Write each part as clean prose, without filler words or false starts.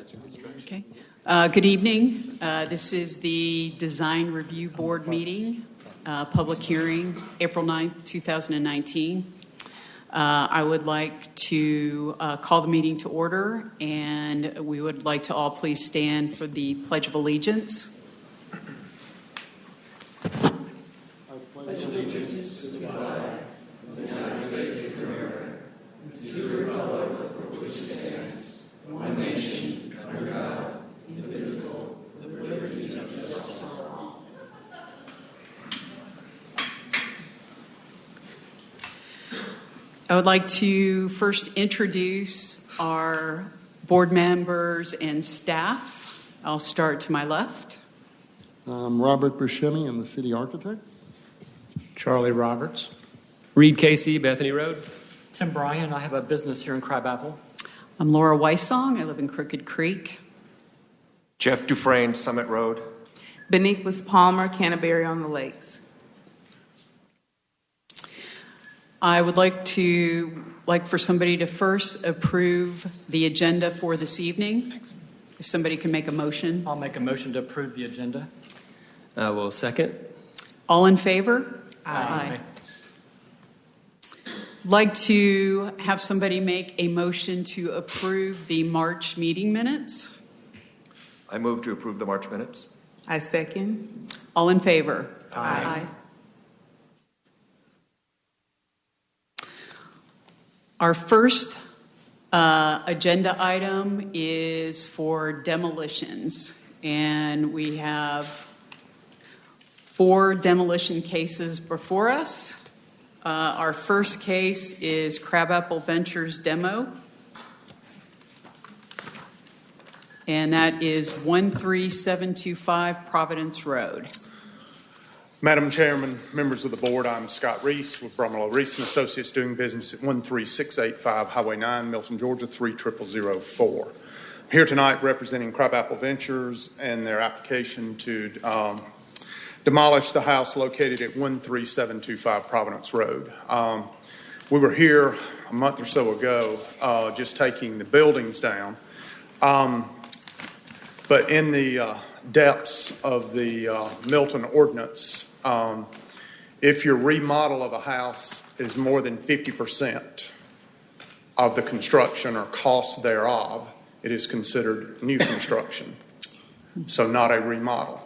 Okay. Good evening. This is the Design Review Board meeting, public hearing, April 9th, 2019. I would like to call the meeting to order, and we would like to all please stand for the Pledge of Allegiance. I pledge allegiance to the flag of the United States of America, and to the republic for which it stands, one nation, under God, indivisible, with liberty and justice for all. I would like to first introduce our board members and staff. I'll start to my left. I'm Robert Buscemi, I'm the city architect. Charlie Roberts. Reed Casey, Bethany Road. Tim Bryan, I have a business here in Crabapple. I'm Laura Weissong. I live in Crooked Creek. Jeff Dufresne, Summit Road. Beniquis Palmer, Canterbury on the Lakes. I would like for somebody to first approve the agenda for this evening. If somebody can make a motion. I'll make a motion to approve the agenda. I will second. All in favor? Aye. I'd like to have somebody make a motion to approve the March meeting minutes. I move to approve the March minutes. I second. All in favor? Aye. Our first agenda item is for demolitions, and we have 4 demolition cases before us. Our first case is Crabapple Ventures demo, and that is 13725 Providence Road. Madam Chairman, members of the board, I'm Scott Reese with Brumlow Reese & Associates, doing business at 13685 Highway 9, Milton, Georgia 30004. I'm here tonight representing Crabapple Ventures and their application to demolish the house located at 13725 Providence Road. We were here a month or so ago just taking the buildings down, but in the depths of the Milton ordinance, if your remodel of a house is more than 50% of the construction or cost thereof, it is considered new construction, so not a remodel.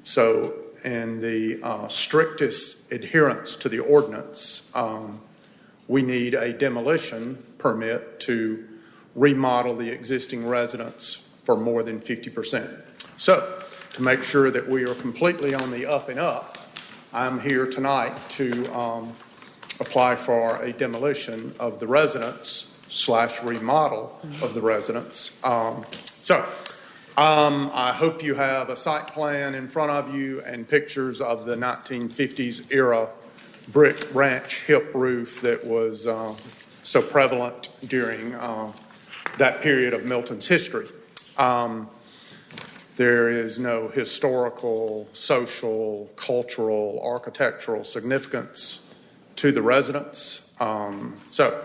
So in the strictest adherence to the ordinance, we need a demolition permit to remodel the existing residence for more than 50%. So to make sure that we are completely on the up and up, I'm here tonight to apply for a demolition of the residence / remodel of the residence. I hope you have a site plan in front of you and pictures of the 1950s era brick ranch hip roof that was so prevalent during that period of Milton's history. There is no historical, social, cultural, architectural significance to the residence. So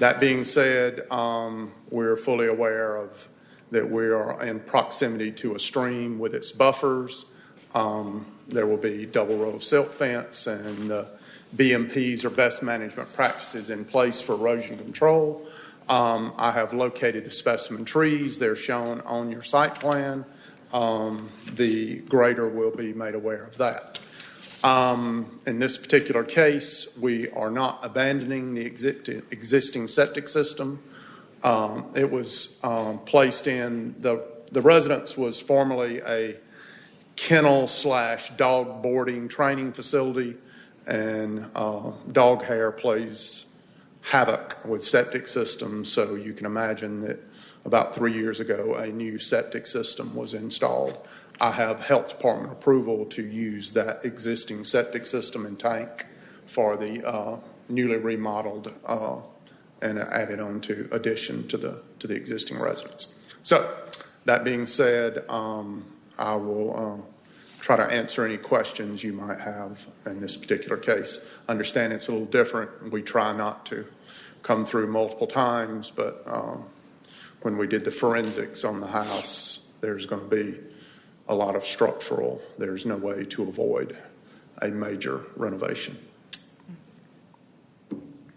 that being said, we're fully aware of that we are in proximity to a stream with its buffers. There will be double row of silt fence, and the BMPs or best management practices in place for erosion control. I have located the specimen trees. They're shown on your site plan. The grader will be made aware of that. In this particular case, we are not abandoning the existing septic system. It was placed in the residence was formerly a kennel / dog boarding training facility, and dog hair plays havoc with septic systems. So you can imagine that about 3 years ago, a new septic system was installed. I have health department approval to use that existing septic system and tank for the newly remodeled and added on to addition to the existing residence. So that being said, I will try to answer any questions you might have in this particular case. Understand it's a little different. We try not to come through multiple times, but when we did the forensics on the house, there's going to be a lot of structural. There's no way to avoid a major renovation.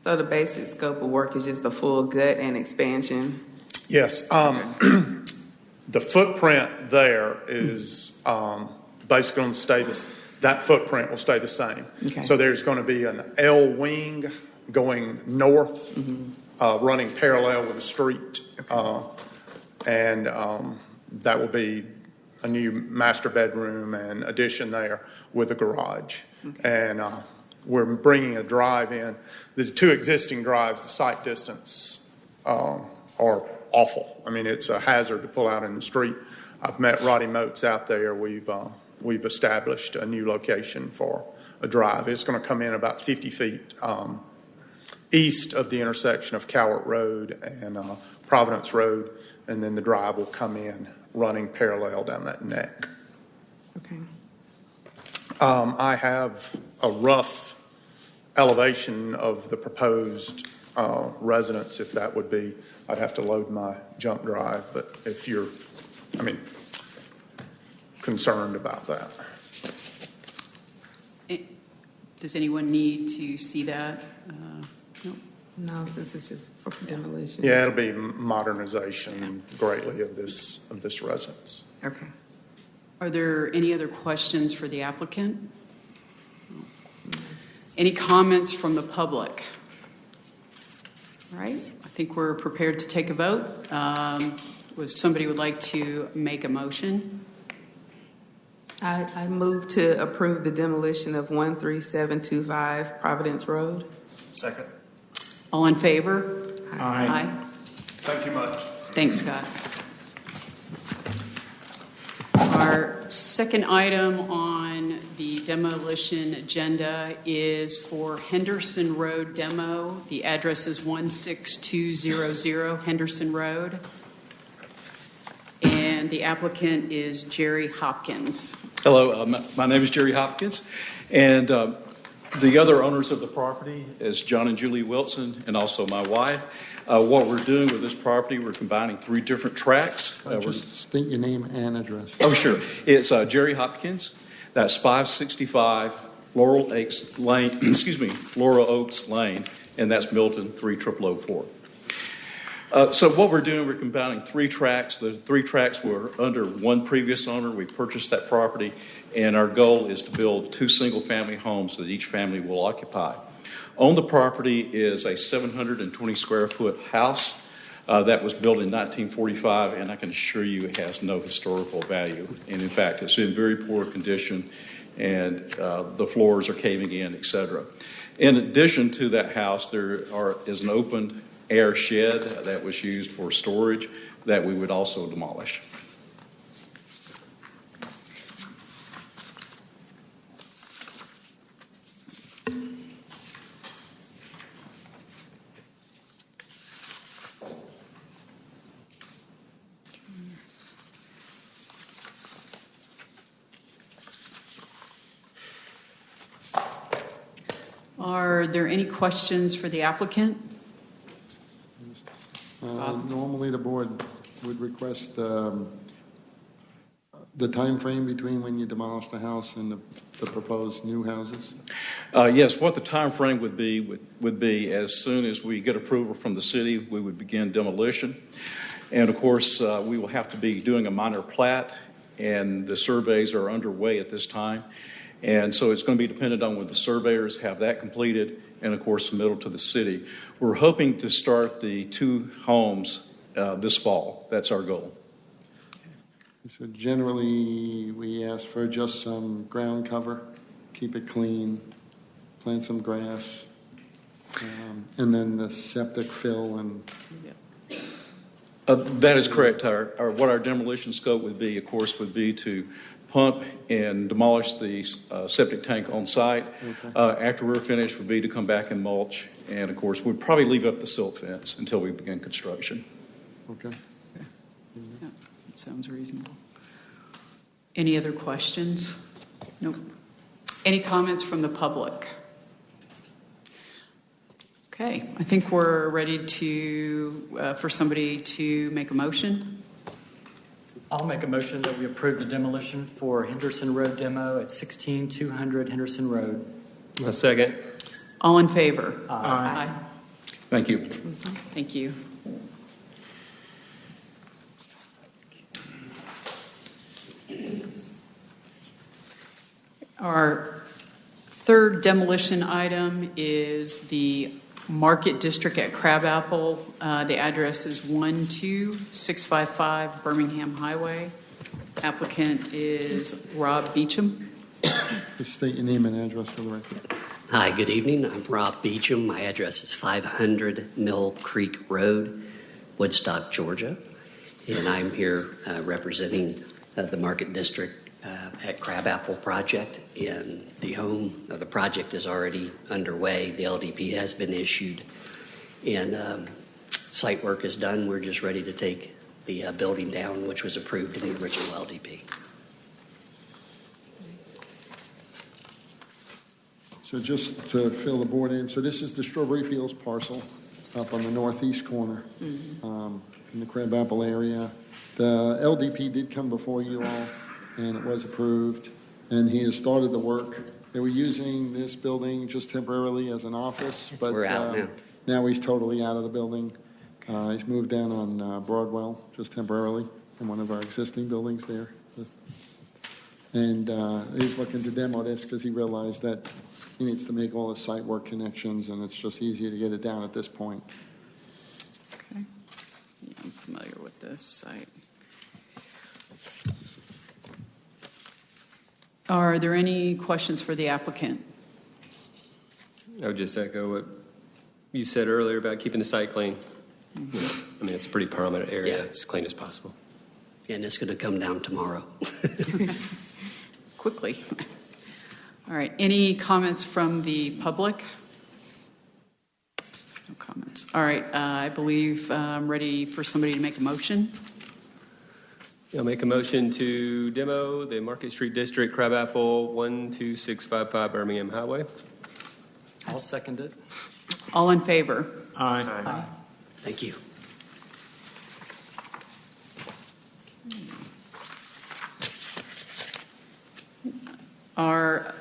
So the basic scope of work is just the full gut and expansion? Yes. The footprint there is basically going to stay this. That footprint will stay the same. Okay. So there's going to be an L wing going north, running parallel with the street, and that will be a new master bedroom and addition there with a garage. Okay. And we're bringing a drive in. The two existing drives, the sight distance are awful. I mean, it's a hazard to pull out in the street. I've met Roddy Moats out there. We've established a new location for a drive. It's going to come in about 50 feet east of the intersection of Cowart Road and Providence Road, and then the drive will come in running parallel down that neck. Okay. I have a rough elevation of the proposed residence, if that would be. I'd have to load my jump drive, but if you're, concerned about that. Does anyone need to see that? No. No, this is just for demolition. Yeah, it'll be modernization greatly of this residence. Okay. Are there any other questions for the applicant? Any comments from the public? All right, I think we're prepared to take a vote. If somebody would like to make a motion? I move to approve the demolition of 13725 Providence Road. Second. All in favor? Aye. Thank you much. Thanks, Scott. Our second item on the demolition agenda is for Henderson Road demo. The address is 16200 Henderson Road. And the applicant is Jerry Hopkins. Hello, my name is Jerry Hopkins, and the other owners of the property is John and Julie Wilson and also my wife. What we're doing with this property, we're combining 3 different tracks. Just state your name and address. Oh, sure. It's Jerry Hopkins. That's 565 Laurel Oaks Lane, Laurel Oaks Lane, and that's Milton 30004. So what we're doing, we're combining 3 tracks. The 3 tracks were under one previous owner. We purchased that property, and our goal is to build 2 single-family homes that each family will occupy. On the property is a 720-square-foot house that was built in 1945, and I can assure you it has no historical value. And in fact, it's in very poor condition, and the floors are caving in, etc. In addition to that house, there is an open air shed that was used for storage that we would also demolish. Are there any questions for the applicant? Normally, the board would request the time frame between when you demolish the house and the proposed new houses. Yes, what the time frame would be as soon as we get approval from the city, we would begin demolition. And of course, we will have to be doing a minor plat, and the surveys are underway at this time. And so it's going to be dependent on when the surveyors have that completed and, of course, submittal to the city. We're hoping to start the 2 homes this fall. That's our goal. So generally, we ask for just some ground cover, keep it clean, plant some grass, and then the septic fill and... That is correct. What our demolition scope would be, of course, would be to pump and demolish the septic tank on site. Okay. After we're finished would be to come back and mulch. And, of course, we'd probably leave up the silt fence until we begin construction. Okay. Yeah, that sounds reasonable. Any other questions? Nope. Any comments from the public? Okay, I think we're ready to, for somebody to make a motion. I'll make a motion that we approve the demolition for Henderson Road demo at 16200 Henderson Road. A second. All in favor? Aye. Thank you. Thank you. Our third demolition item is the Market District at Crabapple. The address is 12655 Birmingham Highway. Applicant is Rob Beecham. Just state your name and address for the record. Hi, good evening. I'm Rob Beecham. My address is 500 Mill Creek Road, Woodstock, Georgia. And I'm here representing the Market District at Crabapple project. And the home of the project is already underway. The LDP has been issued. And site work is done. We're just ready to take the building down, which was approved in the original LDP. So just to fill the board in, so this is the Strawberry Fields parcel up on the northeast corner in the Crabapple area. The LDP did come before you all, and it was approved, and he has started the work. They were using this building just temporarily as an office, but We're out now. now he's totally out of the building. He's moved down on Broadwell just temporarily in one of our existing buildings there. And he's looking to demo this because he realized that he needs to make all his site work connections, and it's just easier to get it down at this point. Okay. Yeah, I'm familiar with this site. Are there any questions for the applicant? I would just echo what you said earlier about keeping the site clean. I mean, it's a pretty prominent area. Yeah. It's clean as possible. And it's going to come down tomorrow. Quickly. All right, any comments from the public? No comments. All right, I believe I'm ready for somebody to make a motion. I'll make a motion to demo the Market Street District, Crabapple, 12655 Birmingham Highway. I'll second it. All in favor? Aye. Thank you. Our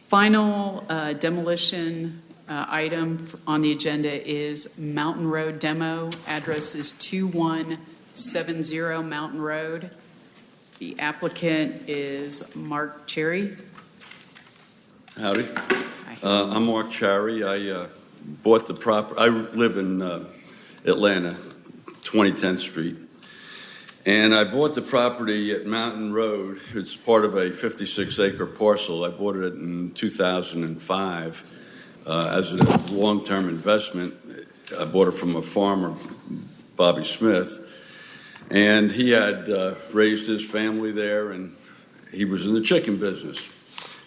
final demolition item on the agenda is Mountain Road demo. Address is 2170 Mountain Road. The applicant is Mark Cherry. Howdy. Hi. I'm Mark Cherry. I bought the property. I live in Atlanta, 2010th Street. And I bought the property at Mountain Road. It's part of a 56-acre parcel. I bought it in 2005 as a long-term investment. I bought it from a farmer, Bobby Smith. And he had raised his family there, and he was in the chicken business.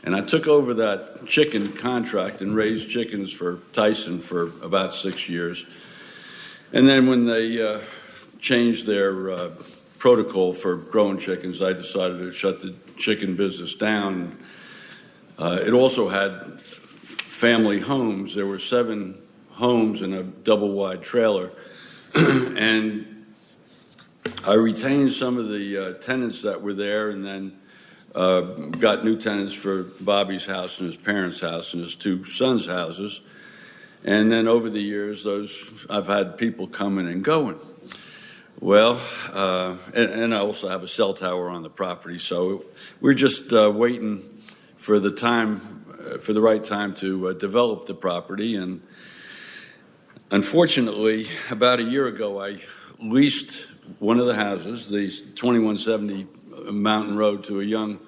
And I took over that chicken contract and raised chickens for Tyson for about 6 years. And then when they changed their protocol for growing chickens, I decided to shut the chicken business down. It also had family homes. There were 7 homes in a double-wide trailer. And I retained some of the tenants that were there, and then got new tenants for Bobby's house and his parents' house and his 2 sons' houses. And then over the years, I've had people coming and going. Well, and I also have a cell tower on the property, so we're just waiting for the right time to develop the property. And unfortunately, about a year ago, I leased one of the houses, the 2170 Mountain Road, to a young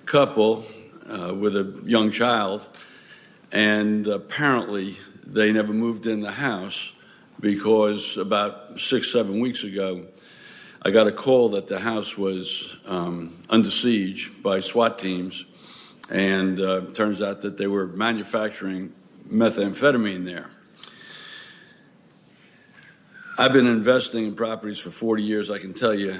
couple with a young child, and apparently they never moved in the house, because about 6-7 weeks ago, I got a call that the house was under siege by SWAT teams, and it turns out that they were manufacturing methamphetamine there. I've been investing in properties for 40 years. I can tell you,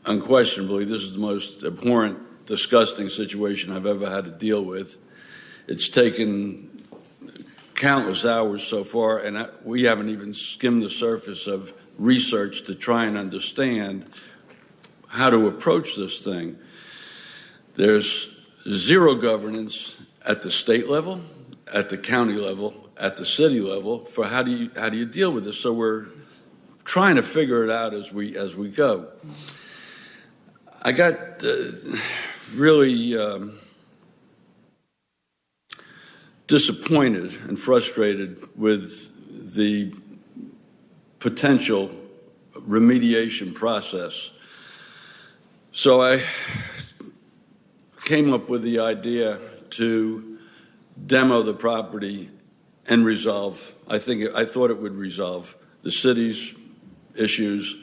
unquestionably, this is the most abhorrent, disgusting situation I've ever had to deal with. It's taken countless hours so far, and we haven't even skimmed the surface of research to try and understand how to approach this thing. There's zero governance at the state level, at the county level, at the city level for how do you deal with this. So we're trying to figure it out as we go. I got really disappointed and frustrated with the potential remediation process. So I came up with the idea to demo the property and resolve. I thought it would resolve the city's issues,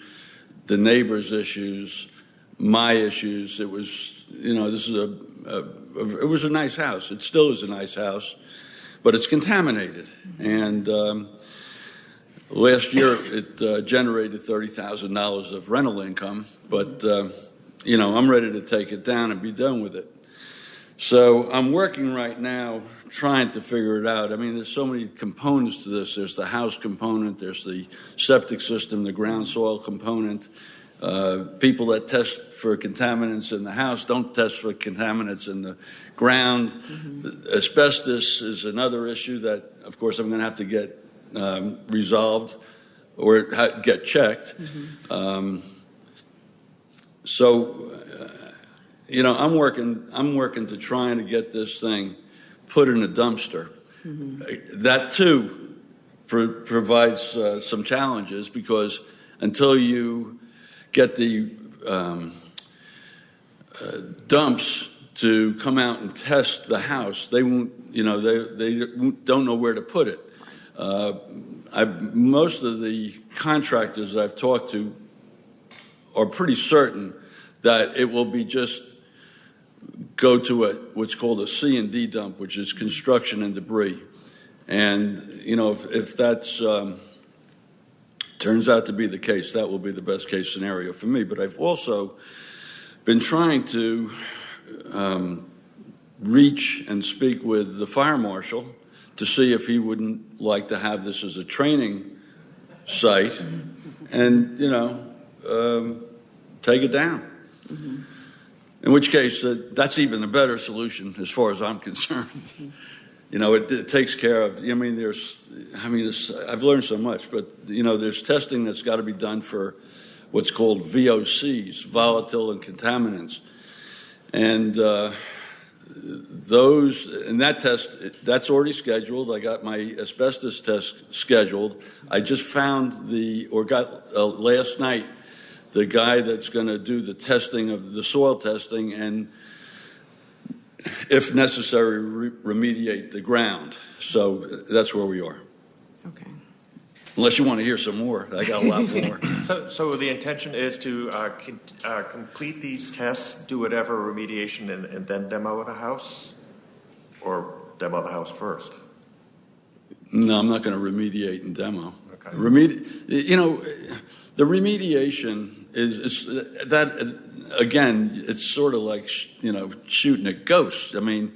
the neighbors' issues, my issues. It was, this is it was a nice house. It still is a nice house, but it's contaminated. And last year it generated $30,000 of rental income, but I'm ready to take it down and be done with it. So I'm working right now trying to figure it out. I mean, there's so many components to this. There's the house component, there's the septic system, the ground soil component. People that test for contaminants in the house don't test for contaminants in the ground. Mm-hmm. Asbestos is another issue that, of course, I'm going to have to get resolved or get checked. Mm-hmm. I'm working to trying to get this thing put in a dumpster. Mm-hmm. That too provides some challenges because until you get the dumps to come out and test the house, they won't. They don't know where to put it. Most of the contractors I've talked to are pretty certain that it will be just go to what's called a C&D dump, which is construction and debris. And, if that's turns out to be the case, that will be the best case scenario for me. But I've also been trying to reach and speak with the fire marshal to see if he wouldn't like to have this as a training site and, take it down. Mm-hmm. In which case, that's even a better solution as far as I'm concerned. Mm-hmm. It takes care of. I've learned so much, but there's testing that's got to be done for what's called VOCs, volatile and contaminants, and that test that's already scheduled. I got my asbestos test scheduled. I just found last night the guy that's going to do the testing of the soil testing and, if necessary, remediate the ground. So that's where we are. Okay. Unless you want to hear some more, I got a lot more. So the intention is to complete these tests, do whatever remediation, and then demo the house, or demo the house first? No, I'm not going to remediate and demo. Okay. The remediation is that, again, it's sort of like, shooting at ghosts. I mean,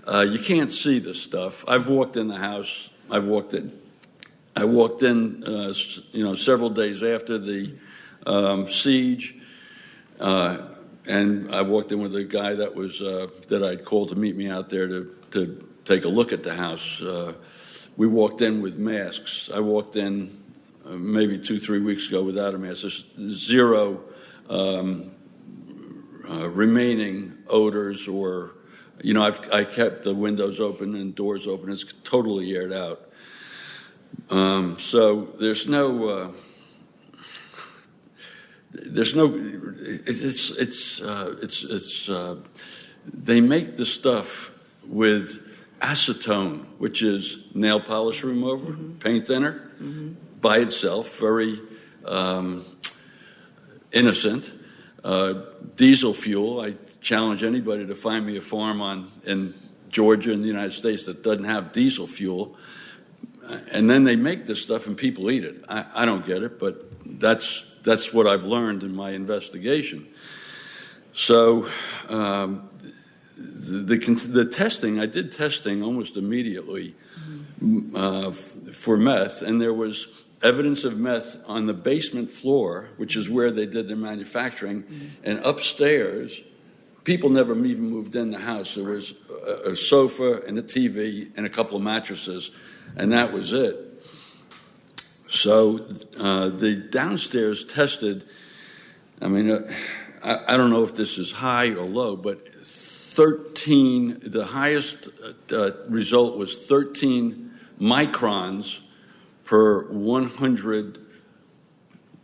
you can't see this stuff. I've walked in the house. I walked in, several days after the siege, and I walked in with a guy that I'd called to meet me out there to take a look at the house. We walked in with masks. I walked in maybe 2-3 weeks ago without a mask. There's zero remaining odors or, I kept the windows open and doors open. It's totally aired out. So there's no, they make the stuff with acetone, which is nail polish remover, mm-hmm. paint thinner, mm-hmm. by itself, very innocent. Diesel fuel, I challenge anybody to find me a farm in Georgia in the United States that doesn't have diesel fuel. And then they make this stuff and people eat it. I don't get it, but that's what I've learned in my investigation. So the testing, I did testing almost immediately, mm-hmm. for meth, and there was evidence of meth on the basement floor, which is where they did their manufacturing, and upstairs, people never even moved in the house. There was a sofa and a TV and a couple of mattresses, and that was it. So the downstairs tested, I mean, I don't know if this is high or low, but 13, the highest result was 13 microns per 100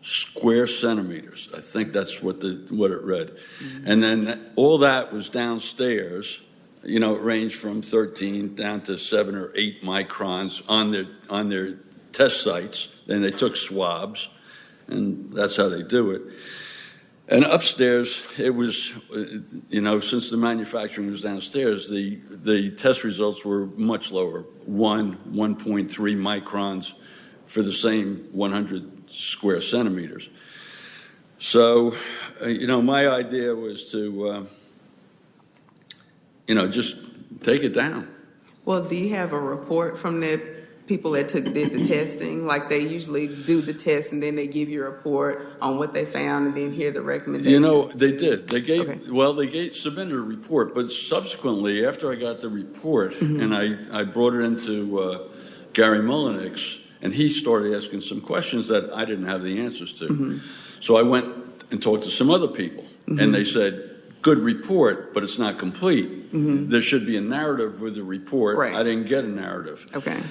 square centimeters. I think that's what it read. And then all that was downstairs. You know, it ranged from 13 down to 7 or 8 microns on their test sites. Then they took swabs, and that's how they do it. And upstairs, it was, you know, since the manufacturing was downstairs, the test results were much lower, 1.3 microns for the same 100 square centimeters. So, you know, my idea was to, you know, just take it down. Well, do you have a report from the people that did the testing? Like, they usually do the test and then they give you a report on what they found and then hear the recommendations. You know, they did. They gave, Okay. well, they submitted a report, but subsequently, after I got the report, and I brought it into Gary Mullenix, and he started asking some questions that I didn't have the answers to. So I went and talked to some other people, and they said, good report, but it's not complete. There should be a narrative with the report. Right. I didn't get a narrative. Okay.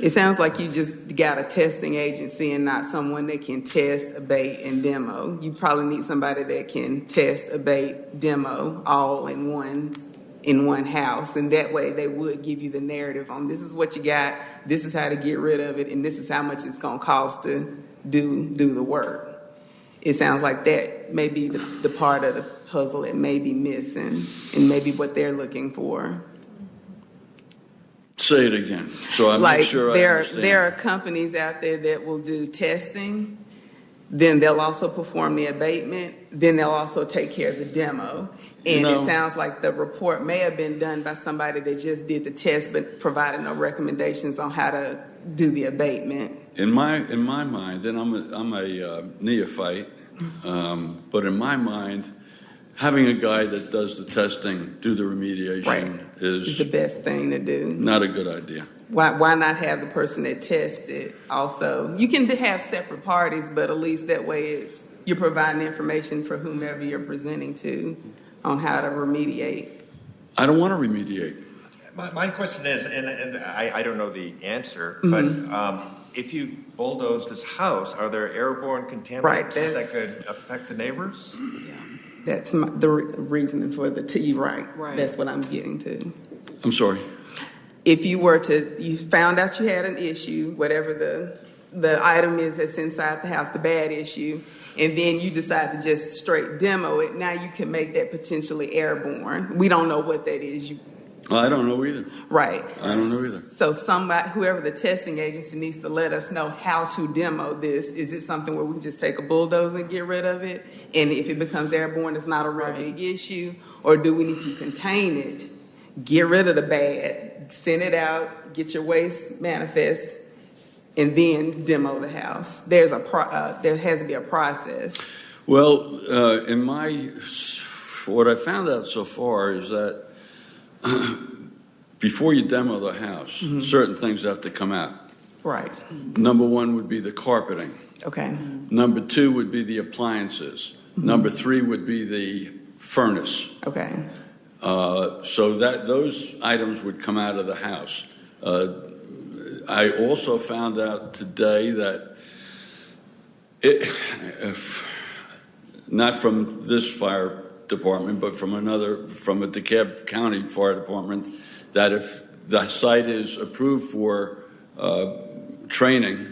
It sounds like you just got a testing agency and not someone that can test, abate, and demo. You probably need somebody that can test, abate, demo all in one house, and that way they would give you the narrative on this is what you got, this is how to get rid of it, and this is how much it's going to cost to do the work. It sounds like that may be the part of the puzzle that may be missing, and maybe what they're looking for. Say it again, so I Like, make sure I understand. there are companies out there that will do testing, then they'll also perform the abatement, then they'll also take care of the demo. And it sounds like the report may have been done by somebody that just did the test but provided no recommendations on how to do the abatement. In my mind, and I'm a neophyte, but in my mind, having a guy that does the testing, do the remediation Is the best thing to do. not a good idea. Why not have the person that tested also? You can have separate parties, but at least that way you're providing information for whomever you're presenting to on how to remediate. I don't want to remediate. My question is, and I don't know the answer, but if you bulldoze this house, are there airborne contaminants that could affect the neighbors? That's the reasoning for the T, right? That's what I'm getting to. I'm sorry. If you found out you had an issue, whatever the item is that's inside the house, the bad issue, and then you decide to just straight demo it, now you can make that potentially airborne. We don't know what that is. Well, I don't know either. Right. I don't know either. So whoever the testing agency needs to let us know how to demo this. Is it something where we can just take a bulldozer and get rid of it? And if it becomes airborne, it's not a real big issue? Or do we need to contain it, get rid of the bad, send it out, get your waste manifest, and then demo the house? There has to be a process. Well, what I found out so far is that before you demo the house, certain things have to come out. Right. Number one would be the carpeting. Okay. Number two would be the appliances. Number three would be the furnace. Okay. So those items would come out of the house. I also found out today that not from this fire department, but from a DeKalb County Fire Department, that if the site is approved for training,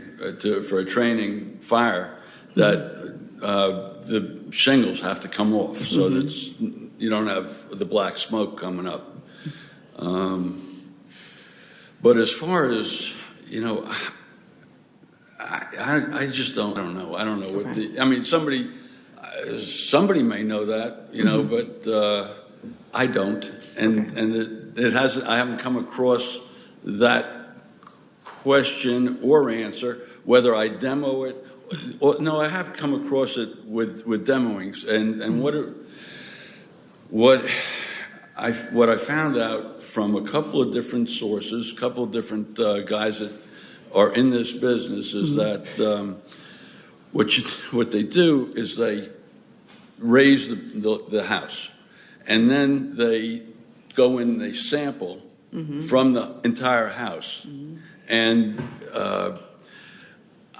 for a training fire, that the shingles have to come off so that you don't have the black smoke coming up. But as far as, I just don't know. I don't know what somebody may know that, but I don't. And it hasn't, I haven't come across that question or answer, whether I demo it. Or, no, I have come across it with demoings, and what I found out from a couple of different sources, a couple of different guys that are in this business, is that what they do is they raise the house, and then they go in and they sample from the entire house. And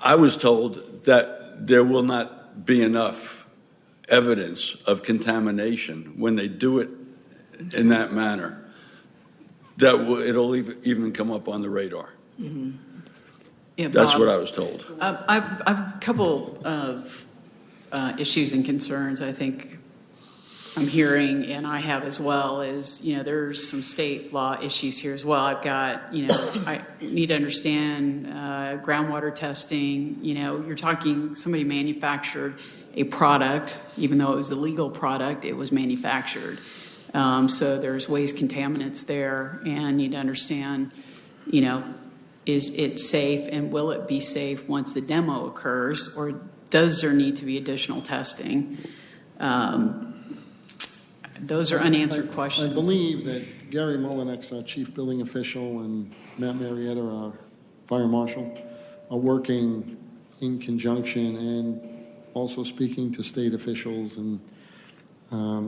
I was told that there will not be enough evidence of contamination when they do it in that manner, that it'll even come up on the radar. Yeah, That's Bob, what I was told. I've a couple of issues and concerns I think I'm hearing, and I have as well, is, there's some state law issues here as well. I've got, I need to understand groundwater testing. You're talking, somebody manufactured a product, even though it was a legal product, it was manufactured. So there's waste contaminants there, and need to understand, is it safe, and will it be safe once the demo occurs, or does there need to be additional testing? Those are unanswered questions. I believe that Gary Mullinex, our chief building official, and Matt Marietta, our fire marshal, are working in conjunction and also speaking to state officials and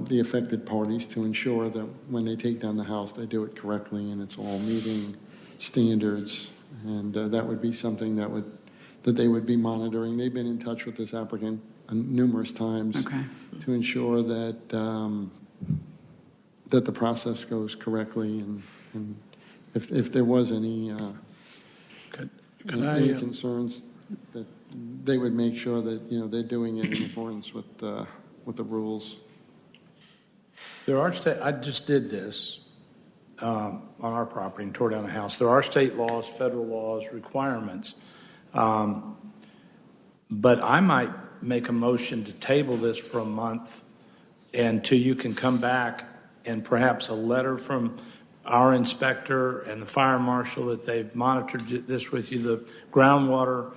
the affected parties to ensure that when they take down the house, they do it correctly and it's all meeting standards. And that would be something that they would be monitoring. They've been in touch with this applicant numerous times to ensure that that the process goes correctly, and if there was any concerns, that they would make sure that they're doing it in accordance with the rules. There are I just did this on our property and tore down a house. There are state laws, federal laws, requirements, but I might make a motion to table this for a month until you can come back, and perhaps a letter from our inspector and the fire marshal that they've monitored this with you. The groundwater,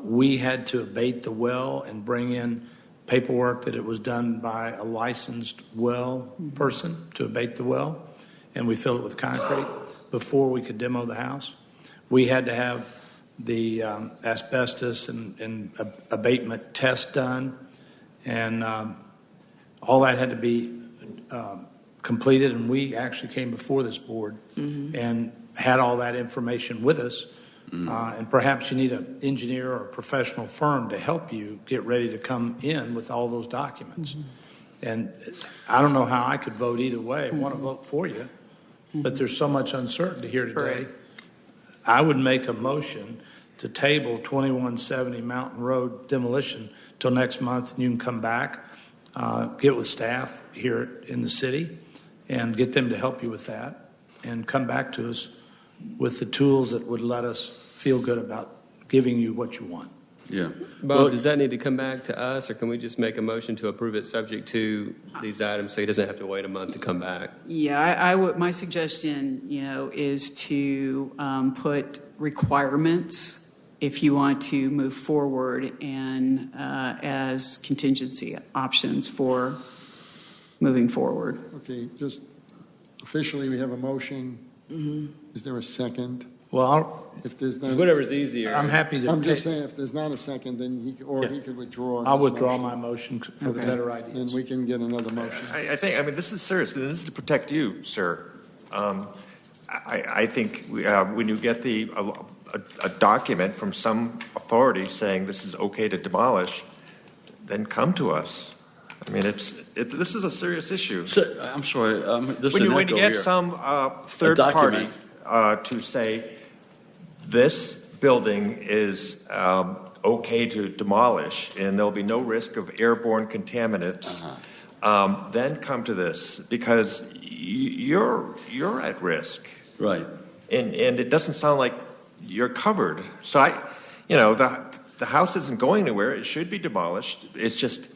we had to abate the well and bring in paperwork that it was done by a licensed well person to abate the well, and we filled it with concrete before we could demo the house. We had to have the asbestos and abatement test done, and all that had to be completed, and we actually came before this board and had all that information with us. And perhaps you need an engineer or a professional firm to help you get ready to come in with all those documents. And I don't know how I could vote either way. I want to vote for you, but there's so much uncertainty here today. I would make a motion to table 2170 Mountain Road demolition till next month, and you can come back, get with staff here in the city and get them to help you with that, and come back to us with the tools that would let us feel good about giving you what you want. Yeah. Bob, does that need to come back to us, or can we just make a motion to approve it subject to these items so he doesn't have to wait a month to come back? Yeah, I would. My suggestion, is to put requirements if you want to move forward, and as contingency options for moving forward. Okay, just officially, we have a motion. Is there a second? Well, if there's not, whatever's easier. I'm happy to. I'm just saying, if there's not a second, then he could withdraw. I'll withdraw my motion for the better ideas. Then we can get another motion. I think this is serious. This is to protect you, sir. I think when you get a document from some authority saying this is okay to demolish, then come to us. I mean, this is a serious issue. So, I'm sorry. When you get some third party to say this building is okay to demolish and there'll be no risk of airborne contaminants, then come to this, because you're at risk, right? And it doesn't sound like you're covered. So the house isn't going anywhere. It should be demolished. It's just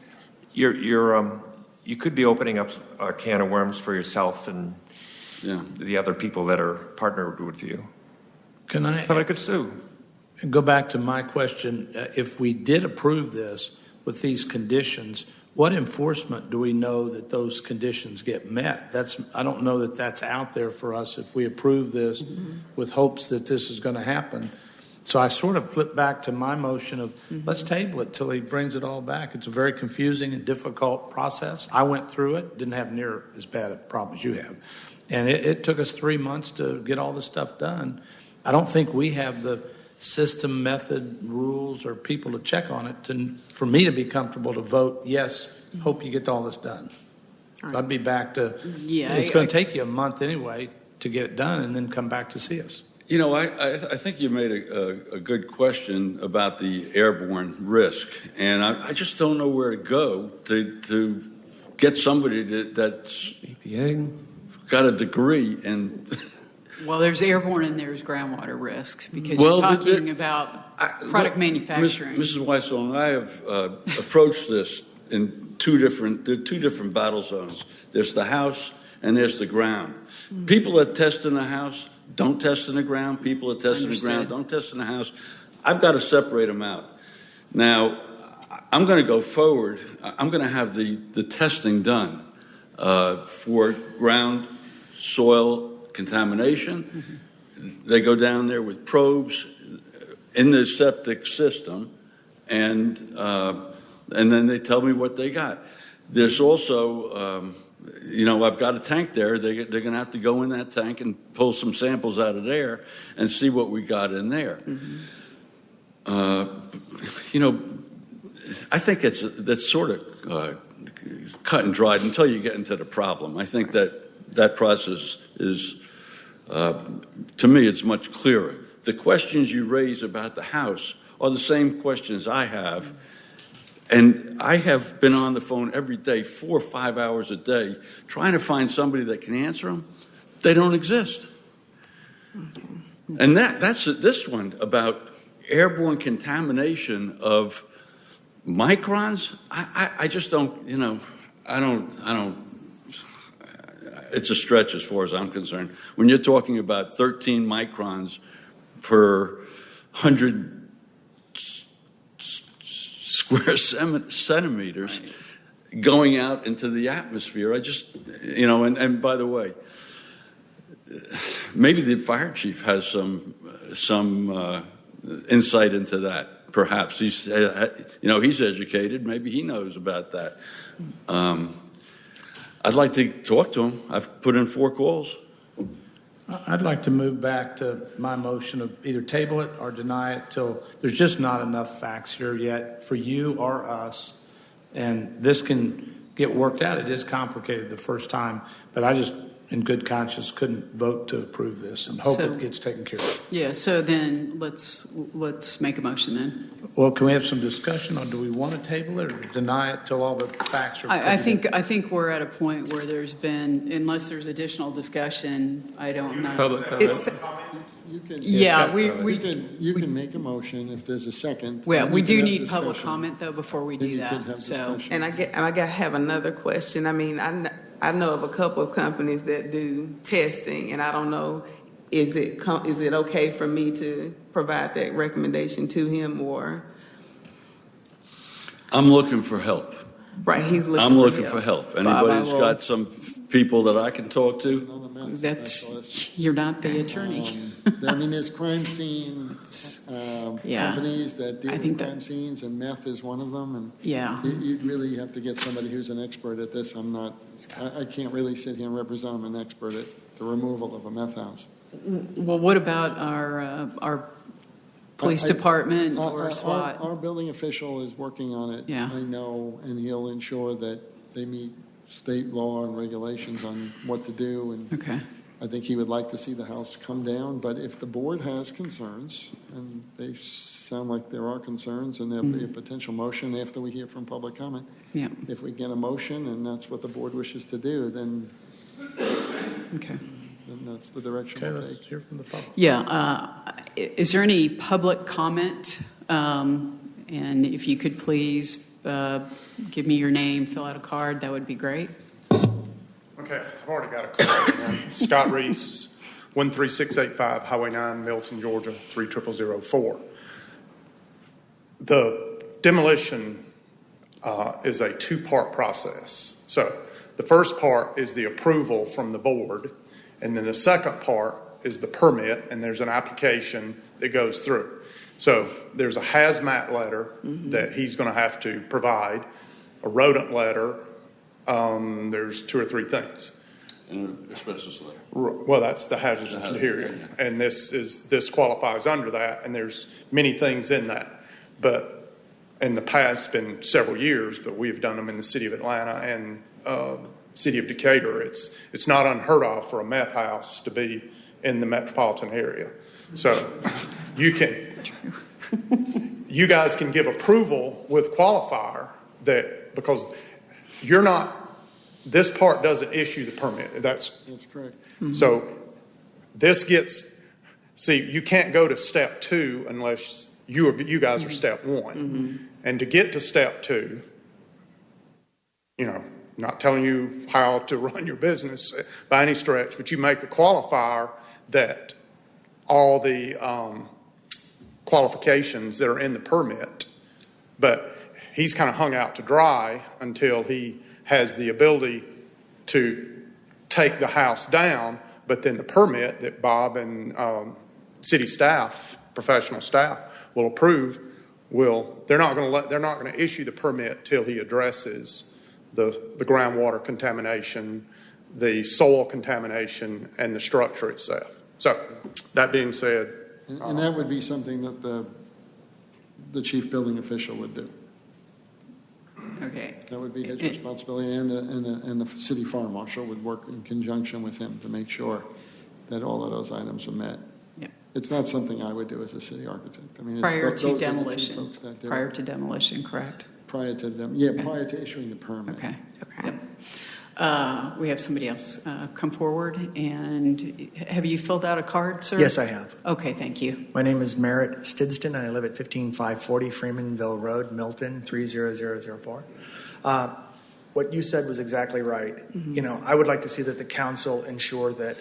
you could be opening up a can of worms for yourself and Yeah. the other people that are partnered with you. Can I But I could sue. go back to my question? If we did approve this with these conditions, what enforcement do we know that those conditions get met? I don't know that that's out there for us if we approve this with hopes that this is going to happen. So I sort of flip back to my motion of let's table it till he brings it all back. It's a very confusing and difficult process. I went through it, didn't have near as bad a problem as you have. And it took us 3 months to get all this stuff done. I don't think we have the system, method, rules, or people to check on it for me to be comfortable to vote, yes, hope you get all this done. Right. I'd be back to, it's going to take you a month anyway to get it done and then come back to see us. You know, I think you made a good question about the airborne risk, and I just don't know where to go to get somebody that's EPA. got a degree in. Well, there's airborne and there's groundwater risks because Well, you're talking about product manufacturing. Mrs. Weissel and I have approached this in two different battle zones. There's the house and there's the ground. People that test in the house don't test in the ground. People that test in the ground don't test in the house. I've got to separate them out. Now, I'm going to go forward. I'm going to have the testing done for ground soil contamination. They go down there with probes in the septic system, and then they tell me what they got. There's also, I've got a tank there. They're going to have to go in that tank and pull some samples out of there and see what we got in there. I think that's sort of cut and dried until you get into the problem. I think that process is, to me, it's much clearer. The questions you raise about the house are the same questions I have. And I have been on the phone every day, 4 or 5 hours a day, trying to find somebody that can answer them. They don't exist. And that's this one about airborne contamination of microns. I just don't, I don't. It's a stretch as far as I'm concerned. When you're talking about 13 microns per 100 square centimeters going out into the atmosphere, I just, and by the way, maybe the fire chief has some insight into that. Perhaps he's educated. Maybe he knows about that. I'd like to talk to him. I've put in 4 calls. I'd like to move back to my motion of either table it or deny it till there's just not enough facts here yet for you or us. And this can get worked out. It is complicated the first time, but I just, in good conscience, couldn't vote to approve this and hope it gets taken care of. Yeah, so then let's make a motion then. Well, can we have some discussion on do we want to table it or deny it till all the facts are? I think we're at a point where there's been, unless there's additional discussion, I don't know. Public comment. You can, Yeah, you can make a motion if there's a second. Well, and we can do have need public discussion. comment though before we Then do you can that. have So, discussion. And I have another question. I mean, I know of a couple of companies that do testing, and I don't know, is it okay for me to provide that recommendation to him or? I'm looking for help. Right, he's looking. I'm looking for help. Anybody Bob, I that's will- got some people that I can talk to? you're not the attorney. There's crime scene Yeah. companies that deal I with think that- crime scenes, and meth is one of them. And Yeah. you'd really have to get somebody who's an expert at this. I can't really sit here and represent I'm an expert at the removal of a meth house. Well, what about our police department or SWAT? Our building official is working on it. Yeah. I know, and he'll ensure that they meet state law and regulations on what to do. And Okay. I think he would like to see the house come down, but if the board has concerns, and they sound like there are concerns, and there'll be a potential motion after we hear from public comment. Yeah. If we get a motion and that's what the board wishes to do, then Okay. that's the direction Okay, we'll let's take. hear from the public. Yeah. Is there any public comment? And if you could please give me your name, fill out a card, that would be great. What Okay, I've already got a card. Scott Reese, 13685 Highway 9, Milton, Georgia, 30004. The demolition is a two-part process. So the first part is the approval from the board, and then the second part is the permit, and there's an application that goes through. So there's a hazmat letter that he's going to have to provide, a rodent letter. There's 2 or 3 things. And asbestos letter. Well, that's the hazardous material, and this qualifies under that, and there's many things in that. But in the past, been several years, but we've done them in the city of Atlanta and city of Decatur. It's not unheard of for a meth house to be in the metropolitan area. So you guys can give approval with qualifier that, because you're not, this part doesn't issue the permit. That's correct. So this gets, see, you can't go to step 2 unless you guys are step 1. And to get to step 2, not telling you how to run your business by any stretch, but you make the qualifier that all the qualifications that are in the permit, but he's kind of hung out to dry until he has the ability to take the house down. But then the permit that Bob and city staff, professional staff, will approve they're not going to issue the permit till he addresses the groundwater contamination, the soil contamination, and the structure itself. So that being said, And that would be something that the chief building official would do. Okay. That would be his responsibility, and the city fire marshal would work in conjunction with him to make sure that all of those items are met. Yep. It's not something I would do as a city architect. I mean, Prior those to are the two demolition. folks that do it. Prior to demolition, correct? Prior to them, yeah, prior to issuing the permit. Okay. Yep. We have somebody else come forward. And have you filled out a card, sir? Yes, I have. Okay, thank you. My name is Merritt Stidston, and I live at 15540 Freemanville Road, Milton, 30004. What you said was exactly right. I would like to see that the council ensure that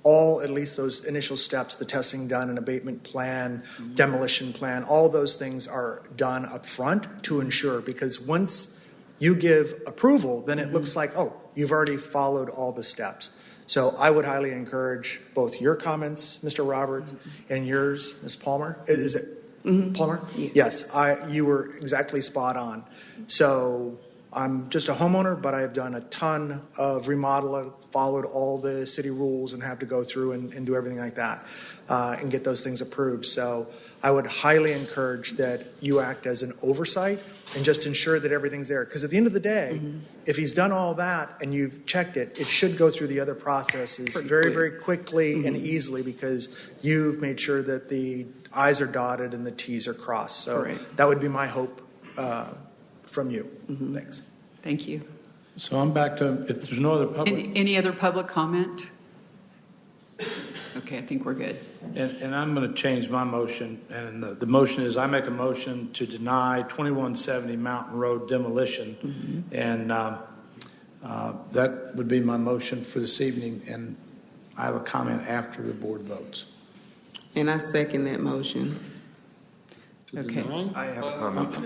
at least those initial steps, the testing done, an abatement plan, demolition plan, all those things are done up front to ensure, because once you give approval, then it looks like, you've already followed all the steps. So I would highly encourage both your comments, Mr. Roberts, and yours, Ms. Palmer. Is it Palmer? Yes, you were exactly spot on. So I'm just a homeowner, but I have done a ton of remodel, followed all the city rules, and have to go through and do everything like that and get those things approved. So I would highly encourage that you act as an oversight and just ensure that everything's there. Because at the end of the day, if he's done all that and you've checked it, it should go through the other processes very quickly and easily, because you've made sure that the I's are dotted and the T's are crossed. So that would be my hope from you. Thanks. Thank you. So I'm back to, if there's no other public. Any other public comment? Okay, I think we're good. And I'm going to change my motion. And the motion is, I make a motion to deny 2170 Mountain Road demolition. And that would be my motion for this evening. And I have a comment after the board votes. And I second that motion. Okay. I have a comment.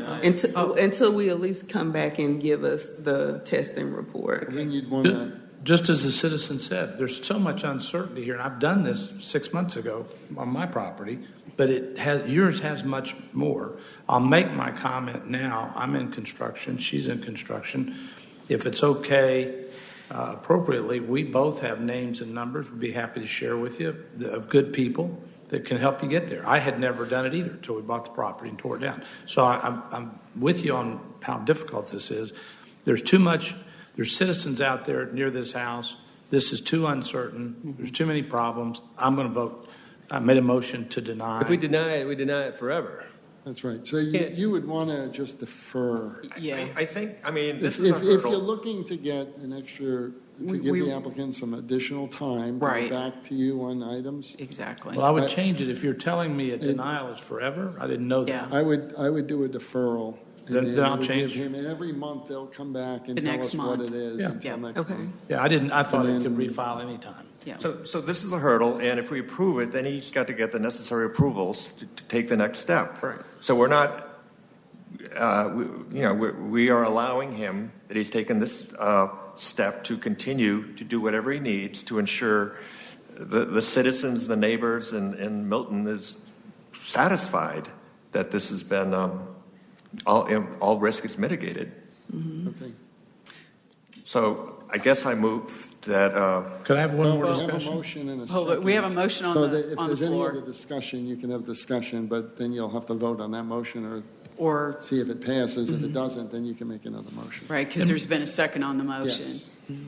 Until we at least come back and give us the testing report. Then you'd want to. Just as the citizen said, there's so much uncertainty here, and I've done this 6 months ago on my property, but yours has much more. I'll make my comment now. I'm in construction. She's in construction. If it's okay, appropriately, we both have names and numbers. We'd be happy to share with you of good people that can help you get there. I had never done it either until we bought the property and tore it down. So I'm with you on how difficult this is. There's too much. There's citizens out there near this house. This is too uncertain. There's too many problems. I'm going to vote. I made a motion to deny. If we deny it, we deny it forever. That's right. So you would want to just defer. Yeah. I think, this If is a hurdle. you're looking to get an extra, to give the applicant some additional time to Right. go back to you on items, Exactly. Well, I would change it. If you're telling me a denial is forever, I didn't know that. Yeah. I would do a deferral And Then I'll we give change. him, and every month they'll come back and The tell next us what month. it is Yeah. until Yeah. next Okay. month. Yeah, I thought And it could then- refile anytime. Yeah. So this is a hurdle, and if we approve it, then he's got to get the necessary approvals to take the next step. Right. So we're not, we are allowing him, that he's taken this step to continue to do whatever he needs to ensure the citizens, the neighbors in Milton is satisfied that this has been, all risk is mitigated. Okay. So I guess I move that, Could I have one Well, more we have a discussion? motion and a Hold second. it. We have a motion on So the that if on the there's any floor. other discussion, you can have discussion, but then you'll have to vote on that motion Or, see if it passes. If it doesn't, then you can make another motion. right, because there's been a second on the motion. Yes.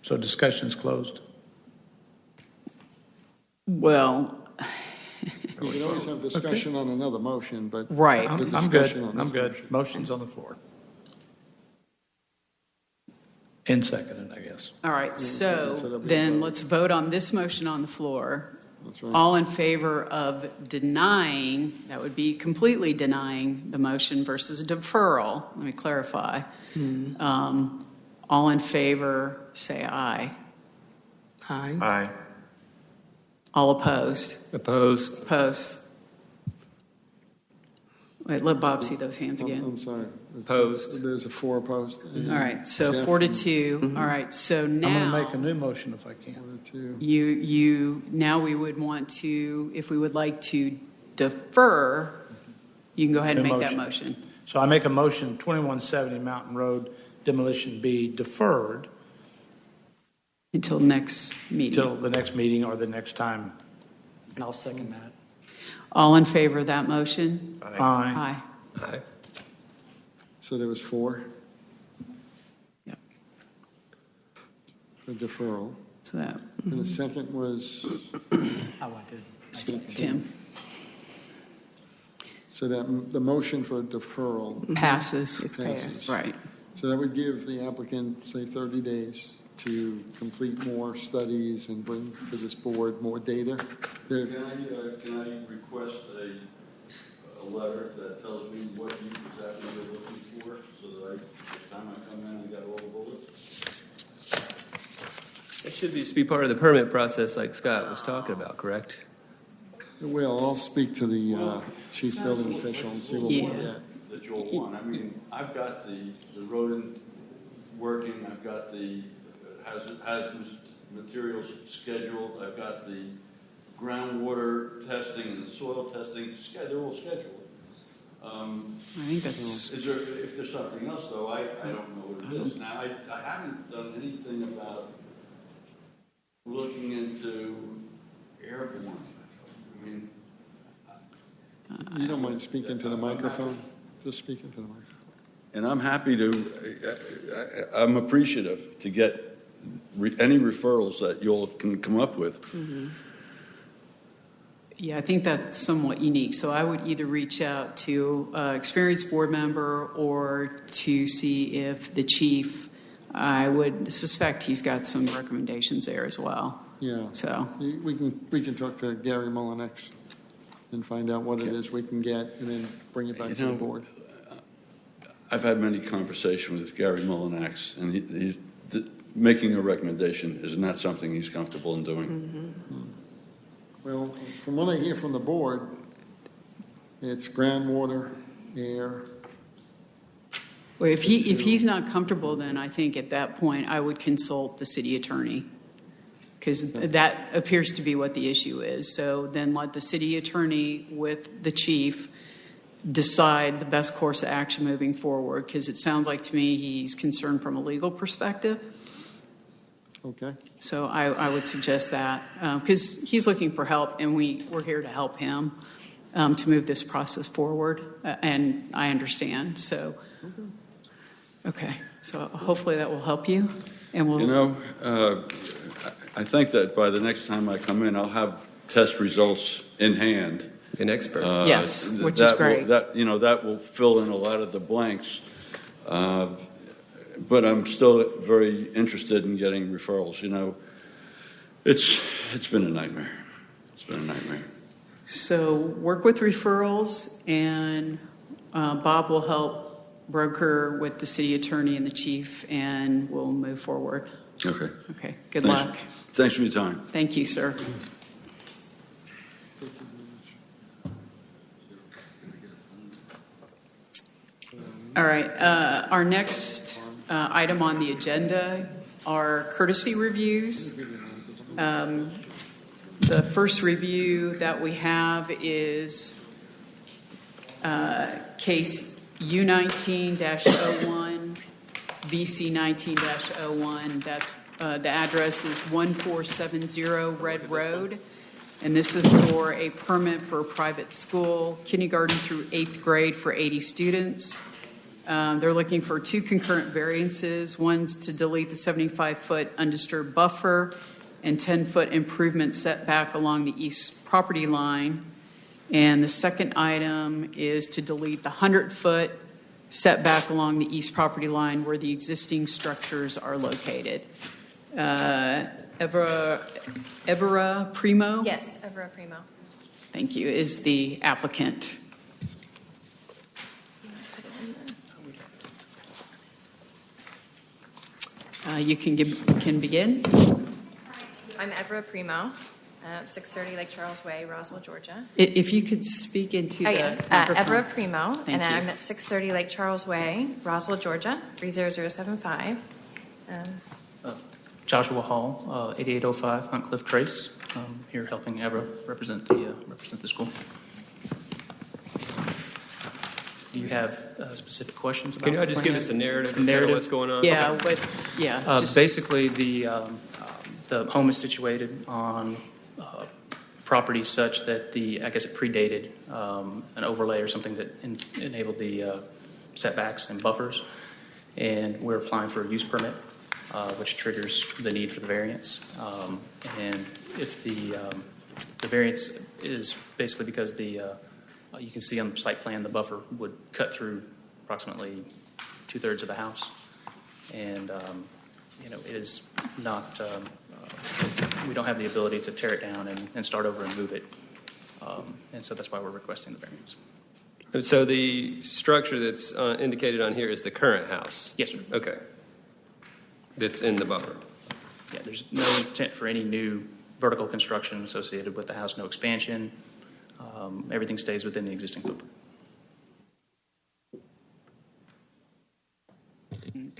So discussion's closed. Well, You can always have discussion on another motion, but. right. The I'm good. discussion on I'm this good. motion. Motion's on the floor. And seconded, I guess. All right, so so that'll be a then vote. let's vote on this motion on the floor. That's right. All in favor of denying, that would be completely denying the motion versus a deferral. Let me clarify. All in favor, say aye. Aye. aye. All opposed? Opposed? Opposed. Wait, let Bob see those hands again. I'm sorry. Opposed. There's a 4 opposed. All right, so Jeff 4-2. All right, so I'm going to make a now new motion if I can. 4-2. now we would want to, if we would like to defer, you can go ahead and New make that motion. So I make a motion, 2170 Mountain Road demolition be deferred Until next meeting. till the next meeting or the next time. And I'll second that. All in favor of that motion? Aye. Aye. Aye. So there was 4 Yep. for deferral. So that, And the second was, I did. Tim, so that the motion for deferral passes. passes. Right. So that would give the applicant, say, 30 days to complete more studies and bring to this board more data. There- Can I request a letter that tells me what you exactly are looking for, so that next time I come in, I got all the bullets? It should be part of the permit process like Scott was talking about, correct? Well, I'll speak to the chief building official and see what we Yeah. get. That you'll want. I mean, I've got the rodent working, I've got the hazardous materials scheduled, I've got the groundwater testing and the soil testing, they're all scheduled. I think that's, If there's something else, though, I don't know what it is. Now, I haven't done anything about looking into airborne. I mean, You don't mind speaking to the microphone? Just speak into the microphone. and I'm happy to, I'm appreciative to get any referrals that you all can come up with. yeah, I think that's somewhat unique. So I would either reach out to an experienced board member or to see if the chief, I would suspect he's got some recommendations there as well. Yeah. So, We can talk to Gary Mullinex and find out what it is we can get and then bring it back You to the know, board. I've had many conversations with Gary Mullinax, and he's making a recommendation is not something he's comfortable in doing. Well, from what I hear from the board, it's groundwater, air. well, if he's not comfortable, then I think at that point I would consult the city attorney, because that appears to be what the issue is. So then let the city attorney with the chief decide the best course of action moving forward, because it sounds like to me he's concerned from a legal perspective. Okay. So I would suggest that, because he's looking for help, and we're here to help him to move this process forward, and I understand. So, okay, so hopefully that will help you, and we'll. You know, I think that by the next time I come in, I'll have test results in hand. An expert. Yes, which is great. That will fill in a lot of the blanks. But I'm still very interested in getting referrals. You know, it's been a nightmare. It's been a nightmare. So work with referrals, and Bob will help broker with the city attorney and the chief, and we'll move forward. Okay. Okay, good Thanks. luck. Thanks for your time. Thank you, sir. All right, our next item on the agenda are courtesy reviews. The first review that we have is case U19-01, VC 19-01. That's the address is 1470 Red Road, and this is for a permit for a private school, kindergarten through 8th grade for 80 students. They're looking for 2 concurrent variances. One's to delete the 75-foot undisturbed buffer and 10-foot improvement setback along the east property line. And the second item is to delete the 100-foot setback along the east property line where the existing structures are located. Evera Primo? Yes, Evera Primo. Thank you, is the applicant. You can begin. I'm Evera Primo, 630 Lake Charles Way, Roswell, Georgia. If you could speak into the microphone. Evera Primo, Thank and you. I'm at 630 Lake Charles Way, Roswell, Georgia, 30075. Joshua Hall, 8805 Hunt Cliff Trace. Here helping Evera represent the school. Do you have specific questions about? Can you just give us a narrative of what's going on? Yeah, Okay. Basically, the home is situated on property such that I guess it predated an overlay or something that enabled the setbacks and buffers, and we're applying for a use permit, which triggers the need for the variance. And if the variance is basically because you can see on the site plan the buffer would cut through approximately 2/3 of the house, and it is not. We don't have the ability to tear it down and start over and move it, and so that's why we're requesting the variance. So the structure that's indicated on here is the current house? Yes, sir. Okay. That's in the buffer? Yeah, there's no intent for any new vertical construction associated with the house, no expansion. Everything stays within the existing footprint.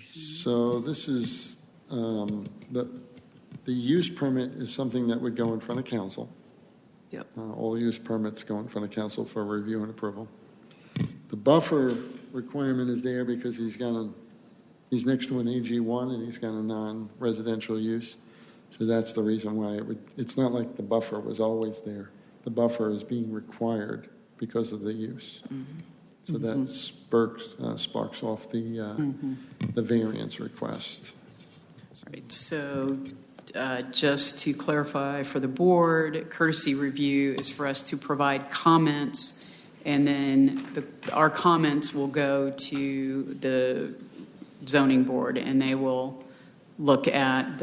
So this is, the use permit is something that would go in front of council. Yep. All use permits go in front of council for review and approval. The buffer requirement is there because he's next to an AG1 and he's got a non-residential use. So that's the reason why it's not like the buffer was always there. The buffer is being required because of the use. Mm-hmm. So that sparks off the variance request. All right, so just to clarify for the board, courtesy review is for us to provide comments, and then our comments will go to the zoning board, and they will look at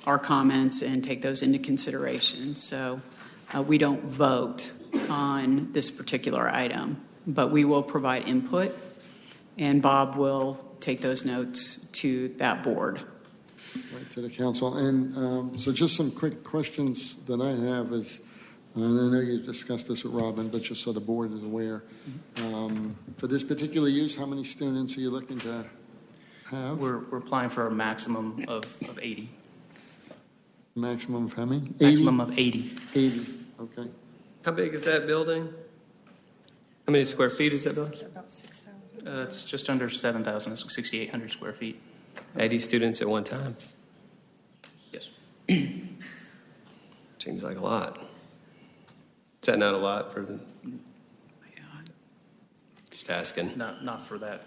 our comments and take those into consideration. So we don't vote on this particular item, but we will provide input, and Bob will take those notes to that board. Right, to the council. And so just some quick questions that I have is, and I know you discussed this with Robin, but just so the board is aware, for this particular use, how many students are you looking to have? We're applying for a maximum of 80. Maximum of how many? 80? Maximum of 80. 80, okay. How big is that building? How many square feet is that building? About 6,000. It's just under 7,000. It's 6,800 square feet. 80 students at one time? Yes. Seems like a lot. Is that not a lot for the? Just asking. Not for that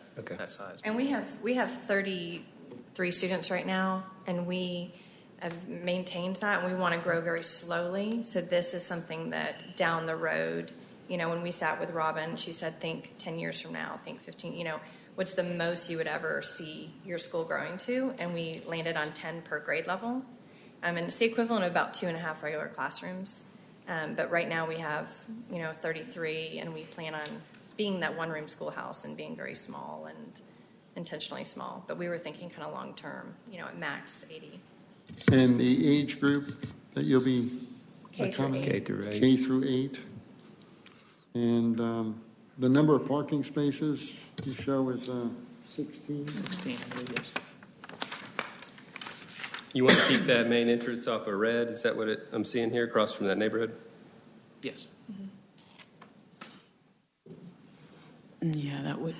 size. And we have 33 students right now, and we have maintained that, and we want to grow very slowly. So this is something that down the road, when we sat with Robin, she said, think 10 years from now, think 15, what's the most you would ever see your school growing to? And we landed on 10 per grade level. And it's the equivalent of about 2.5 regular classrooms. But right now we have, 33, and we plan on being that one-room schoolhouse and being very small and intentionally small. But we were thinking kind of long-term, at max 80. And the age group that you'll be K through accommodating? 8. K through 8. K through 8. And the number of parking spaces you show is 16? 16, I believe, yes. You want to keep that main entrance off of Red? Is that what I'm seeing here across from that neighborhood? Yes. Yeah, that would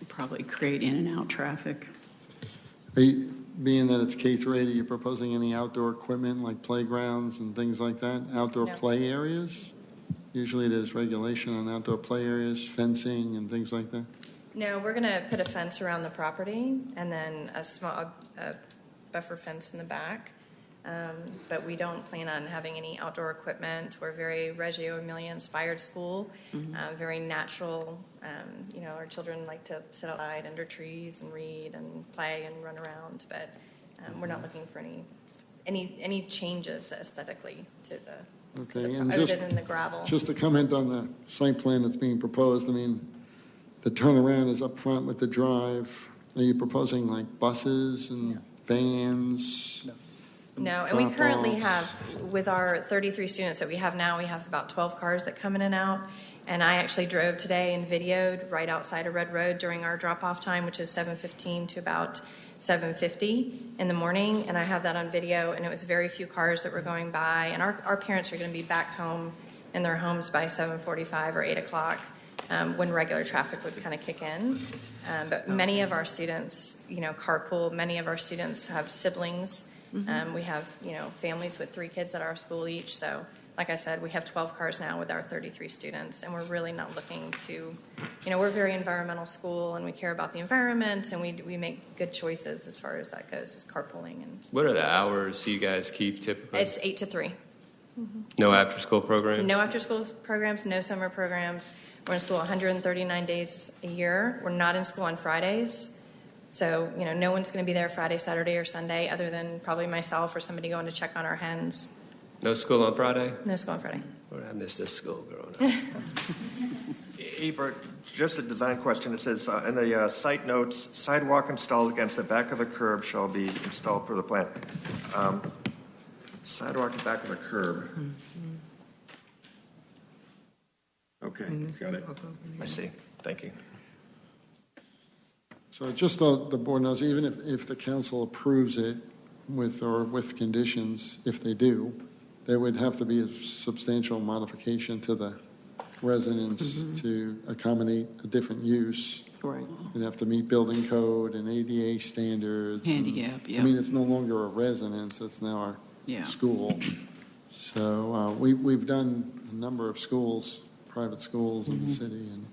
probably create in and out traffic. Being that it's K through 8, are you proposing any outdoor equipment like playgrounds and things like that? Outdoor No. play areas? Usually there's regulation on outdoor play areas, fencing and things like that. No, we're going to put a fence around the property and then a small buffer fence in the back. But we don't plan on having any outdoor equipment. We're a very Reggio Emilia inspired school, very natural. Our children like to sit outside under trees and read and play and run around. But we're not looking for any changes aesthetically to the Okay, and other just, than the gravel. just to comment on the site plan that's being proposed, I mean, the turnaround is up front with the drive. Are you proposing like buses and vans? No, and we currently drop-offs? have, with our 33 students that we have now, we have about 12 cars that come in and out. And I actually drove today and videoed right outside of Red Road during our drop-off time, which is 7:15 to about 7:50 in the morning. And I have that on video, and it was very few cars that were going by. And our parents are going to be back home in their homes by 7:45 or 8 o'clock when regular traffic would kind of kick in. But many of our students, carpool. Many of our students have siblings. We have, families with 3 kids at our school each. So, like I said, we have 12 cars now with our 33 students, and we're really not looking to, we're a very environmental school, and we care about the environment, and we make good choices as far as that goes, is carpooling. And What are the hours you guys keep typically? it's 8 to 3. No after-school programs? No after-school programs, no summer programs. We're in school 139 days a year. We're not in school on Fridays. So, no one's going to be there Friday, Saturday, or Sunday other than probably myself or somebody going to check on our hens. No school on Friday? No school on Friday. Lord, I missed this school growing up. Eva, just a design question. It says in the site notes, sidewalk installed against the back of the curb shall be installed per the plan. Sidewalk at the back of the curb. Okay, got it. I see. Thank you. So just so the board knows, even if the council approves it with conditions, if they do, there would have to be a substantial modification to the residence to accommodate a different use. Right. They'd have to meet building code and ADA standards. Handicap, yeah. I mean, it's no longer a residence, it's now our school. So we've done a number of schools, private schools in the city, and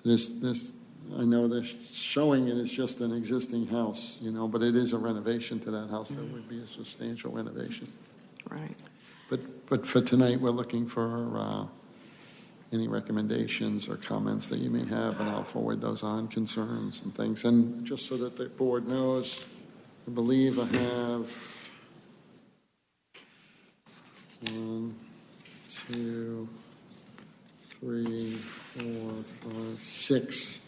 this I know they're showing it as just an existing house, but it is a renovation to that house. There would be a substantial renovation. Right. But for tonight, we're looking for any recommendations or comments that you may have, and I'll forward those on, concerns and things. And just so that the board knows, I believe I have 1, 2, 3, 4, 5, 6.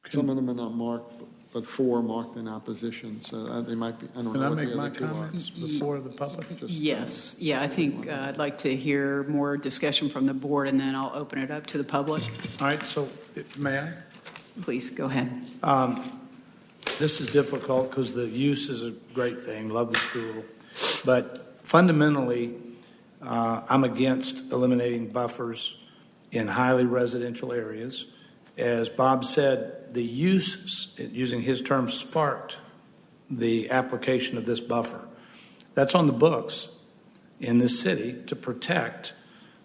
Some of them are not marked, but 4 marked in opposition, so they might be, I don't Can know I what make the my other 2 are. comments before the public? Yes, yeah, I think I'd like to hear more discussion from the board, and then I'll open it up to the public. All right, so may I? Please, go ahead. This is difficult because the use is a great thing, love the school. But fundamentally, I'm against eliminating buffers in highly residential areas. As Bob said, the use, using his term, sparked the application of this buffer. That's on the books in this city to protect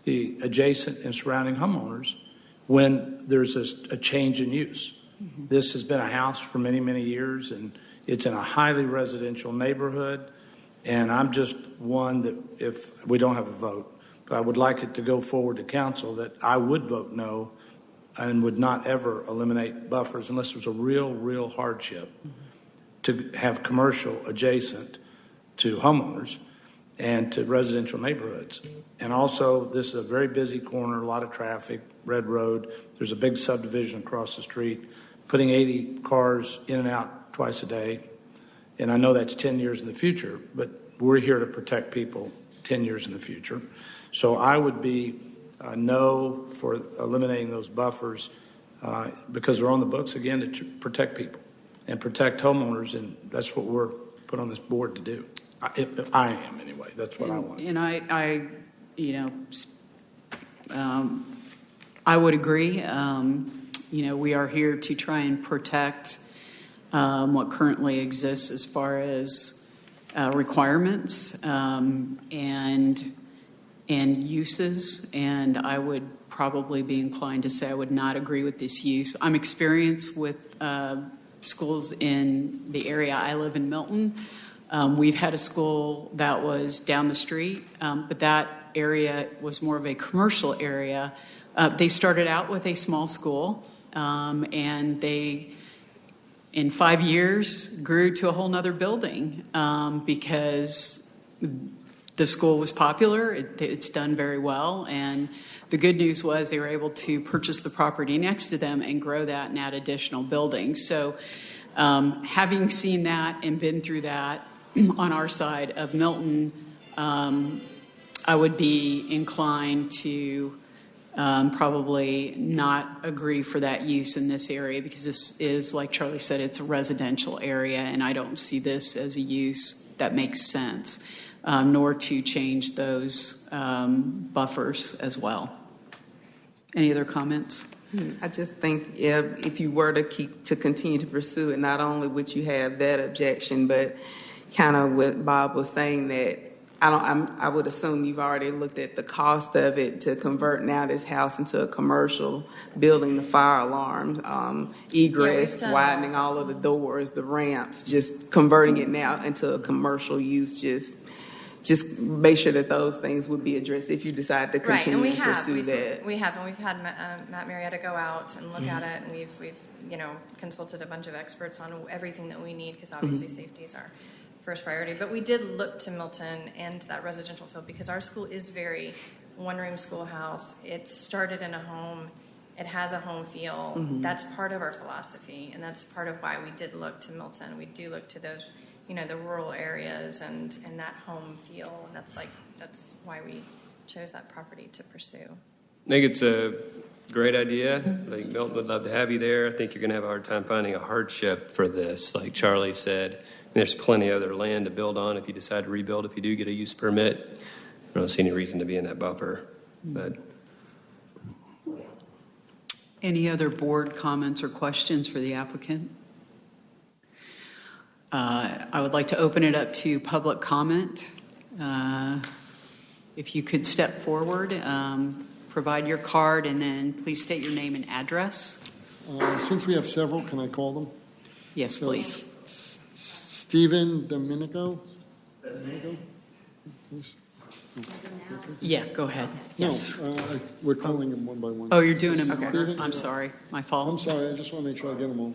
the adjacent and surrounding homeowners when there's a change in use. This has been a house for many, many years, and it's in a highly residential neighborhood. And I'm just one that, if we don't have a vote, but I would like it to go forward to council, that I would vote no and would not ever eliminate buffers unless there's a real hardship to have commercial adjacent to homeowners. and to residential neighborhoods. And also, this is a very busy corner, a lot of traffic, Red Road. There's a big subdivision across the street, putting 80 cars in and out twice a day. And I know that's 10 years in the future, but we're here to protect people 10 years in the future. So I would be no for eliminating those buffers because they're on the books, again, to protect people and protect homeowners, and that's what we're put on this board to do. I am anyway. That's what I want. And I would agree. We are here to try and protect what currently exists as far as requirements and uses. And I would probably be inclined to say I would not agree with this use. I'm experienced with schools in the area. I live in Milton. We've had a school that was down the street, but that area was more of a commercial area. They started out with a small school, and they, in 5 years, grew to a whole nother building because the school was popular. It's done very well, and the good news was they were able to purchase the property next to them and grow that and add additional buildings. So having seen that and been through that on our side of Milton, I would be inclined to probably not agree for that use in this area because this is, like Charlie said, it's a residential area, and I don't see this as a use that makes sense, nor to change those buffers as well. Any other comments? I just think if you were to continue to pursue it, not only would you have that objection, but kind of what Bob was saying, that I would assume you've already looked at the cost of it to convert now this house into a commercial building, the fire alarms, egress, widening all of the doors, the ramps, just converting it now into a commercial use, just make sure that those things would be addressed if you decide to continue to pursue that. We have, and we've had Matt Marietta go out and look at it, and we've consulted a bunch of experts on everything that we need because obviously safety is our first priority. But we did look to Milton and that residential field because our school is very one-room schoolhouse. It started in a home. It has a home feel. That's part of our philosophy, and that's part of why we did look to Milton. We do look to those, the rural areas and that home feel, and that's why we chose that property to pursue. I think it's a great idea. I think Milton would love to have you there. I think you're going to have a hard time finding a hardship for this, like Charlie said. There's plenty of other land to build on if you decide to rebuild, if you do get a use permit. I don't see any reason to be in that buffer. But Any other board comments or questions for the applicant? I would like to open it up to public comment. If you could step forward, provide your card, and then please state your name and address. Since we have several, can I call them? Yes, please. Stephen Domenico? Please. Yeah, go ahead. Yes. No, we're calling them one by one. Oh, you're doing them in Okay. order. I'm sorry. My fault. I'm sorry. I just want to make sure I get them all.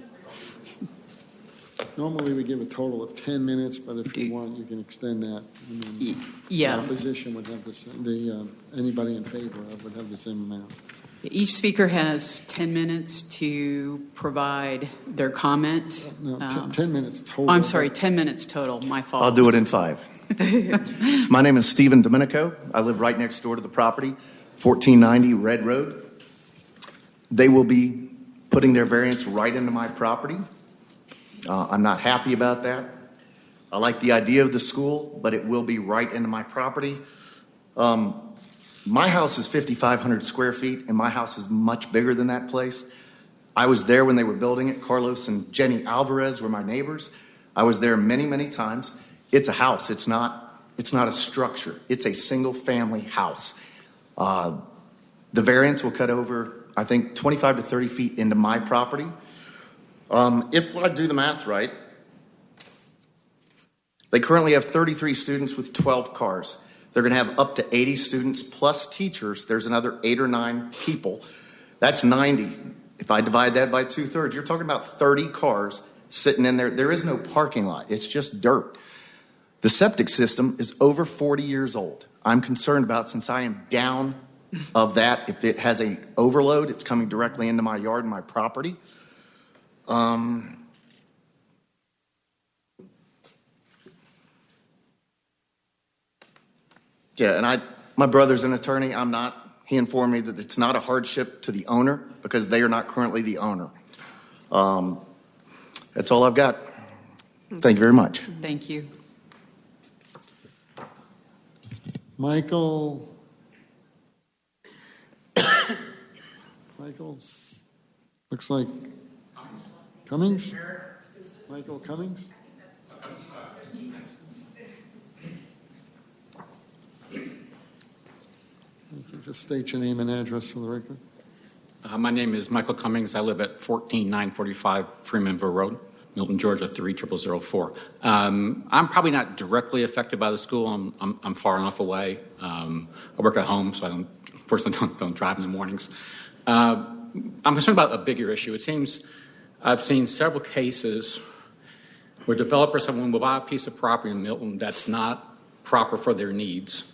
Normally, we give a total of 10 minutes, but if you want, you can extend that. And then Yeah. The opposition would have anybody in favor of would have the same amount. Each speaker has 10 minutes to provide their comment. No, 10 minutes total. I'm sorry, 10 minutes total. My fault. I'll do it in 5. My name is Stephen Domenico. I live right next door to the property, 1490 Red Road. They will be putting their variance right into my property. I'm not happy about that. I like the idea of the school, but it will be right into my property. My house is 5,500 square feet, and my house is much bigger than that place. I was there when they were building it. Carlos and Jenny Alvarez were my neighbors. I was there many, many times. It's a house. It's not a structure. It's a single-family house. The variance will cut over, I think, 25 to 30 feet into my property. If I do the math right, they currently have 33 students with 12 cars. They're going to have up to 80 students plus teachers. There's another 8 or 9 people. That's 90. If I divide that by 2/3, you're talking about 30 cars sitting in there. There is no parking lot. It's just dirt. The septic system is over 40 years old. I'm concerned about, since I am down of that, if it has a overload, it's coming directly into my yard and my property. Yeah, and my brother's an attorney. I'm not. He informed me that it's not a hardship to the owner because they are not currently the owner. That's all I've got. Thank you very much. Thank you. Michael looks like Cummings? Michael Cummings? Just state your name and address for the record. My name is Michael Cummings. I live at 14945 Freemanville Road, Milton, Georgia 30004. I'm probably not directly affected by the school. I'm far enough away. I work at home, so unfortunately don't drive in the mornings. I'm concerned about a bigger issue. It seems I've seen several cases where developers will buy a piece of property in Milton that's not proper for their needs.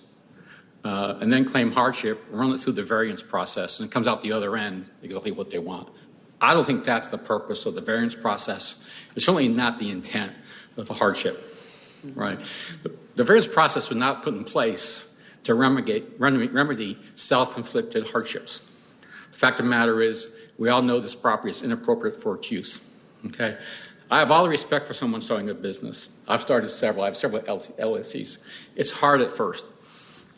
And then claim hardship, run it through the variance process, and it comes out the other end exactly what they want. I don't think that's the purpose of the variance process. It's certainly not the intent of a hardship, right? The variance process was not put in place to remedy self-inflicted hardships. The fact of the matter is, we all know this property is inappropriate for its use, okay? I have all the respect for someone starting a business. I have several LLCs. It's hard at first.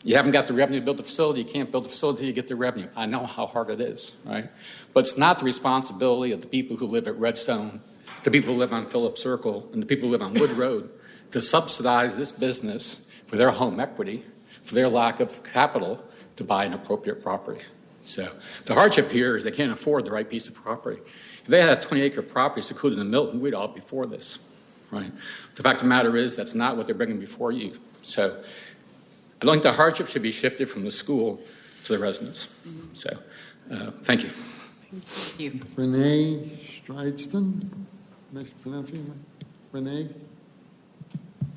You haven't got the revenue to build the facility. You can't build the facility until you get the revenue. I know how hard it is, right? But it's not the responsibility of the people who live at Redstone, the people who live on Phillips Circle, and the people who live on Wood Road to subsidize this business for their home equity, for their lack of capital to buy an appropriate property. So the hardship here is they can't afford the right piece of property. If they had a 20-acre property secluded in Milton, we'd all be for this, right? The fact of the matter is that's not what they're bringing before you. So I don't think the hardship should be shifted from the school to the residents. So, thank you. Thank you. Renee Strideston. Nice pronouncing it. Renee?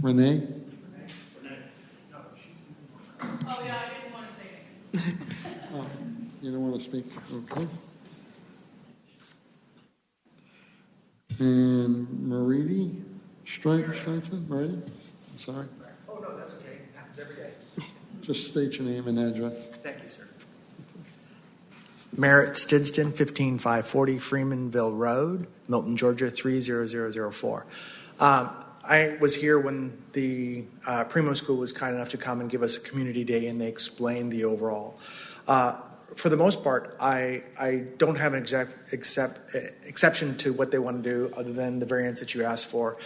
Renee? Oh, yeah, I didn't want to say it. Oh, you don't want to speak? Okay. And Maridi Strideston? Maridi? I'm sorry. Oh, no, that's okay. It happens every day. Just state your name and address. Thank you, sir. Merritt Stidston, 15540 Freemanville Road, Milton, Georgia 30004. I was here when the Primo School was kind enough to come and give us a community day, and they explained the overall. For the most part, I don't have an exception to what they want to do other than the variance that you asked for.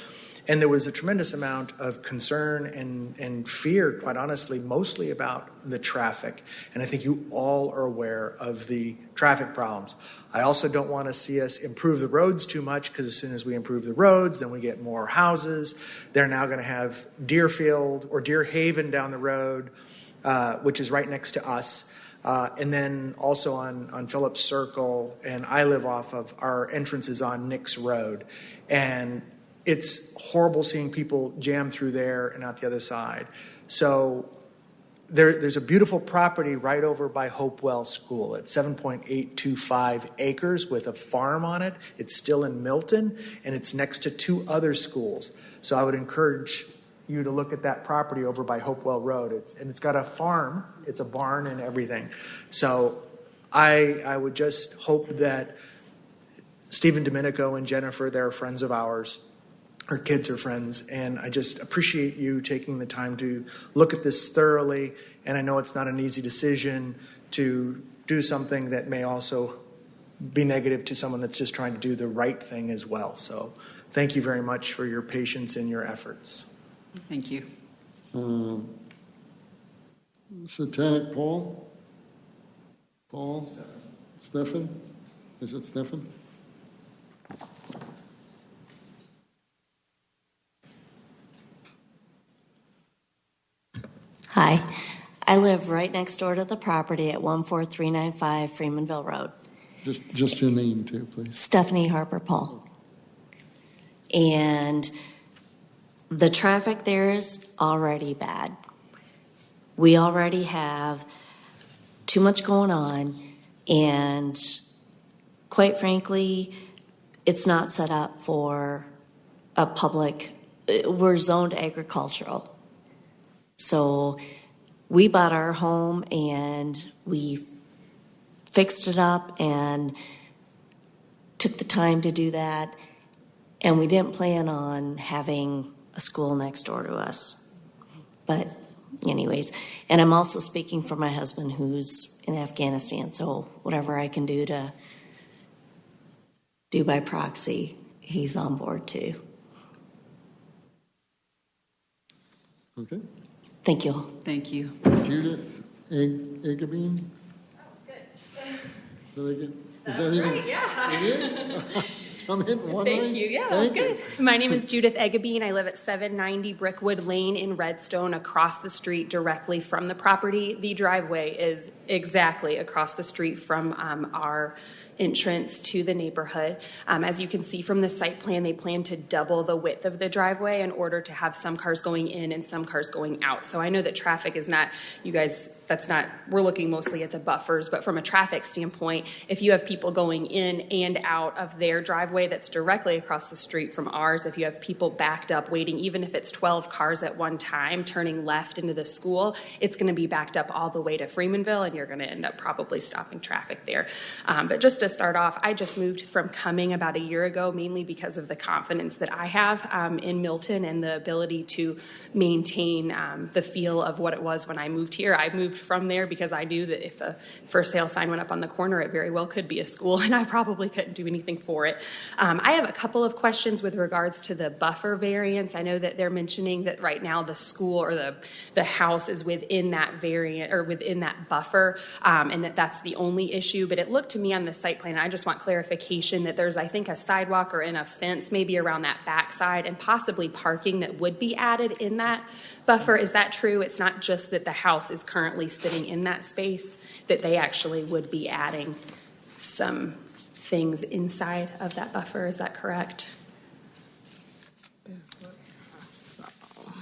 And there was a tremendous amount of concern and fear, quite honestly, mostly about the traffic. And I think you all are aware of the traffic problems. I also don't want to see us improve the roads too much, because as soon as we improve the roads, then we get more houses. They're now going to have Deerfield or Deer Haven down the road, which is right next to us. And then also on Phillips Circle, and I live off of our entrances on Nix Road. And it's horrible seeing people jam through there and out the other side. So there's a beautiful property right over by Hopewell School at 7.825 acres with a farm on it. It's still in Milton, and it's next to two other schools. So I would encourage you to look at that property over by Hopewell Road. It's got a farm. It's a barn and everything. So I would just hope that Stephen Domenico and Jennifer, they're friends of ours, our kids are friends, and I just appreciate you taking the time to look at this thoroughly. And I know it's not an easy decision to do something that may also be negative to someone that's just trying to do the right thing as well. So thank you very much for your patience and your efforts. Thank you. Satanic Paul? Paul? Stephen? Is it Stephen? Hi, I live right next door to the property at 14395 Freemanville Road. Just your name too, please. Stephanie Harper Paul. And The traffic there is already bad. We already have too much going on, and quite frankly, it's not set up for a public, we're zoned agricultural. So we bought our home and we fixed it up and took the time to do that, and we didn't plan on having a school next door to us. But anyways, and I'm also speaking for my husband who's in Afghanistan, so whatever I can do to do by proxy, he's on board too. Okay. Thank you. Thank you. Judith Egabine? Is that even? Right, yeah. It is? So I'm hitting one Thank right? you. Yeah, Thank good. you. My name is Judith Egabine. I live at 790 Brickwood Lane in Redstone, across the street directly from the property. The driveway is exactly across the street from our entrance to the neighborhood. As you can see from the site plan, they plan to double the width of the driveway in order to have some cars going in and some cars going out. So I know that traffic is not, you guys, that's not, we're looking mostly at the buffers, but from a traffic standpoint, if you have people going in and out of their driveway that's directly across the street from ours, if you have people backed up waiting, even if it's 12 cars at one time turning left into the school, it's going to be backed up all the way to Freemanville, and you're going to end up probably stopping traffic there. But just to start off, I just moved from Cumming about a year ago, mainly because of the confidence that I have in Milton and the ability to maintain the feel of what it was when I moved here. I moved from there because I knew that if a for sale sign went up on the corner, it very well could be a school, and I probably couldn't do anything for it. I have a couple of questions with regards to the buffer variance. I know that they're mentioning that right now the school or the house is within that variant or within that buffer, and that's the only issue. But it looked to me on the site plan, I just want clarification that there's, I think, a sidewalk or in a fence maybe around that backside and possibly parking that would be added in that buffer. Is that true? It's not just that the house is currently sitting in that space, that they actually would be adding some things inside of that buffer. Is that correct?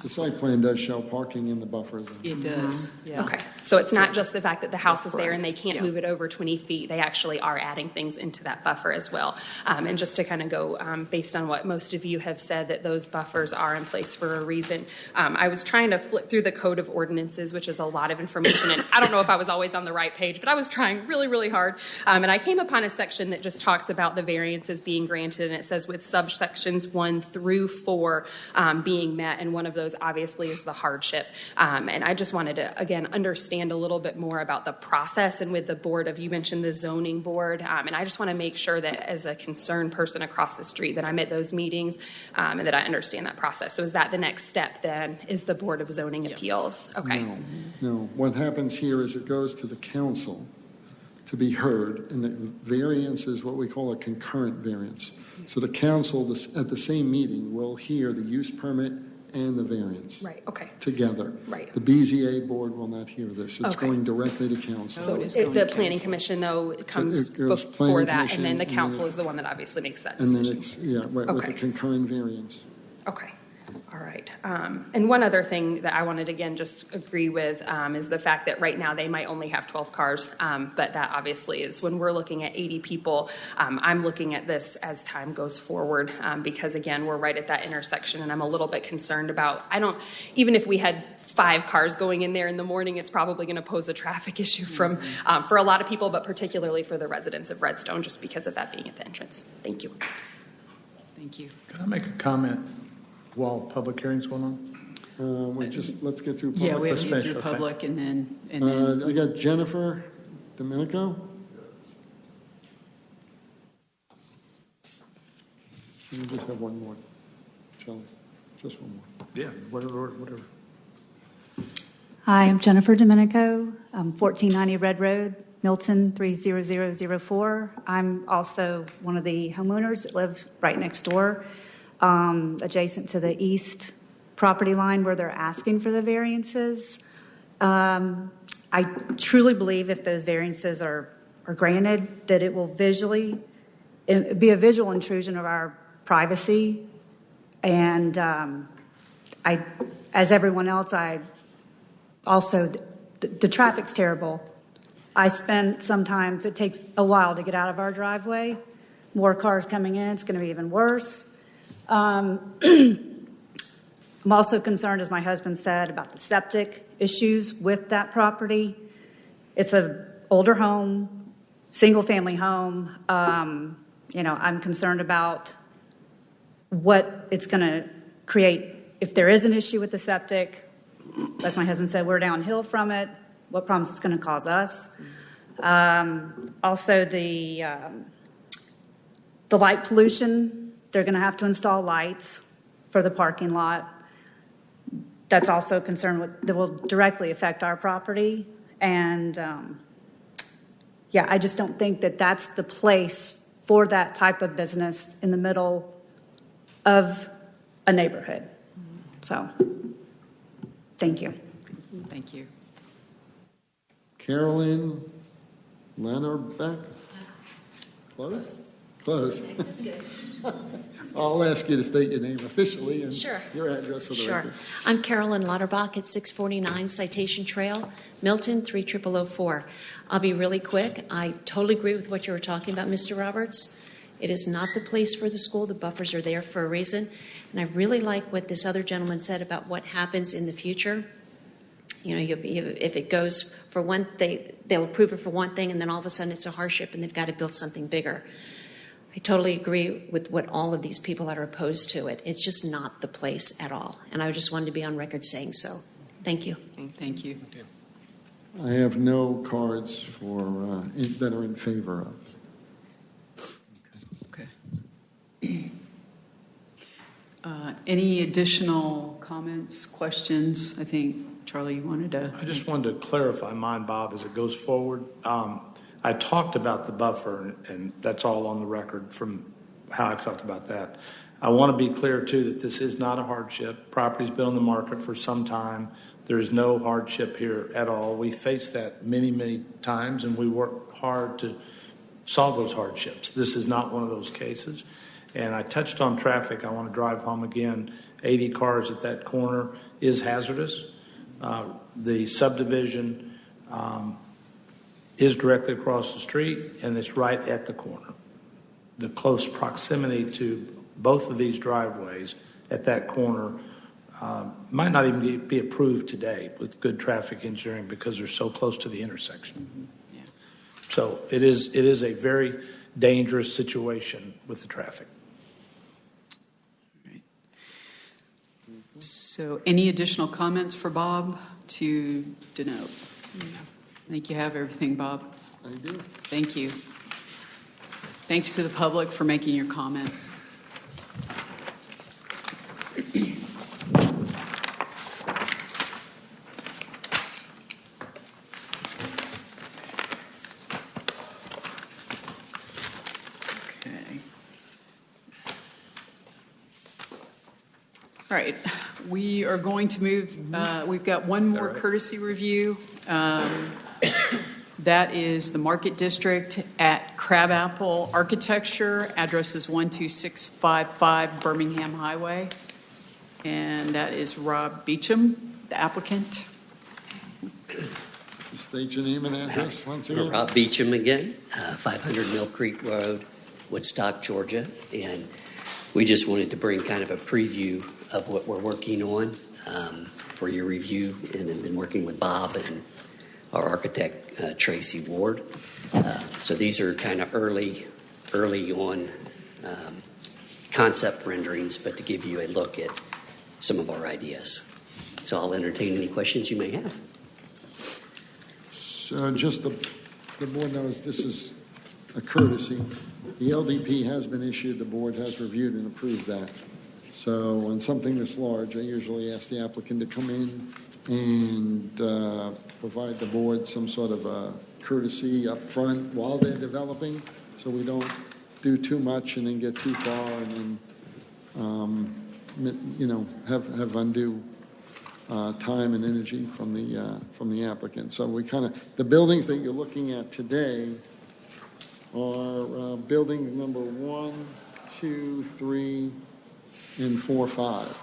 The site plan does show parking in the buffer zone. It does. Yeah. Okay. So it's not just the fact that the house is there and they can't Yeah. move it over 20 feet. They actually are adding things into that buffer as well. And just to kind of go based on what most of you have said, that those buffers are in place for a reason. I was trying to flip through the code of ordinances, which is a lot of information. And I don't know if I was always on the right page, but I was trying really, really hard. And I came upon a section that just talks about the variances being granted. And it says with subsections 1 through 4 being met. And one of those obviously is the hardship. And I just wanted to, again, understand a little bit more about the process and with the board of, you mentioned the zoning board. And I just want to make sure that as a concerned person across the street that I'm at those meetings and that I understand that process. So is that the next step then, is the Board of Zoning Appeals? Okay. No. What happens here is it goes to the council to be heard, and the variance is what we call a concurrent variance. So the council at the same meeting will hear the use permit and the variance. Right, okay. Together. Right. The BZA board will not hear this. It's Okay. going directly to council. So the planning commission, though, it comes It goes before planning that, and commission, then the and council then- is the one that obviously makes that And decision. then it's, yeah, right, with the Okay. concurrent variance. Okay. All right. And one other thing that I wanted, again, just agree with is the fact that right now they might only have 12 cars, but that obviously is when we're looking at 80 people. I'm looking at this as time goes forward because, again, we're right at that intersection, and I'm a little bit concerned about, even if we had 5 cars going in there in the morning, it's probably going to pose a traffic issue for a lot of people, but particularly for the residents of Redstone, just because of that being at the entrance. Thank you. Thank you. Can I make a comment while public hearing's going on? Let's get through public. Yeah, we have Let's to get finish, through okay. public and then. I got Jennifer Domenico. We just have one more, Shelley. Just one more. Yeah, whatever. Hi, I'm Jennifer Domenico, 1490 Red Road, Milton 30004. I'm also one of the homeowners that live right next door, adjacent to the east property line where they're asking for the variances. I truly believe if those variances are granted, that it will be a visual intrusion of our privacy, and as everyone else, I also, the traffic's terrible. Sometimes it takes a while to get out of our driveway. More cars coming in, it's going to be even worse. I'm also concerned, as my husband said, about the septic issues with that property. It's an older home, single-family home. I'm concerned about what it's going to create if there is an issue with the septic. As my husband said, we're downhill from it. What problems it's going to cause us. Also, the light pollution. They're going to have to install lights for the parking lot. That's also a concern that will directly affect our property. And I just don't think that that's the place for that type of business in the middle of a neighborhood. So, thank you. Thank you. Carolyn Lannerbeck? Close? Close. That's good. I'll ask you to state your name officially and Sure. your address for the record. I'm Carolyn Lauterbach at 649 Citation Trail, Milton 30004. I'll be really quick. I totally agree with what you were talking about, Mr. Roberts. It is not the place for the school. The buffers are there for a reason. And I really like what this other gentleman said about what happens in the future. If it goes for one thing, they'll approve it for one thing, and then all of a sudden it's a hardship and they've got to build something bigger. I totally agree with what all of these people that are opposed to it. It's just not the place at all. And I just wanted to be on record saying so. Thank you. Thank you. I have no cards that are in favor of. Okay. Any additional comments, questions? I think, Charlie, you wanted to. I just wanted to clarify mine, Bob, as it goes forward. I talked about the buffer, and that's all on the record from how I felt about that. I want to be clear, too, that this is not a hardship. Property's been on the market for some time. There is no hardship here at all. We faced that many, many times, and we work hard to solve those hardships. This is not one of those cases. And I touched on traffic. I want to drive home again. 80 cars at that corner is hazardous. The subdivision is directly across the street, and it's right at the corner. The close proximity to both of these driveways at that corner might not even be approved today with good traffic engineering because they're so close to the intersection. Yeah. So it is a very dangerous situation with the traffic. Right. So any additional comments for Bob to denote? I think you have everything, Bob. I do. Thank you. Thanks to the public for making your comments. Okay. All right. We are going to move. We've got one more courtesy review. That is the Market District at Crabapple Architecture. Address is 12655 Birmingham Highway. And that is Rob Beecham, the applicant. State your name and address once again. Rob Beecham again, 500 Mill Creek Road, Woodstock, Georgia. And we just wanted to bring kind of a preview of what we're working on for your review, and have been working with Bob and our architect, Tracy Ward. So these are kind of early on concept renderings, but to give you a look at some of our ideas. So I'll entertain any questions you may have. So just the board knows this is a courtesy. The LDP has been issued. The board has reviewed and approved that. So on something this large, I usually ask the applicant to come in and provide the board some sort of a courtesy up front while they're developing, so we don't do too much and then get too far and then, have undue time and energy from the applicant. So we the buildings that you're looking at today are building number 1, 2, 3, and 4, 5.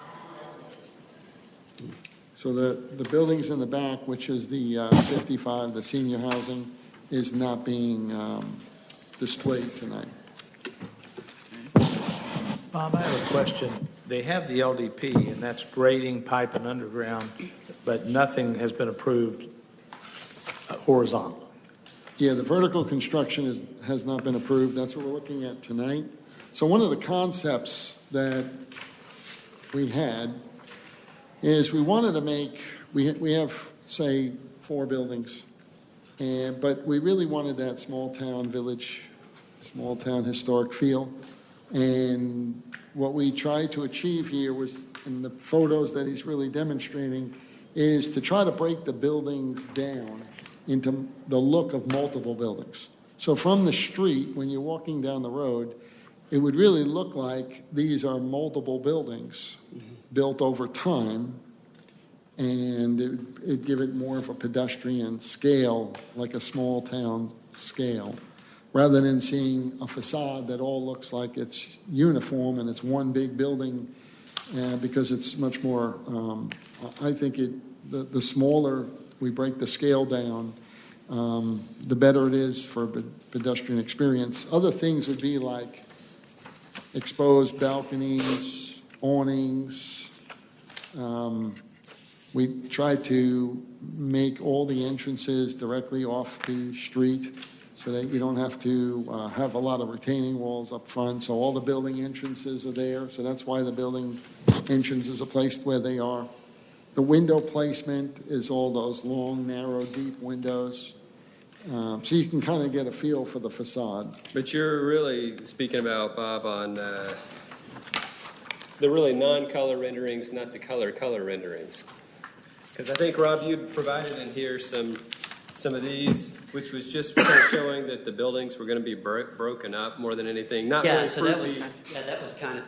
So the buildings in the back, which is the 55, the senior housing, is not being displayed tonight. Bob, I have a question. They have the LDP, and that's grading, pipe, and underground, but nothing has been approved horizontal. Yeah, the vertical construction has not been approved. That's what we're looking at tonight. So one of the concepts that we had is we wanted to make, we have, say, 4 buildings, but we really wanted that small town village, small town historic feel. And what we tried to achieve here was, in the photos that he's really demonstrating, is to try to break the buildings down into the look of multiple buildings. So from the street, when you're walking down the road, it would really look like these are multiple buildings built over time, and it'd give it more of a pedestrian scale, like a small town scale, rather than seeing a facade that all looks like it's uniform and it's one big building, because it's much more, I think the smaller we break the scale down, the better it is for a pedestrian experience. Other things would be like exposed balconies, awnings. We tried to make all the entrances directly off the street so that you don't have to have a lot of retaining walls up front. So all the building entrances are there. So that's why the building entrances are placed where they are. The window placement is all those long, narrow, deep windows. So you can kind of get a feel for the facade. But you're really speaking about, Bob, on the really non-color renderings, not the color renderings. Because I think, Rob, you provided in here some of these, which was just kind of showing that the buildings were going to be broken up more than anything. Not really so that was kind of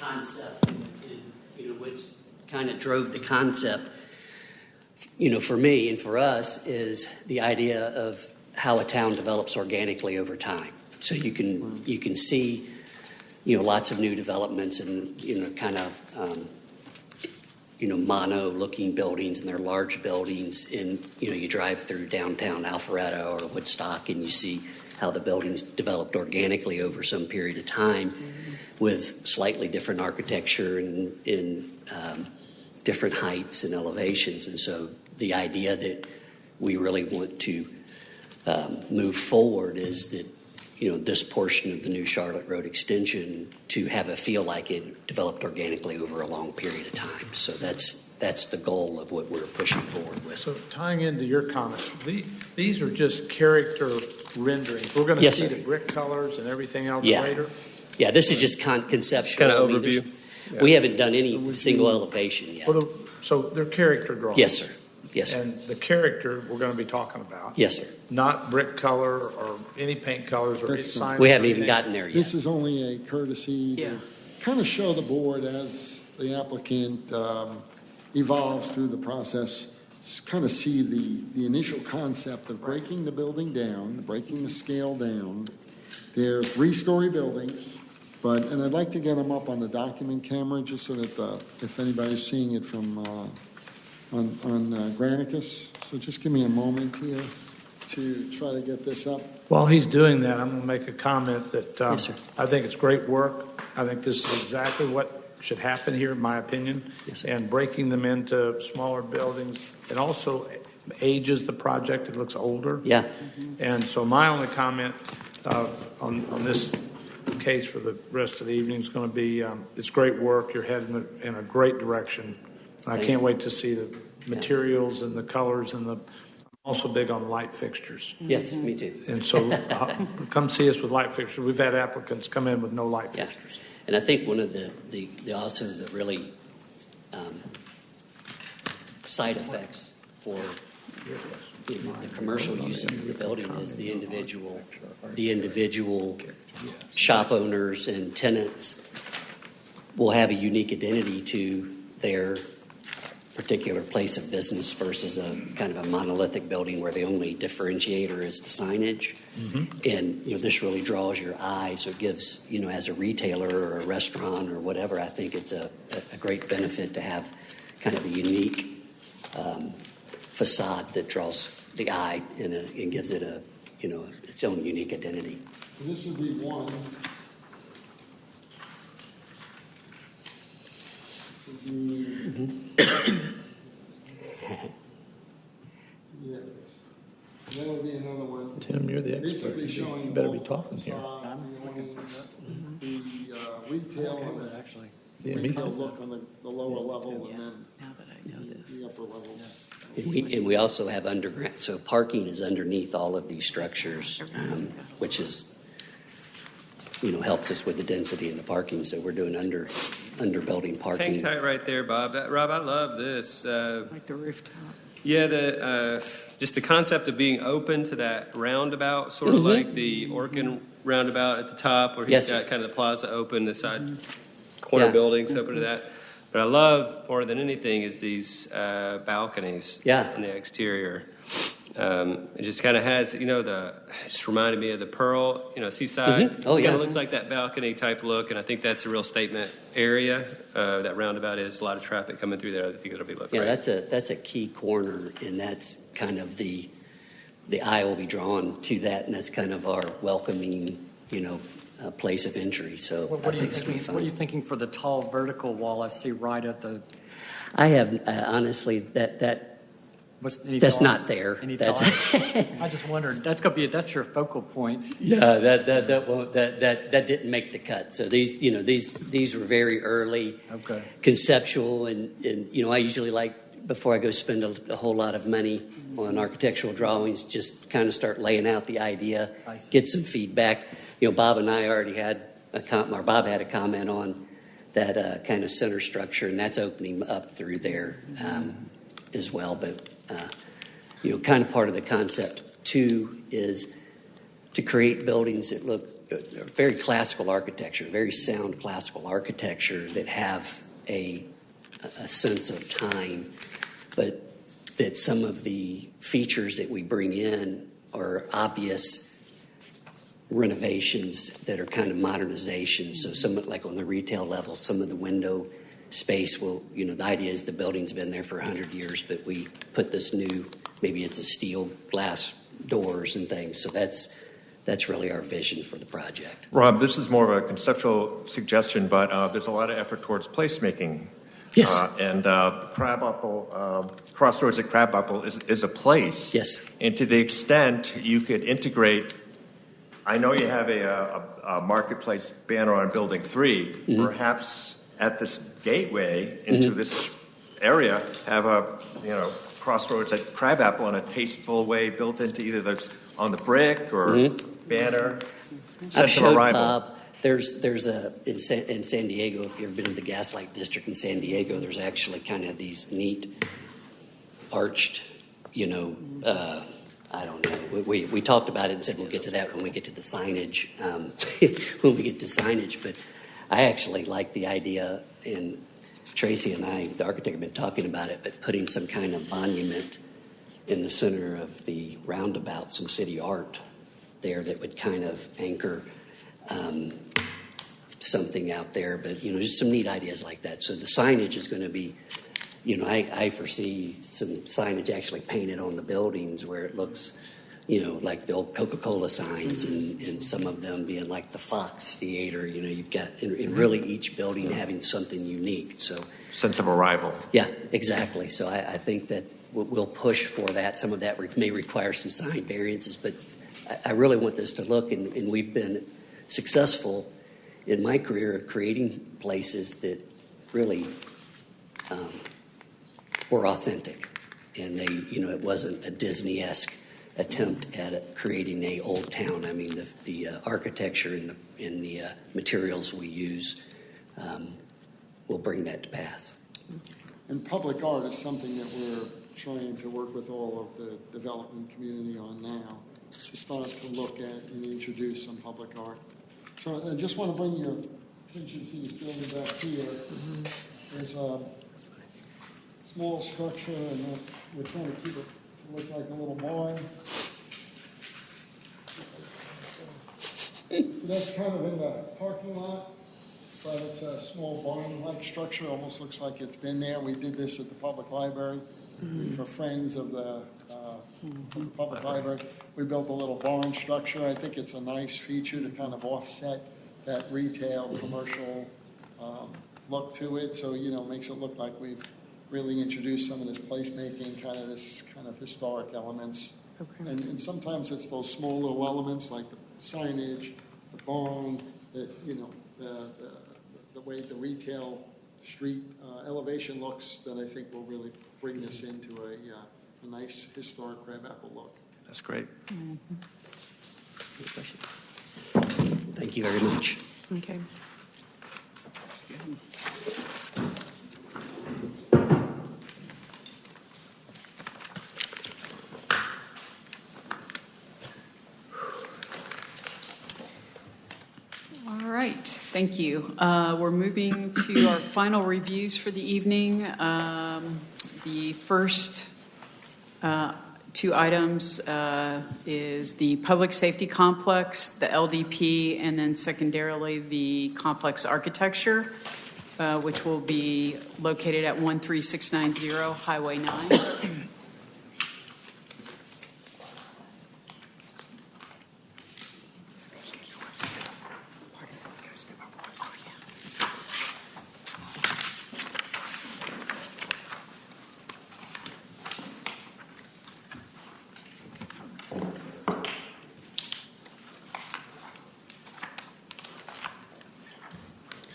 concept, and which kind of drove the concept. For me and for us is the idea of how a town develops organically over time. So you can see, lots of new developments and kind of mono-looking buildings, and they're large buildings. And you drive through downtown Alpharetta or Woodstock, and you see how the buildings developed organically over some period of time, with slightly different architecture and different heights and elevations. And so the idea that we really want to move forward is that, this portion of the new Charlotte Road extension to have a feel like it developed organically over a long period of time. So that's the goal of what we're pushing forward with. So tying into your comments, these are just character renderings. We're going to see the brick colors and everything else later? Yeah, this is just conceptual. Kind of overview. We haven't done any single elevation yet. Well, so they're character drawings? Yes, sir. Yes, sir. And the character we're going to be talking about? Yes, sir. Not brick color or any paint colors or any signs? We haven't even gotten there yet. This is only a courtesy to kind of show the board as the applicant evolves through the process, kind of see the initial concept of breaking the building down, breaking the scale down. They're 3-story buildings, and I'd like to get them up on the document camera just so that if anybody's seeing it from on Granicus. So just give me a moment here to try to get this up. While he's doing that, I'm going to make a comment that Yes, sir. I think it's great work. I think this is exactly what should happen here, in my opinion. Yes, sir. And breaking them into smaller buildings. It also ages the project. It looks older. Yeah. And so my only comment on this case for the rest of the evening is going to be it's great work. You're heading in a great direction. And I can't wait to see the materials and the colors and I'm also big on light fixtures. Yes, me too. And so come see us with light fixtures. We've had applicants come in with no light fixtures. And I think one of the also the really side effects for the commercial uses of the building is the individual shop owners and tenants will have a unique identity to their particular place of business versus a kind of a monolithic building where the only differentiator is the signage. And this really draws your eye, so it gives as a retailer or a restaurant or whatever, I think it's a great benefit to have kind of a unique facade that draws the eye and gives it a, its own unique identity. This would be one. Yeah. That would be another one. Tim, you're the expert. Basically showing You better be multiple talking here. facades, the retail and Yeah, me retail too. look on the lower level and then the upper level. And we also have underground, so parking is underneath all of these structures, which is, helps us with the density in the parking. So we're doing under-building parking. Hang tight right there, Bob. Rob, I love this. Like the rooftop. Yeah, just the concept of being open to that roundabout, sort of like the Orkin roundabout at the top, where he's got kind of the plaza open, the side corner buildings open to that. But I love, more than anything, is these balconies on the exterior. It just kind of has, just reminded me of the Pearl, Seaside. Oh, it yeah. kind of looks like that balcony type look, and I think that's a real statement area. That roundabout is a lot of traffic coming through there. I think it'll be look great. That's a key corner, and that's kind of the eye will be drawn to that, and that's kind of our welcoming, place of entry. So What are you thinking for the tall vertical wall I see right at the? I have honestly that's not there. That's I just wondered. That's your focal point. Yeah, that didn't make the cut. So these were very early, conceptual, and I usually like, before I go spend a whole lot of money on architectural drawings, just kind of start laying out the idea, get some feedback. Bob and I already had Bob had a comment on that kind of center structure, and that's opening up through there as well. But kind of part of the concept too is to create buildings that look very classical architecture, very sound classical architecture that have a sense of time, but that some of the features that we bring in are obvious renovations that are kind of modernization. So some, like on the retail level, some of the window space will, the idea is the building's been there for 100 years, but we put this new, maybe it's a steel glass doors and things. So that's really our vision for the project. Rob, this is more of a conceptual suggestion, but there's a lot of effort towards placemaking. Yes. And Crabapple, Crossroads at Crabapple is a place. Yes. And to the extent you could integrate, I know you have a marketplace banner on Building 3, perhaps at this gateway into this area, have a Crossroads at Crabapple in a tasteful way built into either on the brick or banner. Sense of arrival. Bob, there's in San Diego, if you've ever been to the Gaslight District in San Diego, there's actually kind of these neat arched, I don't know. We talked about it and said we'll get to that when we get to the signage, but I actually like the idea, and Tracy and I, the architect, have been talking about it, but putting some kind of monument in the center of the roundabout, some city art there that would kind of anchor something out there, but just some neat ideas like that. So the signage is going to be, I foresee some signage actually painted on the buildings where it looks, like the old Coca-Cola signs, and some of them being like the Fox Theater. You've got in really each building having something unique. So sense of arrival. Yeah, exactly. So I think that we'll push for that. Some of that may require some sign variances, but I really want this to look, and we've been successful in my career of creating places that really were authentic, and they, it wasn't a Disney-esque attempt at creating a old town. I mean, the architecture and the materials we use will bring that to pass. And public art is something that we're trying to work with all of the development community on now, to start to look at and introduce some public art. So I just want to bring your attention to this building back here. There's a small structure, and we're trying to keep it to look like a little barn. That's kind of in the parking lot. but it's a small barn-like structure, almost looks like it's been there. We did this at the public library for friends of the public library. We built a little barn structure. I think it's a nice feature to kind of offset that retail, commercial look to it. So, makes it look like we've really introduced some of this placemaking, kind of historic elements. Okay. And sometimes it's those small little elements like the signage, the barn, that, the way the retail street elevation looks, that I think will really bring this into a nice historic crabapple look. That's great. Thank you very much. Okay. All right, thank you. We're moving to our final reviews for the evening. The first two items is the public safety complex, the LDP, and then secondarily the complex architecture, which will be located at 13690 Highway 9.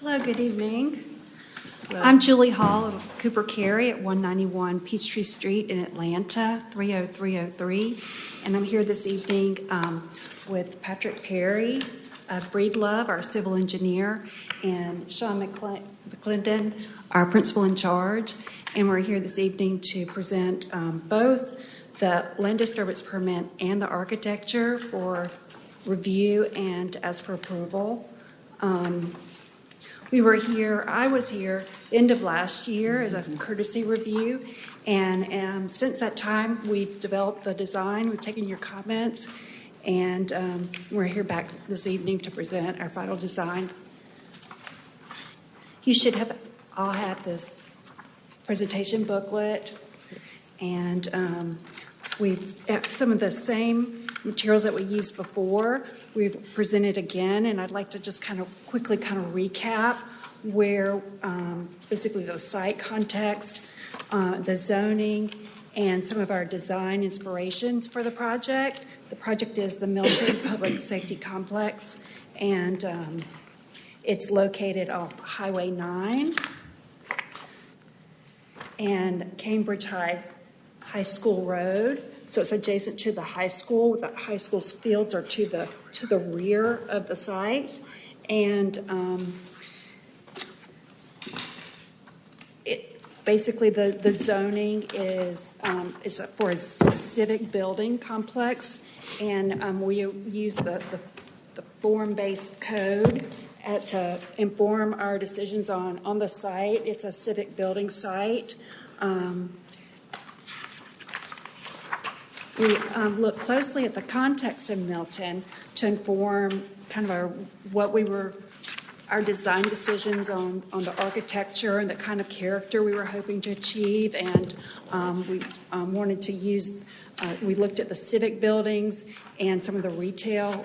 Hello, good evening. I'm Julie Hall of Cooper Carey at 191 Peachtree Street in Atlanta, 30303. And I'm here this evening with Patrick Perry of Breedlove, our civil engineer, and Sean McClendon, our principal in charge. And we're here this evening to present both the land disturbance permit and the architecture for review and as for approval. I was here end of last year as a courtesy review, and since that time, we've developed the design, we've taken your comments, and we're here back this evening to present our final design. You should have all had this presentation booklet, and we've some of the same materials that we used before, we've presented again, and I'd like to just quickly recap where basically the site context, the zoning, and some of our design inspirations for the project. The project is the Milton Public Safety Complex, and it's located off Highway 9 and Cambridge High School Road. So it's adjacent to the high school. The high school's fields are to the rear of the site, and basically the zoning is for a civic building complex, and we use the form-based code to inform our decisions on the site. It's a civic building site. We look closely at the context of Milton to inform our design decisions on the architecture and the kind of character we were hoping to achieve. And we wanted to use, we looked at the civic buildings and some of the retail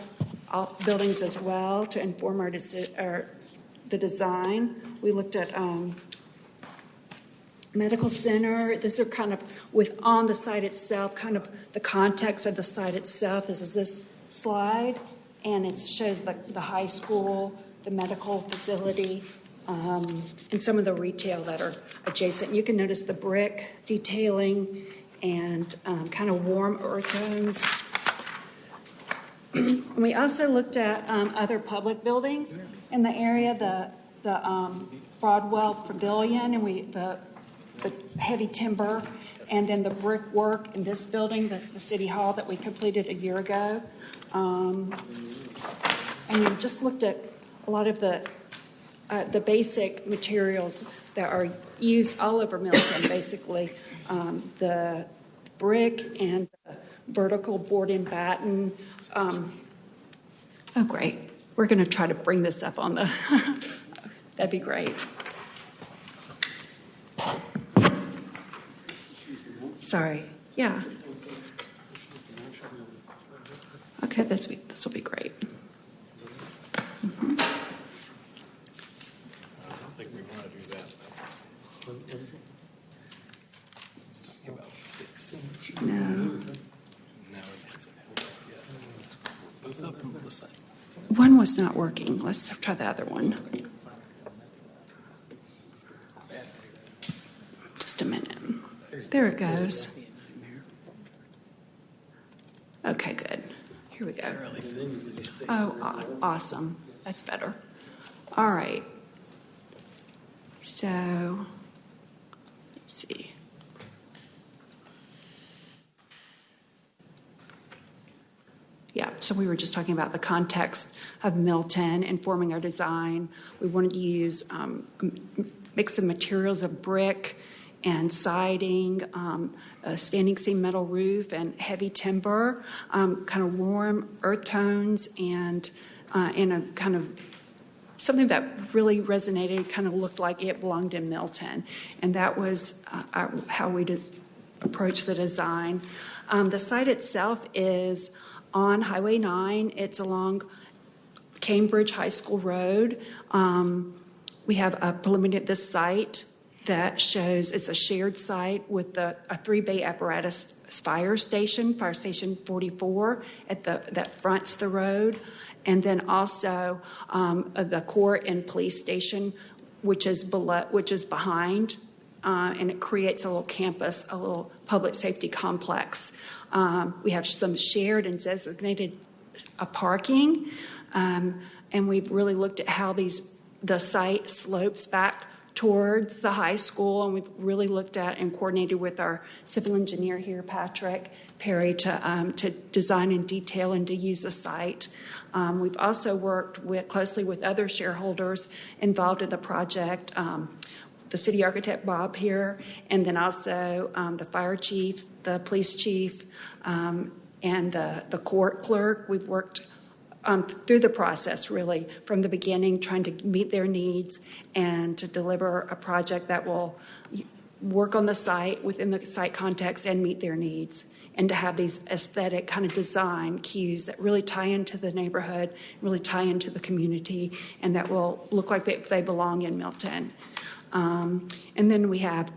buildings as well to inform the design. We looked at medical center. These are on the site itself, the context of the site itself. This is this slide, and it shows the high school, the medical facility, and some of the retail that are adjacent. You can notice the brick detailing and warm earth tones. We also looked at other public buildings in the area, the Broadwell Pavilion, and the heavy timber, and then the brickwork in this building, the City Hall that we completed a year ago. And we just looked at a lot of the basic materials that are used all over Milton, basically the brick and the vertical board and batten. Oh, great. We're going to try to bring this up on the That'd be great. Sorry. Yeah. Okay, this will be great. Mhm. I don't think we want to do that. Let's talk about fixing. No. No, it hasn't held up yet. Both of them are the same. One was not working. Let's try the other one. Just a minute. There it goes. Okay, good. Here we go. Oh, awesome. That's better. All right. So, let's see. Yeah, so we were just talking about the context of Milton informing our design. We wanted to use a mix of materials of brick and siding, a standing seam metal roof, and heavy timber, kind of warm earth tones, and in a kind of something that really resonated, kind of looked like it belonged in Milton. And that was how we approached the design. The site itself is on Highway 9. It's along Cambridge High School Road. We have a preliminary at this site that shows it's a shared site with a 3-bay apparatus fire station 44 that fronts the road, and then also the court and police station, which is behind, and it creates a little campus, a little public safety complex. We have some shared and designated parking, and we've really looked at how the site slopes back towards the high school, and we've really looked at and coordinated with our civil engineer here, Patrick Perry, to design in detail and to use the site. We've also worked closely with other shareholders involved in the project, the city architect Bob here, and then also the fire chief, the police chief, and the court clerk. We've worked through the process, really, from the beginning, trying to meet their needs and to deliver a project that will work on the site, within the site context, and meet their needs, and to have these aesthetic kind of design cues that really tie into the neighborhood, really tie into the community, and that will look like they belong in Milton. And then we have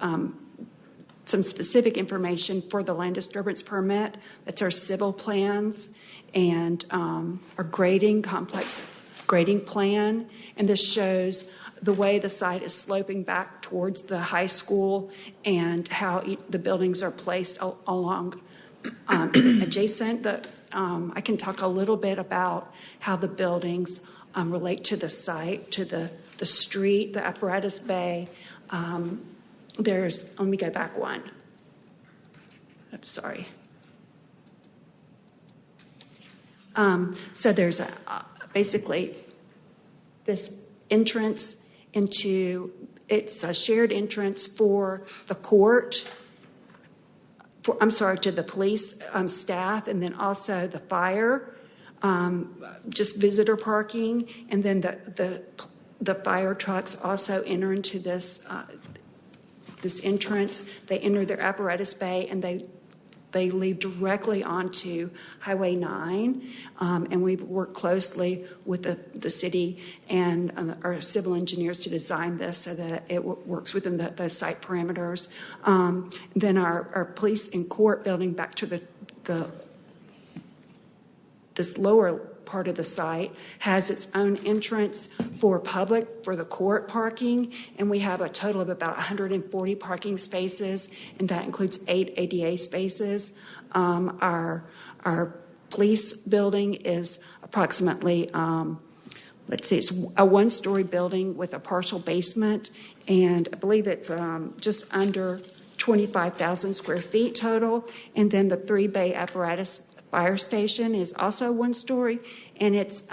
some specific information for the land disturbance permit. That's our civil plans and our complex grading plan. And this shows the way the site is sloping back towards the high school and how the buildings are placed along adjacent. I can talk a little bit about how the buildings relate to the site, to the street, the apparatus bay. Let me go back one. I'm sorry. So there's basically this entrance it's a shared entrance for the court, to the police staff, and then also the fire, just visitor parking, and then the fire trucks also enter into this entrance. They enter their apparatus bay, and they lead directly onto Highway 9, and we've worked closely with the city and our civil engineers to design this so that it works within the site parameters. Then our police and court building back to this lower part of the site has its own entrance for the court parking, and we have a total of about 140 parking spaces, and that includes 8 ADA spaces. Our police building is approximately, it's a 1-story building with a partial basement, and I believe it's just under 25,000 square feet total. And then the 3-bay apparatus fire station is also 1-story, and it's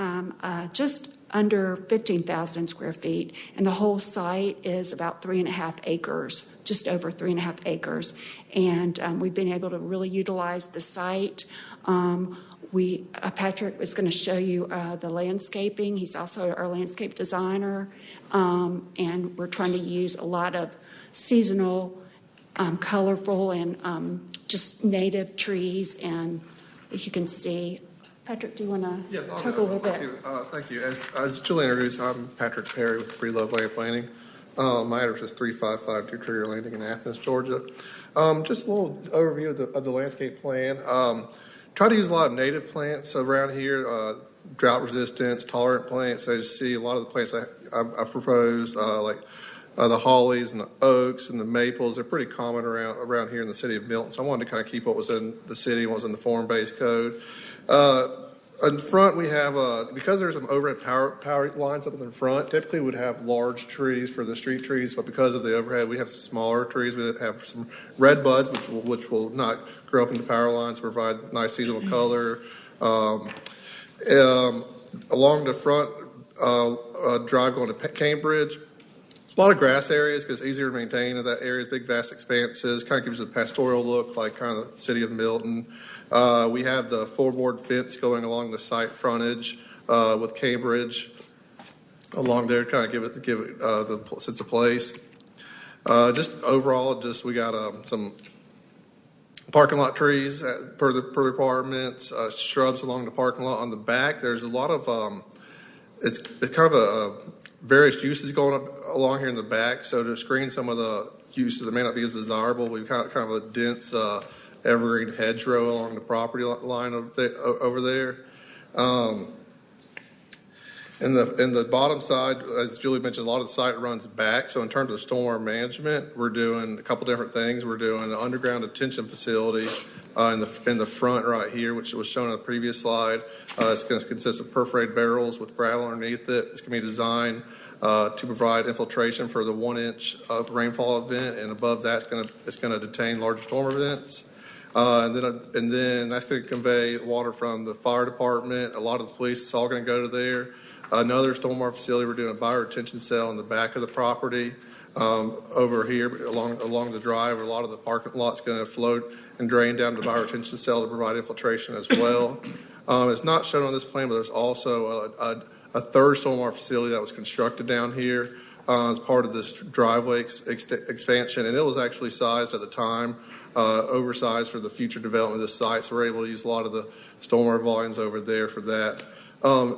just under 15,000 square feet. And the whole site is about 3.5 acres, just over 3.5 acres. And we've been able to really utilize the site. Patrick is going to show you the landscaping. He's also our landscape designer, and we're trying to use a lot of seasonal, colorful, and just native trees. And as you can see, Patrick, do you want to talk a little bit? Thank you. As Julie introduced, I'm Patrick Perry with Free Love Land Planning. My address is 355 Deer Landing in Athens, Georgia. Just a little overview of the landscape plan. Try to use a lot of native plants around here, drought resistance, tolerant plants. So you see a lot of the plants I proposed, like the hollies and the oaks and the maples. They're pretty common around here in the city of Milton. So I wanted to kind of keep what was in the city, what was in the form-based code. In front, we have, because there's some overhead power lines up in the front, typically would have large trees for the street trees, but because of the overhead, we have some smaller trees. We have some red buds, which will not grow up into power lines, provide nice seasonal color. Along the front drive going to Cambridge, a lot of grass areas because it's easier to maintain in that area. Big, vast expanses, kind of gives it a pastoral look like kind of the city of Milton. We have the floorboard fence going along the site frontage with Cambridge along there, kind of give it the sense of place. Just overall, we got some parking lot trees per requirements, shrubs along the parking lot. On the back, there's a lot of it's kind of a various uses going up along here in the back. So to screen some of the uses that may not be as desirable, we've got kind of a dense evergreen hedgerow along the property line over there. In the bottom side, as Julie mentioned, a lot of the site runs back. So in terms of stormwater management, we're doing a couple different things. We're doing an underground detention facility in the front right here, which was shown on the previous slide. It's going to consist of perforated barrels with gravel underneath it. It's going to be designed to provide infiltration for the 1 inch of rainfall event, and above that, it's going to detain larger storm events. And then that's going to convey water from the fire department, a lot of the police. It's all going to go to there. Another stormwater facility, we're doing a bioretention cell in the back of the property. Over here along the drive, a lot of the parking lot's going to float and drain down to the bioretention cell to provide infiltration as well. It's not shown on this plan, but there's also a third stormwater facility that was constructed down here as part of this driveway expansion, and it was actually sized at the time, oversized for the future development of this site, so we're able to use a lot of the stormwater volumes over there for that.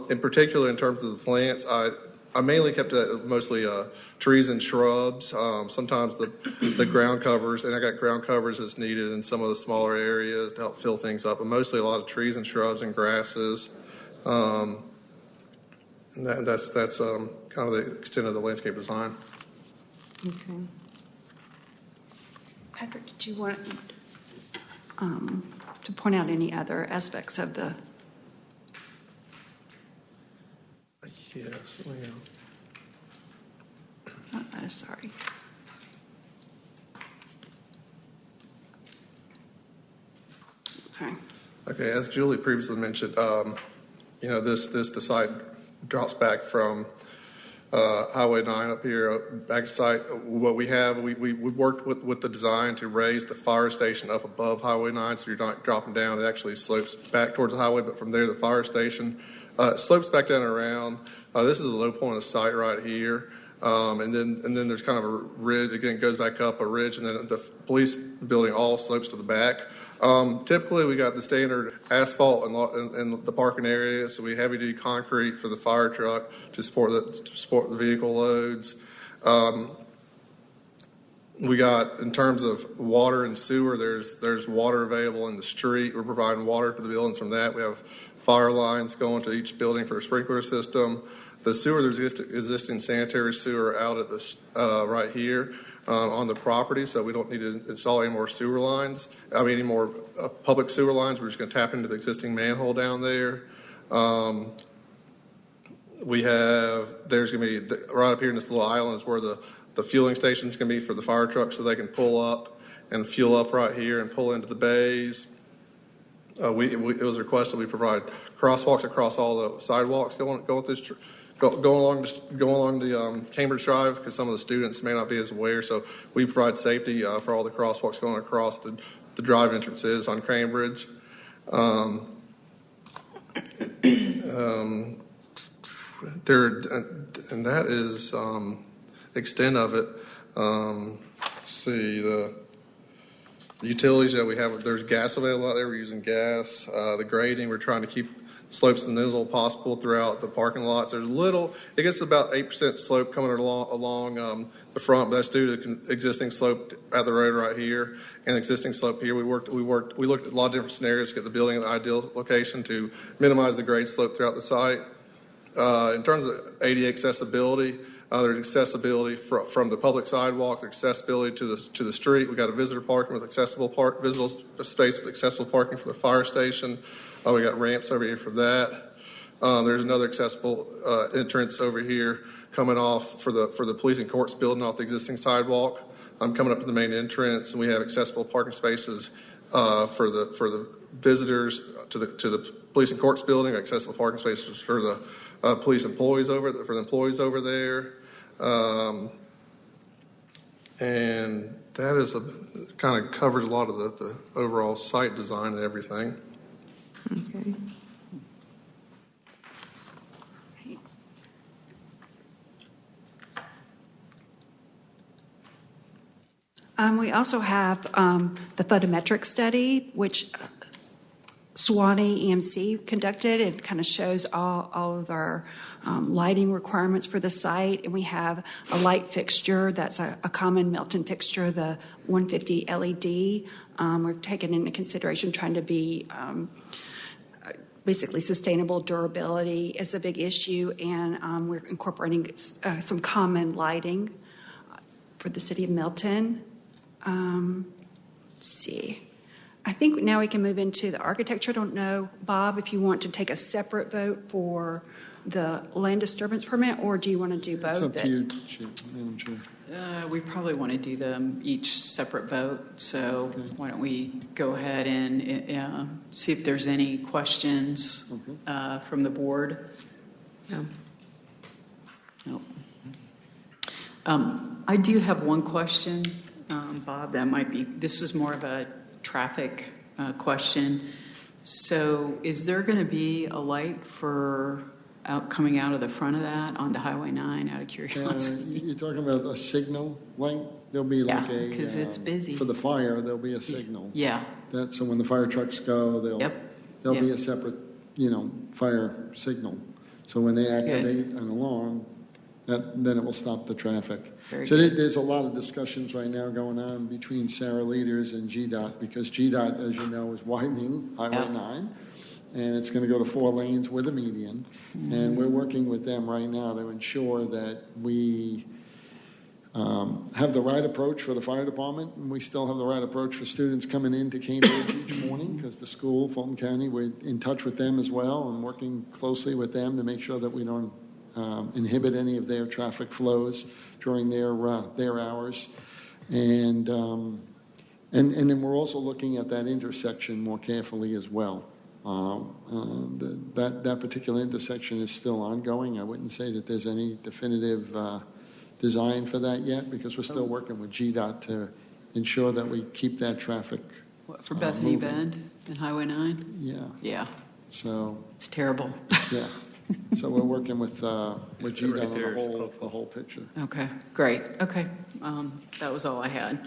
In particular, in terms of the plants, I mainly kept it mostly trees and shrubs, sometimes the ground covers, and I got ground covers as needed in some of the smaller areas to help fill things up, but mostly a lot of trees and shrubs and grasses. And that's kind of the extent of the landscape design. Okay. Patrick, did you want to point out any other aspects of the? Yes. Sorry. Okay. Okay. As Julie previously mentioned, the site drops back from Highway 9 up here, back to site. What we have, we worked with the design to raise the fire station up above Highway 9, so you're not dropping down. It actually slopes back towards the highway, but from there, the fire station slopes back down and around. This is the low point of the site right here. And then there's kind of a ridge, again, goes back up a ridge, and then the police building all slopes to the back. Typically, we got the standard asphalt in the parking area, so we heavy-duty concrete for the fire truck to support the vehicle loads. We got, in terms of water and sewer, there's water available in the street. We're providing water to the buildings from that. We have fire lines going to each building for a sprinkler system. The sewer, there's existing sanitary sewer out at this right here on the property, so we don't need to install any more sewer lines. Any more public sewer lines. We're just going to tap into the existing manhole down there. There's going to be, right up here in this little island is where the fueling station's going to be for the fire trucks, so they can pull up and fuel up right here and pull into the bays. It was requested we provide crosswalks across all the sidewalks going along the Cambridge Drive, because some of the students may not be as aware. So we provide safety for all the crosswalks going across the drive entrances on Cambridge. There, and that is extent of it. Let's see, the utilities that we have, there's gas available out there. We're using gas. The grading, we're trying to keep slopes as minimal possible throughout the parking lots. There's it gets about 8% slope coming along the front, but that's due to the existing slope at the road right here and existing slope here. We looked at a lot of different scenarios to get the building in the ideal location to minimize the grade slope throughout the site. In terms of ADA accessibility, there's accessibility from the public sidewalk, there's accessibility to the street. We've got a visitor parking with visitor space with accessible parking for the fire station. We got ramps over here for that. There's another accessible entrance over here coming off for the police and courts building off the existing sidewalk. Coming up to the main entrance, and we have accessible parking spaces for the visitors to the police and courts building, accessible parking spaces for the police employees over there, and that is kind of covers a lot of the overall site design and everything. Okay. We also have the photometric study, which Suwannee EMC conducted. It kind of shows all of our lighting requirements for the site. And we have a light fixture that's a common Milton fixture, the 150 LED. We've taken into consideration trying to be basically sustainable. Durability is a big issue, and we're incorporating some common lighting for the city of Milton. Let's see. I think now we can move into the architecture. I don't know, Bob, if you want to take a separate vote for the land disturbance permit, or do you want to do both? It's up to you, Madam Chair. We probably want to do them each separate vote, so why don't we go ahead and see if there's any questions from the board? No. Nope. I do have one question, Bob, this is more of a traffic question. So is there going to be a light coming out of the front of that onto Highway 9, out of curiosity? You're talking about a signal light? There'll be like a... because it's busy. For the fire, there'll be a signal. Yeah. So when the fire trucks go, there'll be a separate, fire signal. So when they activate an alarm, then it will stop the traffic. There's a lot of discussions right now going on between Sarah Leaders and GDOT, because GDOT, as you know, is widening Highway 9, and it's going to go to 4 lanes with a median. And we're working with them right now to ensure that we have the right approach for the fire department, and we still have the right approach for students coming into Cambridge each morning, because the school, Fulton County, we're in touch with them as well and working closely with them to make sure that we don't inhibit any of their traffic flows during their hours, and then we're also looking at that intersection more carefully as well. That particular intersection is still ongoing. I wouldn't say that there's any definitive design for that yet, because we're still working with GDOT to ensure that we keep that traffic For Bethany moving. Bend and Highway 9? Yeah. Yeah. So it's terrible. Yeah. So we're working with GDOT on the whole picture. Okay, great. Okay, that was all I had.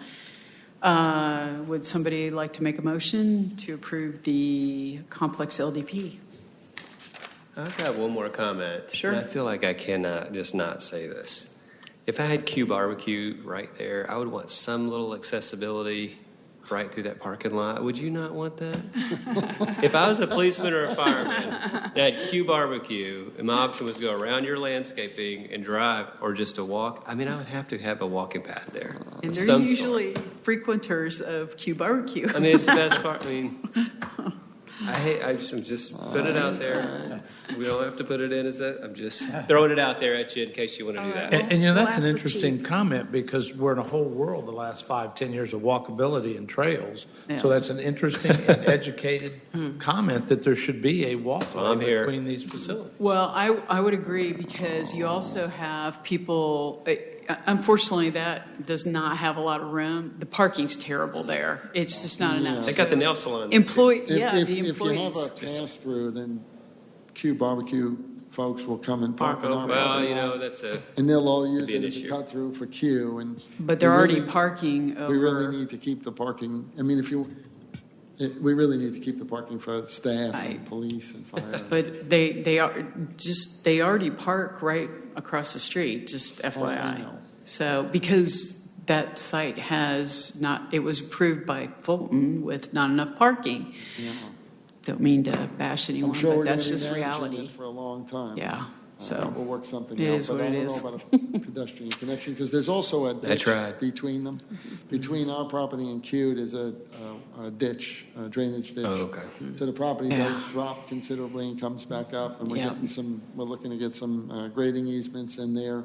Would somebody like to make a motion to approve the complex LDP? I've got one more comment. Sure. And I feel like I cannot just not say this. If I had Q Barbecue right there, I would want some little accessibility right through that parking lot. Would you not want that? If I was a policeman or a fireman and I had Q Barbecue and my option was to go around your landscaping and drive or just to walk, I would have to have a walking path there. And of they're some usually frequenters of Q Barbecue. It's the best part. I'm just put it out there. We don't have to put it in I'm just throwing it out there at you in case you want to do that. And that's an interesting comment, because we're in a whole world the last 5-10 years of walkability and trails. Yeah. So that's an interesting and educated comment that there should be a walkway between these facilities. Well, I would agree, because you also have people, unfortunately, that does not have a lot of room. The parking's terrible there. It's just not enough. They got the nail salon. If If you have a employees. pass-through, then Q Barbecue folks will come and park on our Well, property you know, lot, that's a. and they'll all use be an it as a issue. cut through for Q. And But they're we already really- parking We really over, need to keep the parking. I mean, we really need to keep the parking for staff and police and fire. but they already park right across the street, just I FYI. know. So, because that site has not, it was approved by Fulton with not enough parking. Yeah. Don't mean to bash anyone, I'm sure but we're that's going to be just managing reality. this for a long time. Yeah, so we'll work something it out. is But what I it don't is. know about a pedestrian connection because there's also a ditch tried. between them. Between our property and Q, there's a ditch, a drainage ditch. Oh, okay. So the property Yeah. does drop considerably and comes back up, and Yeah. we're looking to get some grading easements in there,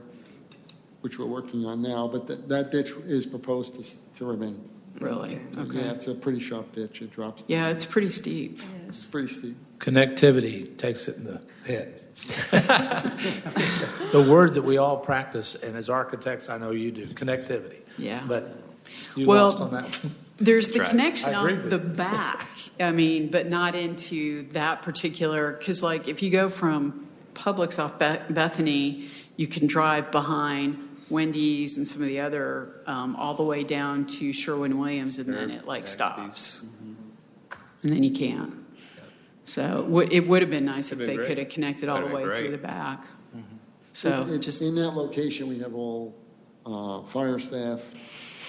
which we're working on now. But that ditch is proposed to remain. Really? Okay. Yeah, it's a pretty sharp ditch. It drops. Yeah, it's pretty steep. It's pretty steep. Connectivity takes it in the head. The word that we all practice, and as architects, I know you do, connectivity. Yeah. But you Well, lost on that. There's the That's right. connection I agree off with the you. back, I mean, but not into that particular, because like if you go from Publix off Bethany, you can drive behind Wendy's and some of the other, all the way down to Sherwin-Williams, and then it like stops. And then you can't. So it would have been nice if Could've been they great. could have connected all the Could've way been through great. the back. So It- just, in that location, we have all fire staff,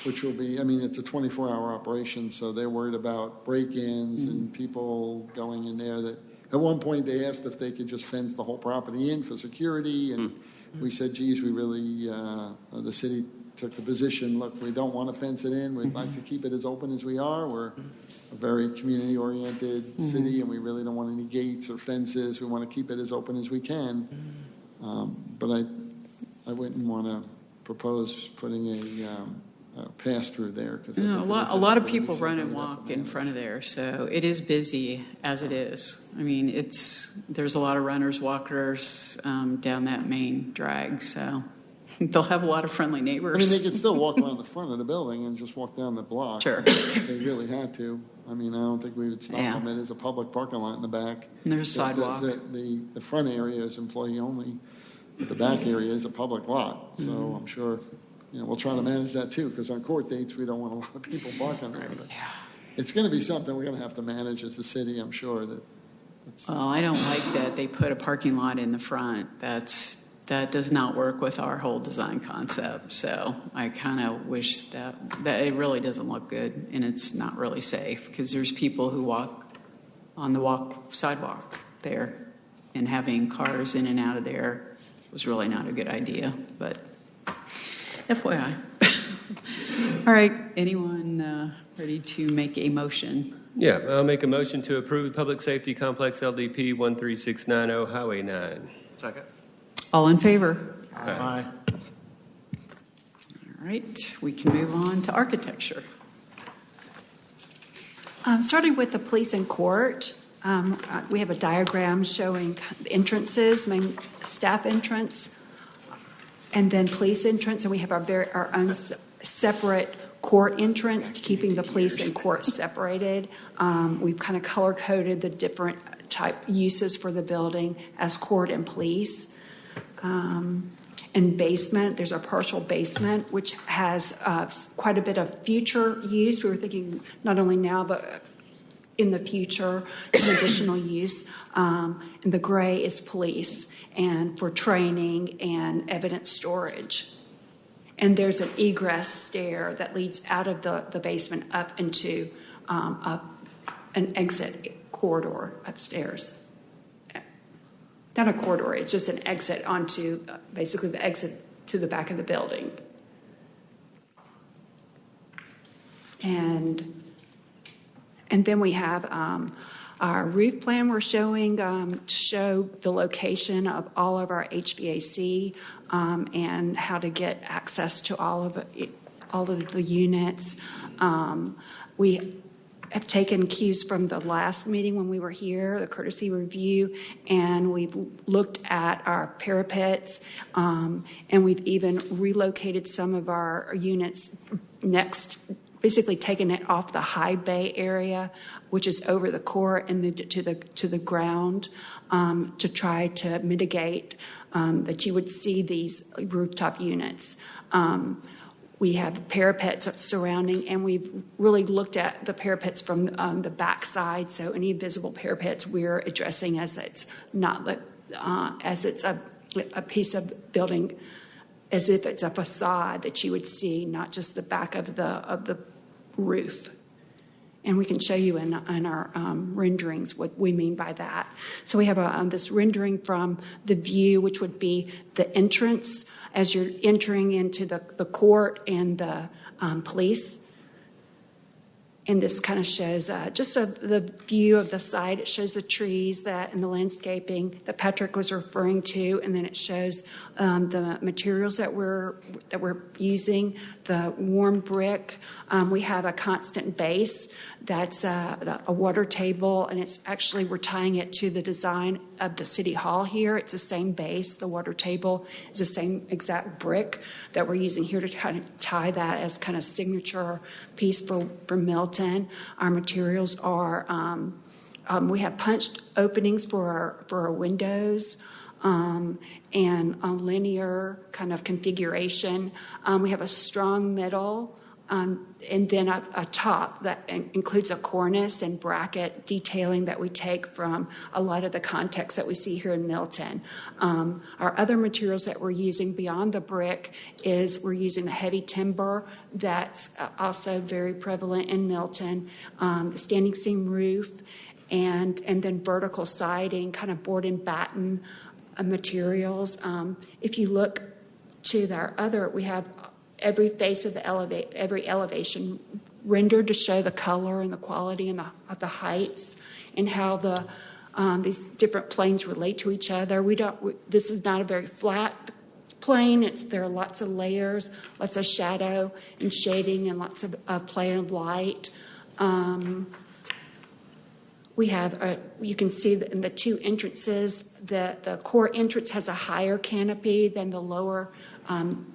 which will be, I mean, it's a 24-hour operation, so they're worried about break-ins and people going in there that, at one point, they asked if they could just fence the whole property in for security, and we said, geez, we really, the city took the position, look, we don't want to fence it in, we'd like to keep it as open as we are, we're a very community-oriented city, and we really don't want any gates or fences, we want to keep it as open as we can. But I wouldn't want to propose putting a pass-through there. Because a lot of people run and walk in front of there, so it is busy as it is. I mean, there's a lot of runners, walkers down that main drag, so they'll have a lot of friendly neighbors. I mean, they could still walk around the front of the building and just walk down the block. Sure. If they really had to. I mean, I don't think we would stop Yeah. them. It is a public parking lot in the back. And there's a sidewalk. The front area is employee only, but the back area is a public lot. So I'm sure, we'll try to manage that too, because on court dates, we don't want a lot of people parking there. But it's going to be something we're going to have to manage as a city, I'm sure. Well, I don't like that they put a parking lot in the front. That does not work with our whole design concept. So I kind of wish that it really doesn't look good, and it's not really safe because there's people who walk on the sidewalk there, and having cars in and out of there was really not a good idea. But FYI. All right, anyone ready to make a motion? Yeah, I'll make a motion to approve the Public Safety Complex LDP 13690 Highway 9. Second. All in favor? Aye. All right, we can move on to architecture. Starting with the police and court, we have a diagram showing entrances, main staff entrance, and then police entrance, and we have our own separate court entrance, keeping the police and court separated. We've kind of color-coded the different type uses for the building as court and police. And basement, there's a partial basement, which has quite a bit of future use. We were thinking not only now, but in the future, some additional use. And the gray is police and for training and evidence storage. And there's an egress stair that leads out of the basement up into an exit corridor upstairs. Not a corridor, it's just an exit onto basically the exit to the back of the building. And then we have our roof plan we're showing to show the location of all of our HVAC and how to get access to all of the units. We have taken cues from the last meeting when we were here, the courtesy review, and we've looked at our parapets, and we've even relocated some of our units next basically taken it off the high bay area, which is over the court, and moved it to the ground to try to mitigate that you would see these rooftop units. We have parapets surrounding, and we've really looked at the parapets from the back side. So any visible parapets we're addressing as it's not as it's a piece of building, as if it's a facade that you would see, not just the back of the roof. And we can show you in our renderings what we mean by that. So we have this rendering from the view, which would be the entrance as you're entering into the court and the police. And this kind of shows just the view of the side. It shows the trees and the landscaping that Patrick was referring to, and then it shows the materials that we're using. The warm brick. We have a constant base that's a water table, and it's actually we're tying it to the design of the city hall here. It's the same base. The water table is the same exact brick that we're using here to kind of tie that as kind of signature piece for Milton. Our materials are we have punched openings for our windows. And a linear kind of configuration. We have a strong middle and then a top that includes a cornice and bracket detailing that we take from a lot of the context that we see here in Milton. Our other materials that we're using beyond the brick is we're using the heavy timber that's also very prevalent in Milton, the standing seam roof, and then vertical siding, kind of board and batten materials. If you look to our other, we have every face of every elevation rendered to show the color and the quality and the heights and how these different planes relate to each other. This is not a very flat plane. There are lots of layers, lots of shadow and shading, and lots of play of light. We have, you can see in the two entrances, the core entrance has a higher canopy than the lower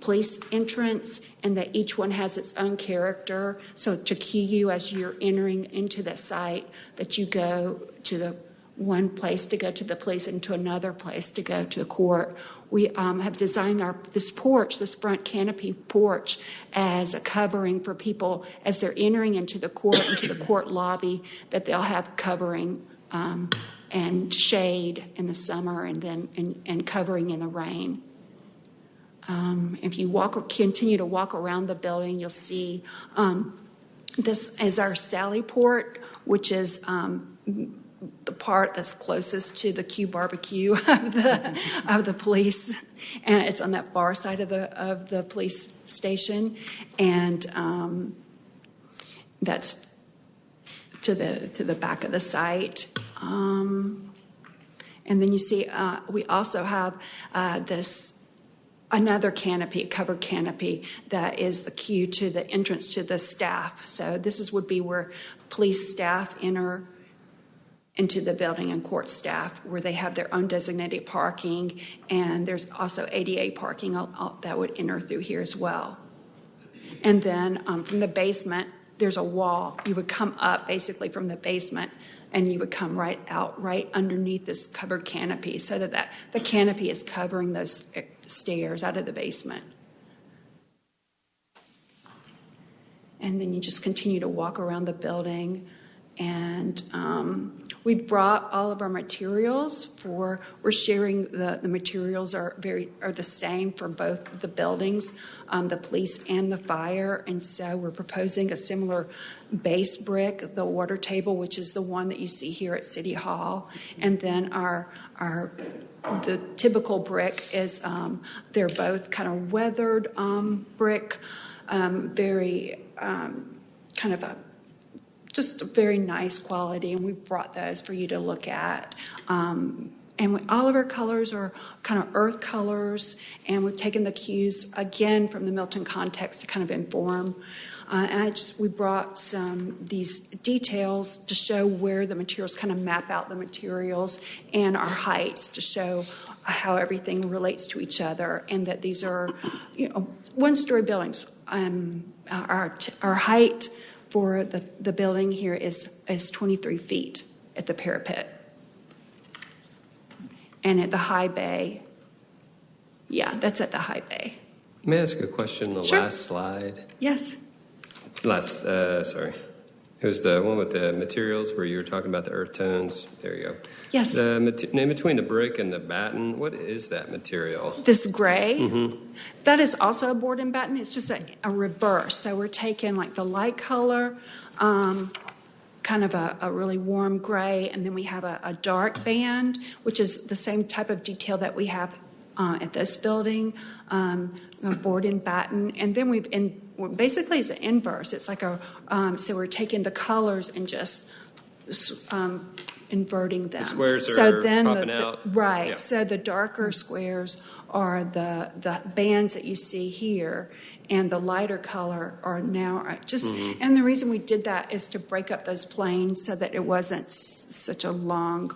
police entrance, and that each one has its own character. So to cue you as you're entering into the site, that you go to the one place to go to the police and to another place to go to the court. We have designed this front canopy porch, as a covering for people as they're entering into the court, into the court lobby, that they'll have covering and shade in the summer, and then and covering in the rain. If you continue to walk around the building, you'll see this is our sally port, which is the part that's closest to the Q barbecue of the police, and it's on that far side of the police station, and that's to the back of the site. And then you see we also have another canopy, a covered canopy, that is the cue to the entrance to the staff. So this would be where police staff enter into the building, and court staff, where they have their own designated parking, and there's also ADA parking that would enter through here as well. And then from the basement, there's a wall. You would come up basically from the basement, and you would come right underneath this covered canopy, so that the canopy is covering those stairs out of the basement. And then you just continue to walk around the building, and we've brought all of our materials we're sharing the materials are the same for both the buildings, the police and the fire, and so we're proposing a similar base brick, the water table, which is the one that you see here at City Hall, and then the typical brick is they're both kind of weathered brick, very kind of just a very nice quality, and we've brought those for you to look at. all of our colors are kind of earth colors, and we've taken the cues again from the Milton context to kind of inform. We brought these details to show where the materials kind of map out the materials, and our heights to show how everything relates to each other, and that these are, one-story buildings. Our height for the building here is 23 feet at the parapet. And at the high bay, that's at the high bay. May I ask a question on the Sure. last slide? Yes. Sorry. It was the one with the materials where you were talking about the earth tones. There you go. Yes. In between the brick and the batten, what is that material? This gray, Mm-hmm. that is also a board and batten. It's just a reverse. So we're taking like the light color, kind of a really warm gray, and then we have a dark band, which is the same type of detail that we have at this building, board and batten. And then basically it's an inverse. It's like so we're taking the colors and just inverting them. The squares so are then popping out. Right. Yeah. So the darker squares are the bands that you see here, and the lighter color are now just. Mm-hmm. And the reason we did that is to break up those planes so that it wasn't such a long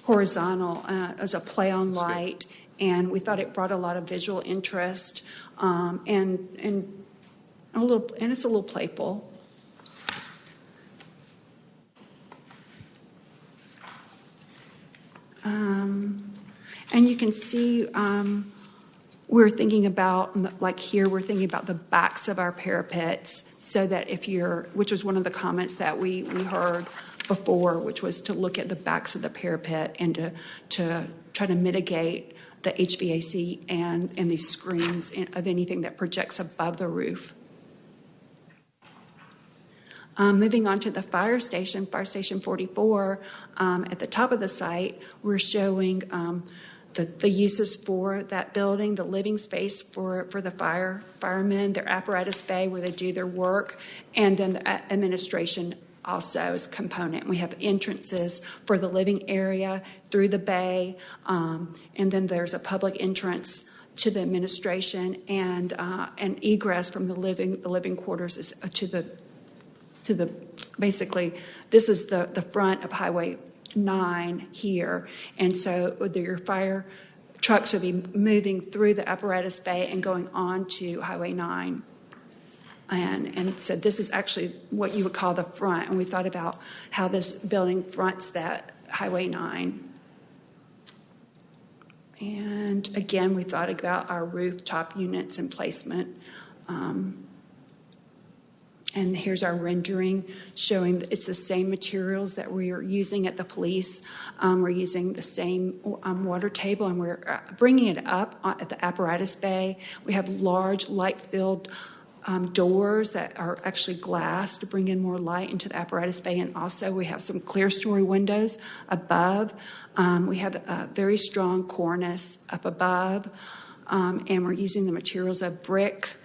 horizontal as a play on light. And we thought it brought a lot of visual interest, and it's a little playful. And you can see we're thinking about, like here, we're thinking about the backs of our parapets, so that which was one of the comments that we heard before, which was to look at the backs of the parapet and to try to mitigate the HVAC and these screens of anything that projects above the roof. Moving on to the fire station 44, at the top of the site, we're showing the uses for that building, the living space for the firemen, their apparatus bay where they do their work, and then the administration also as a component. We have entrances for the living area through the bay, and then there's a public entrance to the administration, and egress from the living quarters is to the basically this is the front of Highway 9 here, and so your fire trucks will be moving through the apparatus bay and going on to Highway 9. And so this is actually what you would call the front, and we thought about how this building fronts that Highway 9. And again, we thought about our rooftop units and placement. And here's our rendering showing that it's the same materials that we are using at the police. We're using the same water table, and we're bringing it up at the apparatus bay. We have large light-filled doors that are actually glass to bring in more light into the apparatus bay, and also we have some clear story windows above. We have a very strong cornice up above, and we're using the materials of brick,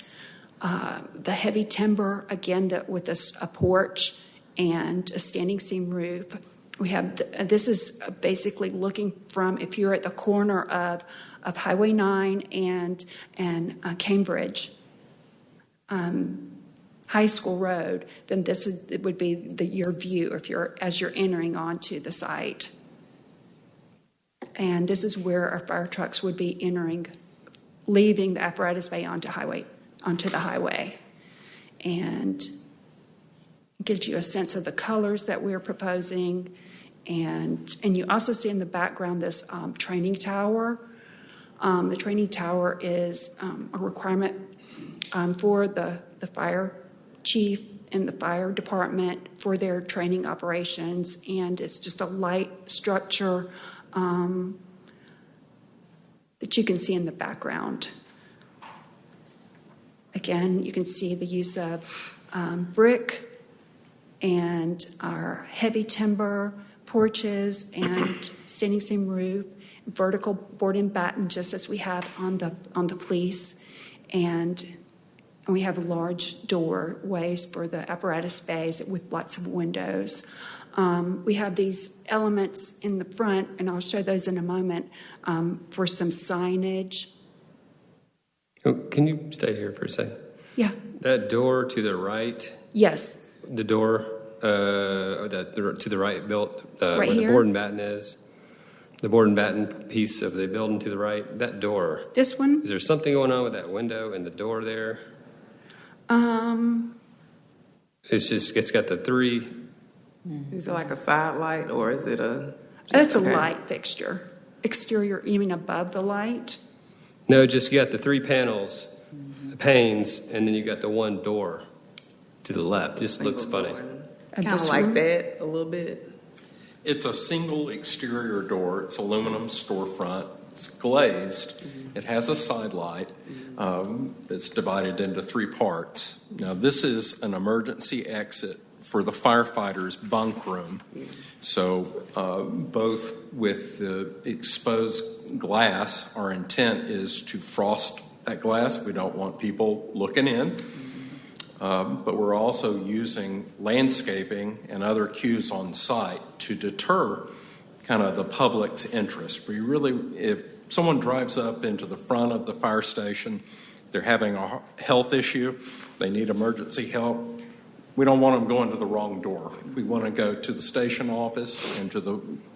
the heavy timber, again, with a porch and a standing seam roof. We have this is basically looking from, if you're at the corner of Highway 9 and Cambridge High School Road, then it would be your view as you're entering onto the site. And this is where our fire trucks would be leaving the apparatus bay onto the highway. And it gives you a sense of the colors that we're proposing. And you also see in the background this training tower. The training tower is a requirement for the fire chief and the fire department for their training operations. And it's just a light structure that you can see in the background. Again, you can see the use of brick and our heavy timber porches and standing seam roof, vertical board and batten, just as we have on the police, and and we have large doorways for the apparatus bays with lots of windows. We have these elements in the front, and I'll show those in a moment, for some signage. Oh, can you stay here for a second? Yeah. That door to the right, Yes. the door to the right built Right where here? the board and batten is, the board and batten piece of the building to the right, that door. This one? Is there something going on with that window and the door there? It's got the three. Is it like a side light or is it a? That's okay. a light fixture. Exterior, you mean above the light? No, just you got the three panels, the panes, and then you got the one door to the left. Just looks funny. Kind of like that a little bit. It's a single exterior door. It's aluminum storefront. It's glazed. It has a side light that's divided into three parts. Now, this is an emergency exit for the firefighters' bunk room. So both with the exposed glass, our intent is to frost that glass. We don't want people looking in. But we're also using landscaping and other cues on site to deter kind of the public's interest. We really, if someone drives up into the front of the fire station, they're having a health issue, they need emergency help, we don't want them going to the wrong door. We want to go to the station office and to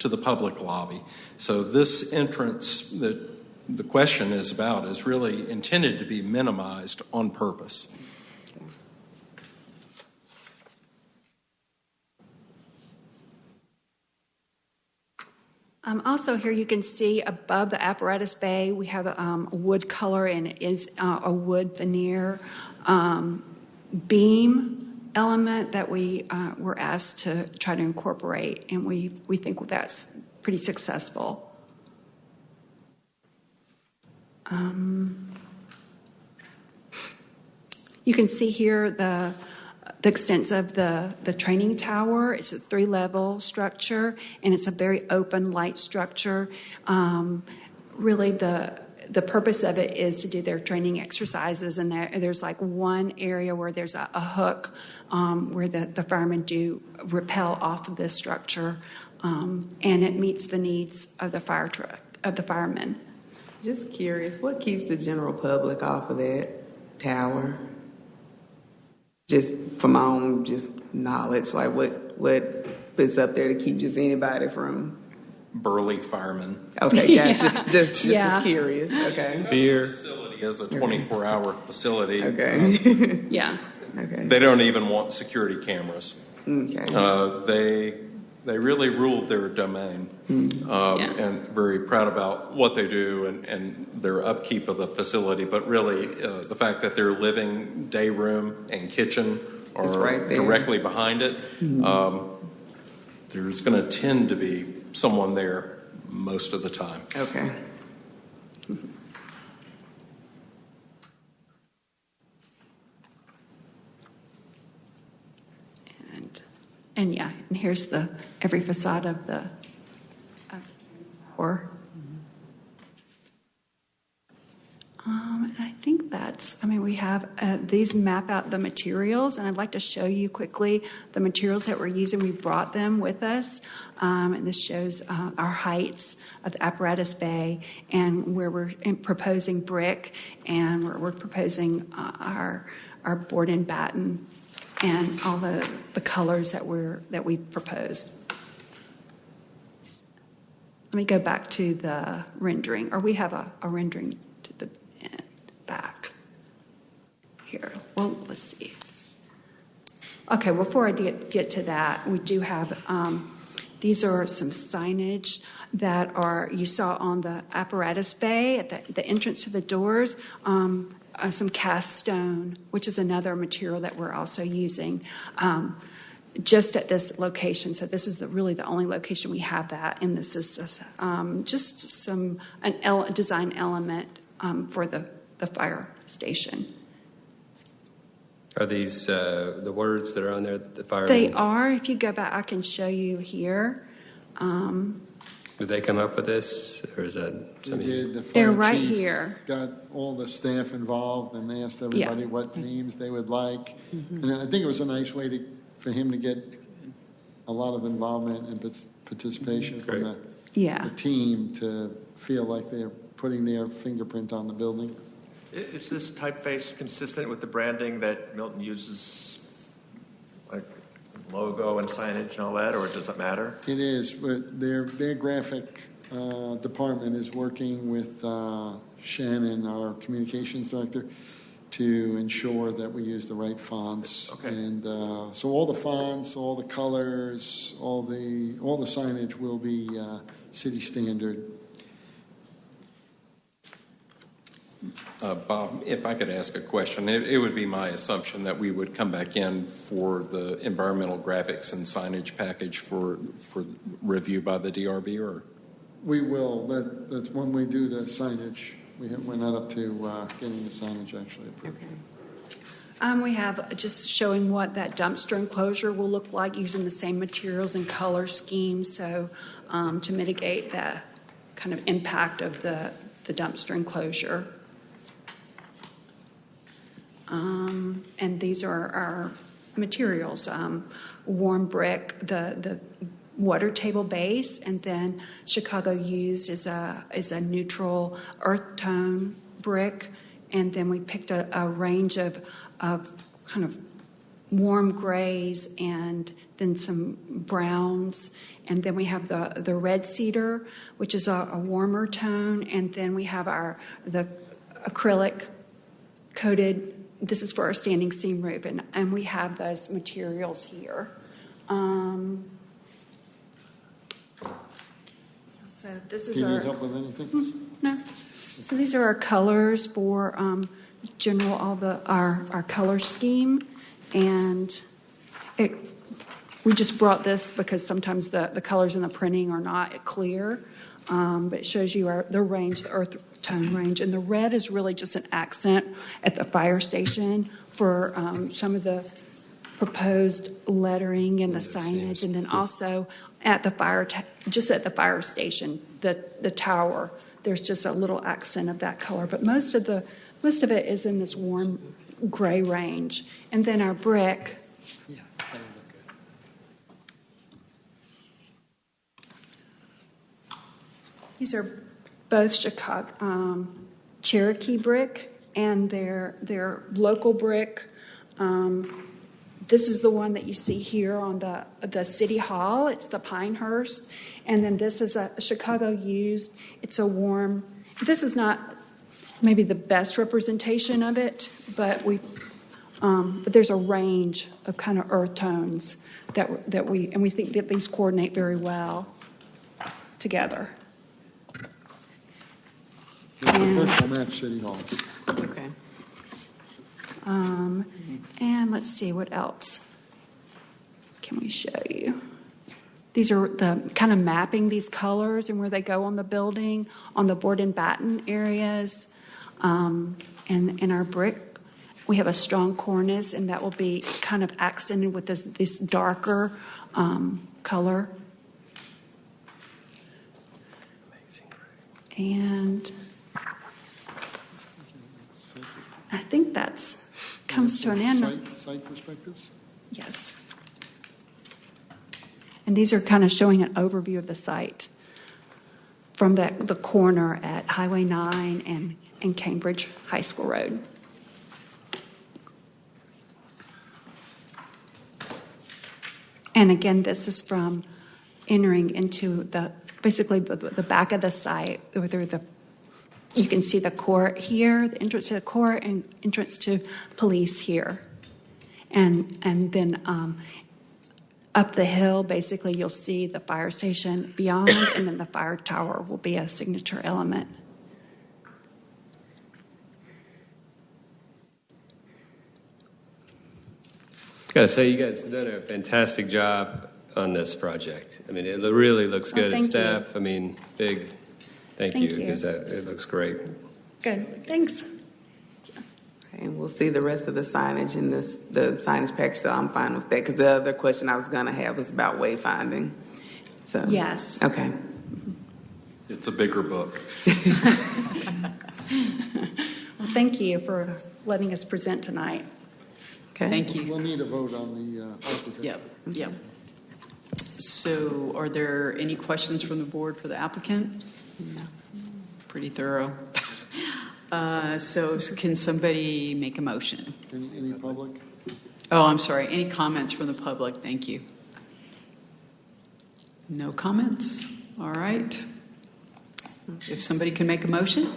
the public lobby. So this entrance that the question is about is really intended to be minimized on purpose. Also here you can see above the apparatus bay, we have a wood color, and it is a wood veneer beam element that we were asked to try to incorporate, and we think that's pretty successful. You can see here the extent of the training tower. It's a 3-level structure, and it's a very open light structure. Really, the purpose of it is to do their training exercises, and there's like one area where there's a hook where the firemen do rappel off of this structure, and it meets the needs of the fire truck, of the firemen. Just curious, what keeps the general public off of that tower? Just from my own knowledge, like what puts up there to keep just anybody from? Burly firemen. Okay, gotcha. Yeah. Just as curious. Okay. Beer facility is a 24-hour facility. Okay. Yeah. Okay. They don't even want security cameras. Okay. They really rule their domain, and very proud about what they do and their upkeep of the facility. But really, the fact that their living day room and kitchen are right there. directly behind it, there's going to tend to be someone there most of the time. Okay. And here's every facade of the door. And I think we have these map out the materials, and I'd like to show you quickly the materials that we're using. We brought them with us, and this shows our heights of the apparatus bay and where we're proposing brick, and we're proposing our board and batten, and all the colors that we proposed. Let me go back to the rendering, or we have a rendering to the back here. Well, let's see. Okay, before I get to that, we do have, these are some signage that you saw on the apparatus bay at the entrance to the doors. Some cast stone, which is another material that we're also using just at this location. So this is really the only location we have that, and this is just a design element for the fire station. Are these the words that are on there? The fire. They are. If you go back, I can show you here. Did they come up with this, or is that They something? did. The They're fire right chief here. got all the staff involved and asked everybody what names they would like. And I think it was a nice way for him to get a lot of involvement and participation from the team to feel like they're putting their fingerprint on the building. Is this typeface consistent with the branding that Milton uses, like logo and signage and all that, or does it matter? It is, but their graphic department is working with Shannon, our communications director, to ensure that we use the right fonts. Okay. And so all the fonts, all the colors, all the signage will be city standard. Bob, if I could ask a question, it would be my assumption that we would come back in for the environmental graphics and signage package for review by the DRB, or? We will. That's when we do the signage. We're not up to getting the signage actually approved. Okay. We have just showing what that dumpster enclosure will look like using the same materials and color scheme, so to mitigate the kind of impact of the dumpster enclosure. And these are our materials, warm brick, the water table base, and then Chicago used is a neutral earth tone brick, and then we picked a range of kind of warm grays and then some browns, and then we have the red cedar, which is a warmer tone, and then we have the acrylic coated. This is for our standing seam roof, and we have those materials here. So this is Do you our. need help with anything? No. So these are our colors for general our color scheme, and we just brought this because sometimes the colors in the printing are not clear, but it shows you the range, the earth tone range, and the red is really just an accent at the fire station for some of the proposed lettering and the signage, and then also at the just at the fire station, the tower. There's just a little accent of that color, but most of it is in this warm gray range, and then our brick. Yeah, that would look good. These are both Chicago Cherokee brick, and they're local brick. This is the one that you see here on the City Hall. It's the Pinehurst. And then this is a Chicago used. It's a warm. This is not maybe the best representation of it, but there's a range of kind of earth tones that we think that these coordinate very well together. The purple match City Hall. Okay. And let's see, what else can we show you? These are the kind of mapping these colors and where they go on the building, on the board and batten areas. And in our brick, we have a strong cornice, and that will be kind of accented with this darker color. And I think comes to an end. Site perspectives? Yes. And these are kind of showing an overview of the site from the corner at Highway 9 and Cambridge High School Road. And again, this is from entering into basically the back of the site, you can see the court here, the entrance to the court, and entrance to police here. And then up the hill, basically, you'll see the fire station beyond, and then the fire tower will be a signature element. Gotta say, you guys have done a fantastic job on this project. I mean, it really looks good. thank Staff, you. I mean, big thank Thank you, you. because it looks great. Good, thanks. And we'll see the rest of the signage in the signage package, so I'm fine with that, because the other question I was going to have was about wayfinding. So Yes. Okay. It's a bigger book. Well, thank you for letting us present tonight. Thank you. We'll need a vote on the architect. Yep. So are there any questions from the board for the applicant? No. Pretty thorough. So can somebody make a motion? Any public? Oh, I'm sorry. Any comments from the public? Thank you. No comments? All right. If somebody can make a motion?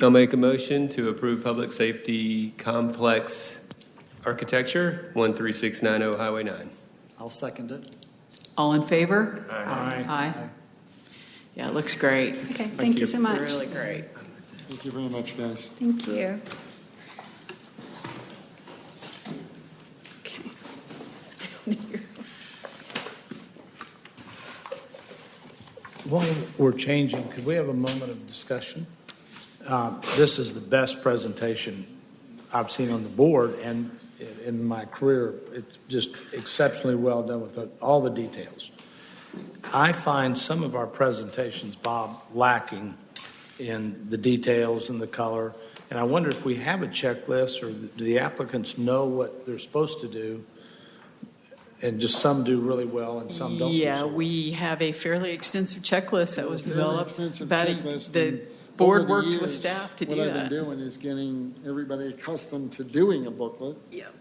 I'll make a motion to approve public safety complex architecture, 13690 Highway 9. I'll second it. All in favor? Aye. Aye. Yeah, it looks great. Okay, thank you so much. Really great. Thank you very much, guys. Thank you. While we're changing, could we have a moment of discussion? This is the best presentation I've seen on the board, and in my career, it's just exceptionally well done with all the details. I find some of our presentations, Bob, lacking in the details and the color, and I wonder if we have a checklist, or do the applicants know what they're supposed to do, and just some do really well and some don't do Yeah, so well. we have a fairly extensive checklist that was Fairly developed. extensive About checklist, the and board over the worked with years, staff to do What I've that. been doing is getting everybody accustomed to doing a booklet Yep.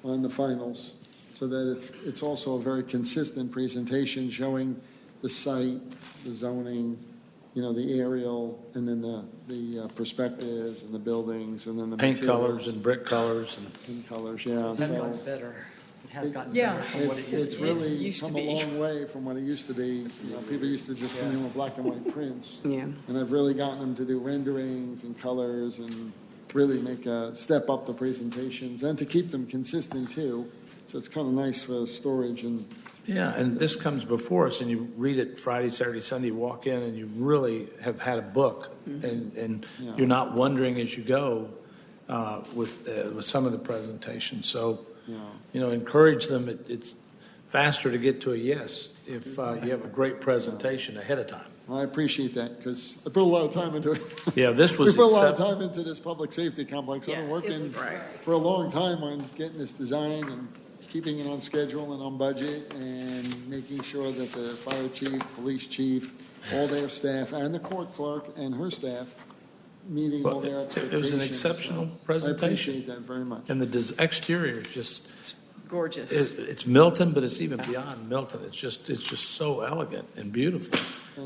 on the finals, so that it's also a very consistent presentation showing the site, the zoning, the aerial, and then the perspectives and the buildings, and then the Paint materials. colors and brick colors and colors, yeah. It has So gotten better. It has gotten Yeah. better from what it used It's to be. really used to come a be. long way from what it used to be. People used to just come in with black and white prints. Yeah. And I've really gotten them to do renderings and colors and really step up the presentations and to keep them consistent too. So it's kind of nice for storage and. Yeah, and this comes before us, and you read it Friday, Saturday, Sunday, you walk in, and you really have had a book, and Yeah. you're not wondering as you go with some of the presentations. So, encourage them. It's faster to get to a yes if you have a great presentation ahead of time. I appreciate that because I put a lot of time into it. Yeah, this was We put a lot of time into this public safety complex. I've been Yeah, working right. for a long time on getting this design and keeping it on schedule and on budget and making sure that the fire chief, police chief, all their staff, and the court clerk and her staff meeting all their expectations. It was an exceptional So presentation. I appreciate that very much. And the exterior is just Gorgeous. it's Milton, but it's even beyond Milton. It's just so elegant and beautiful,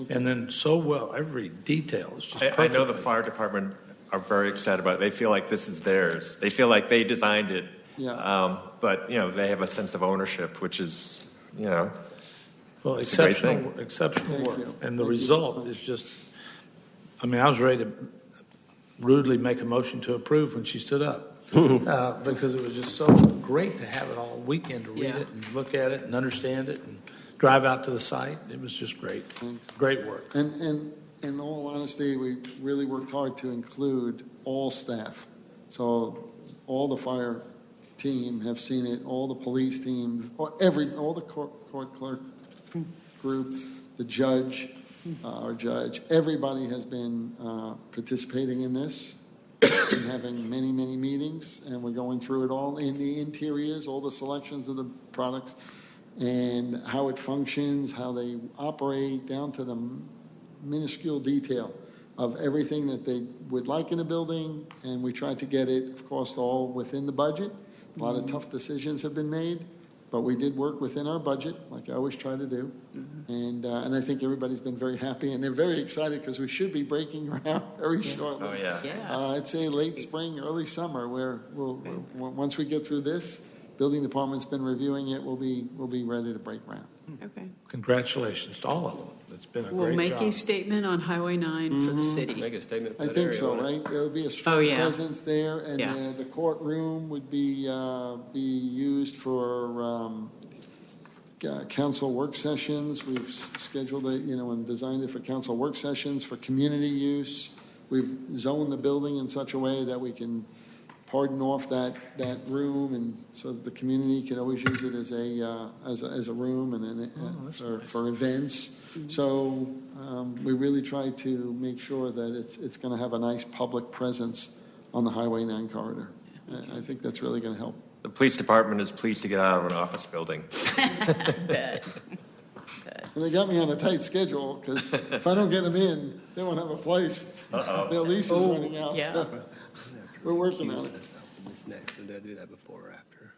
and then so well every detail is just. I know the perfectly. fire department are very excited about it. They feel like this is theirs. They feel like they designed it. Yeah. But, they have a sense of ownership, which is, Well, it's a great exceptional Thank work, you. and the Thank you. result is just. I mean, I was ready to rudely make a motion to approve when she stood up. Because it was just so great to have it all weekend to read it and look at it and understand it and drive out to the site. It was just great. Great work. And in all honesty, we really worked hard to include all staff. So all the fire team have seen it, all the police team, all the court clerk group, the judge, our judge, everybody has been participating in this. Been having many, many meetings, and we're going through it all in the interiors, all the selections of the products, and how it functions, how they operate, down to the minuscule detail of everything that they would like in a building. And we tried to get it, of course, all within the budget. A lot of tough decisions have been made, but we did work within our budget, like I always try to do. And I think everybody's been very happy, and they're very excited because we should be breaking ground very shortly. oh, yeah. I'd say late spring, early summer, where once we get through this, building department's been reviewing it, we'll be ready to break ground. Okay. Congratulations to all of them. It's been a great We'll job. make a statement on Highway 9 for the city. Make a statement for I that think area, so, won't it? right? There'll be a strong yeah. presence there, and Yeah. the courtroom would be used for council work sessions. We've scheduled it, and designed it for council work sessions, for community use. We've zoned the building in such a way that we can pardon off that room, and so that the community can always use it as a room and for events. So We really try to make sure that it's going to have a nice public presence on the Highway 9 corridor. I think that's really going to help. The police department is pleased to get out of an office building. Bet. And they got me on a tight schedule because if I don't get them in, they won't have a place. Uh-oh. Their lease is running out. yeah. So we're working on it. This next, did I do that before or after?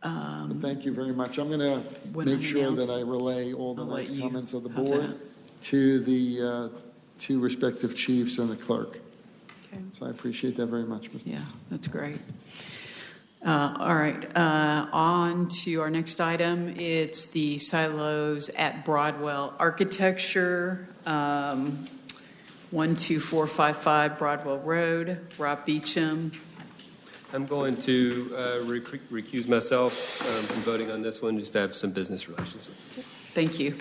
But thank you very much. I'm going to When I make sure announce that I relay all the I'll nice let you- comments of the how's board that? to the two respective chiefs and the clerk. Okay. So I appreciate that very much, Mr. Yeah, that's great. All right, on to our next item. It's the silos at Broadwell Architecture, 12455 Broadwell Road, Rob Beecham. I'm going to recuse myself from voting on this one, just to have some business relations with it. Thank you.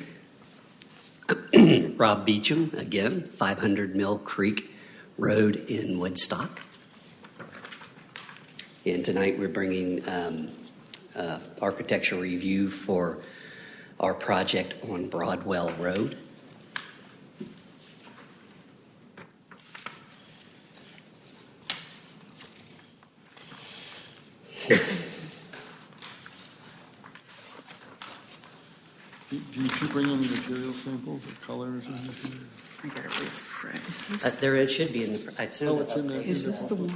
Rob Beecham, again, 500 Mill Creek Road in Woodstock. And tonight we're bringing architectural review for our project on Broadwell Road. Do you bring any material samples or colors or anything? I gotta refresh. Is this, There it should be in the. I sent Oh, it's in the. is this the one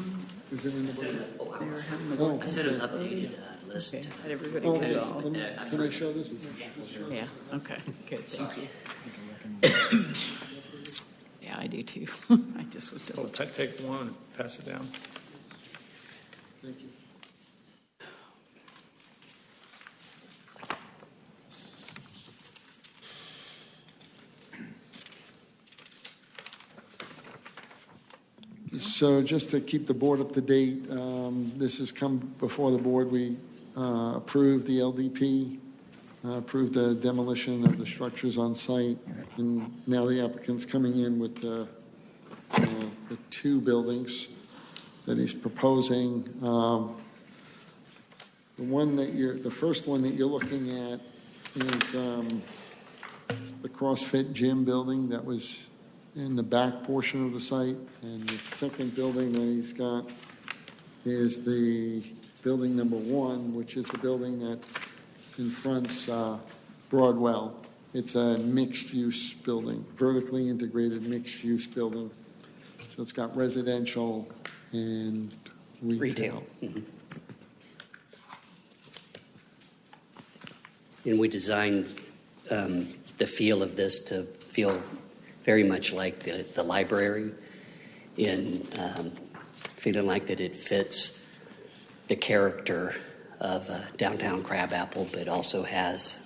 Is it in the book? they were having the Oh, work? I sent an updated list. Okay, had everybody Oh, read it all? can I show this? Yeah, okay, good, thank you. Yeah, I do too. I just was double checking. Take one and pass it down. Thank you. So just to keep the board up to date, this has come before the board. We approved the LDP, approved the demolition of the structures on site, and now the applicant's coming in with the two buildings that he's proposing. The first one that you're looking at is the CrossFit gym building that was in the back portion of the site. And the second building that he's got is the building number 1, which is the building that confronts Broadwell. It's a mixed-use building, vertically integrated mixed-use building. So it's got residential and retail. Mhm. And we designed the feel of this to feel very much like the library, in feeling like that it fits the character of downtown Crabapple, but also has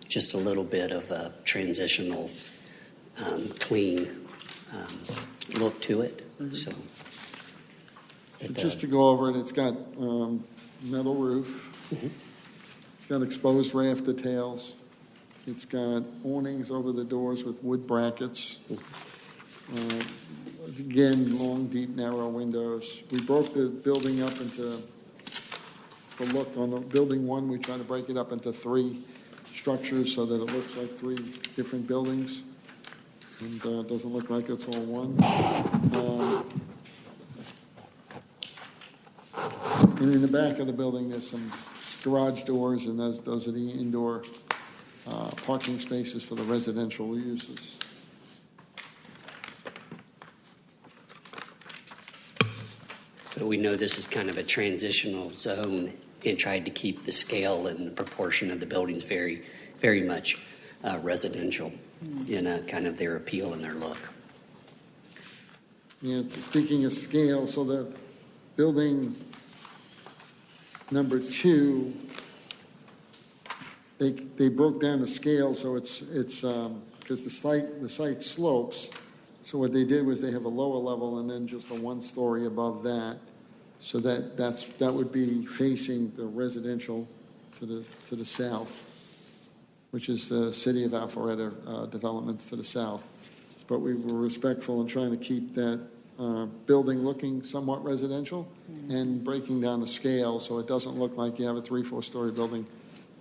just a little bit of a transitional, clean look to it. So Just to go over it, it's got metal roof. It's got exposed raft details. It's got awnings over the doors with wood brackets. Again, long, deep, narrow windows. We broke the building up into, the look on the building 1, we try to break it up into 3 structures so that it looks like 3 different buildings. And it doesn't look like it's all one. And in the back of the building, there's some garage doors, and those are the indoor parking spaces for the residential uses. but we know this is kind of a transitional zone and tried to keep the scale and the proportion of the buildings very, very much residential in a kind of their appeal and their look. Yeah, speaking of scale, so the building number 2, they broke down the scale, so it's because the site slopes. So what they did was they have a lower level and then just a 1-story above that. So that would be facing the residential to the south, which is the city of Alpharetta developments to the south. But we were respectful in trying to keep that building looking somewhat residential and breaking down the scale so it doesn't look like you have a 3-4-story building,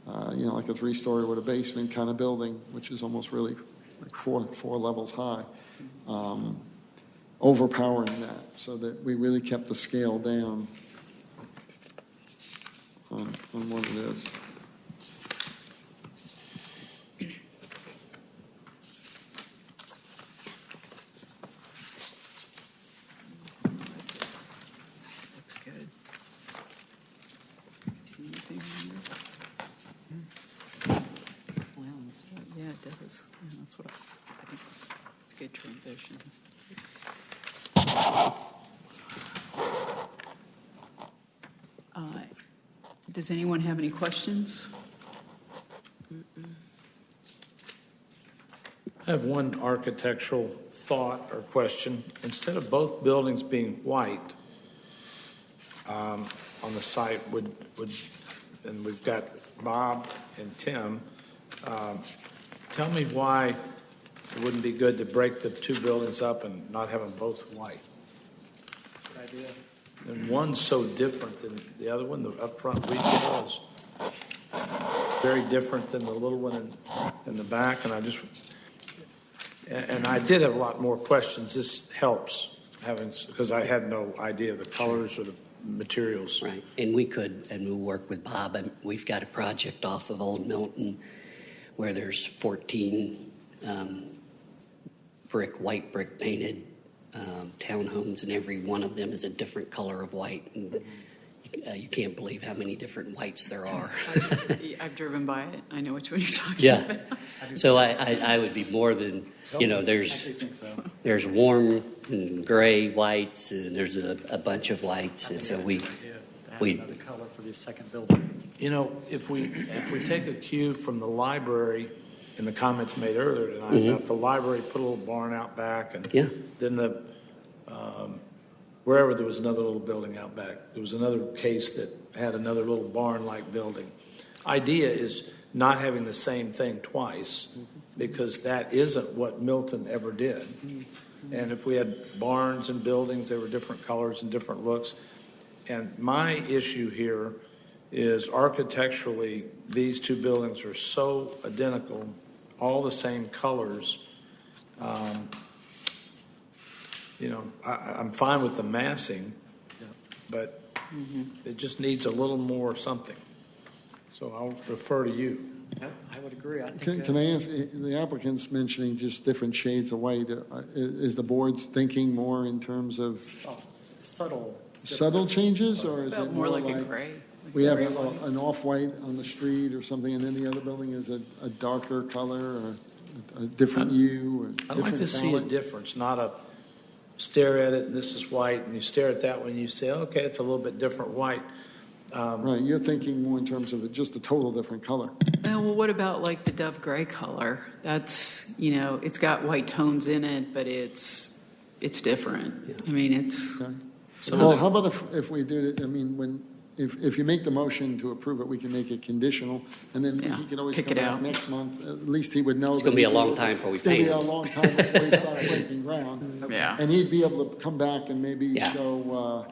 like a 3-story with a basement kind of building, which is almost really like four levels high, overpowering that, so that we really kept the scale down on what it is. Looks good. See anything in there? Yeah, it does. Yeah, that's what I think. It's a good transition. Does anyone have any questions? I have one architectural thought or question. Instead of both buildings being white on the site, and we've got Bob and Tim, tell me why it wouldn't be good to break the two buildings up and not have them both white. Good idea. And one's so different than the other one. The upfront retail is very different than the little one in the back. And I did have a lot more questions. This helps because I had no idea the colors or the materials. Right, and we'll work with Bob. And we've got a project off of Old Milton where there's 14 white brick painted townhomes, and every one of them is a different color of white. And you can't believe how many different whites there are. I've driven by it. I know which one you're talking about. So I would be more than, there's warm and gray whites, and there's a bunch of whites, and so we Another color for the second building. If we take a cue from the library and the comments made earlier tonight about the library, put a little barn out back, and then wherever there was another little building out back, there was another case that had another little barn-like building. Idea is not having the same thing twice, because that isn't what Milton ever did. And if we had barns and buildings, they were different colors and different looks. And my issue here is architecturally, these two buildings are so identical, all the same colors. I'm fine with the massing, but it just needs a little more something. So I'll refer to you. Yep, I would agree. I think Can I ask, the applicant's mentioning just different shades of white. Is the board's thinking more in terms of subtle changes, or is it more like a gray? We have an off-white on the street or something, and then the other building is a darker color or a different hue or I'd like to see a difference, not a stare at it and this is white, and you stare at that one and you say, okay, it's a little bit different white. Right, you're thinking more in terms of just a total different color. Well, what about like the dove gray color? That's, it's got white tones in it, but it's different. I mean, it's... Okay. Well, how about if we do it, if you make the motion to approve it, we can make it conditional, and then he can always come back next month. At least he would know. It's going to be a long time before we paint it. It's going to be a long time before we start breaking ground. Yeah. And he'd be able to come back and maybe show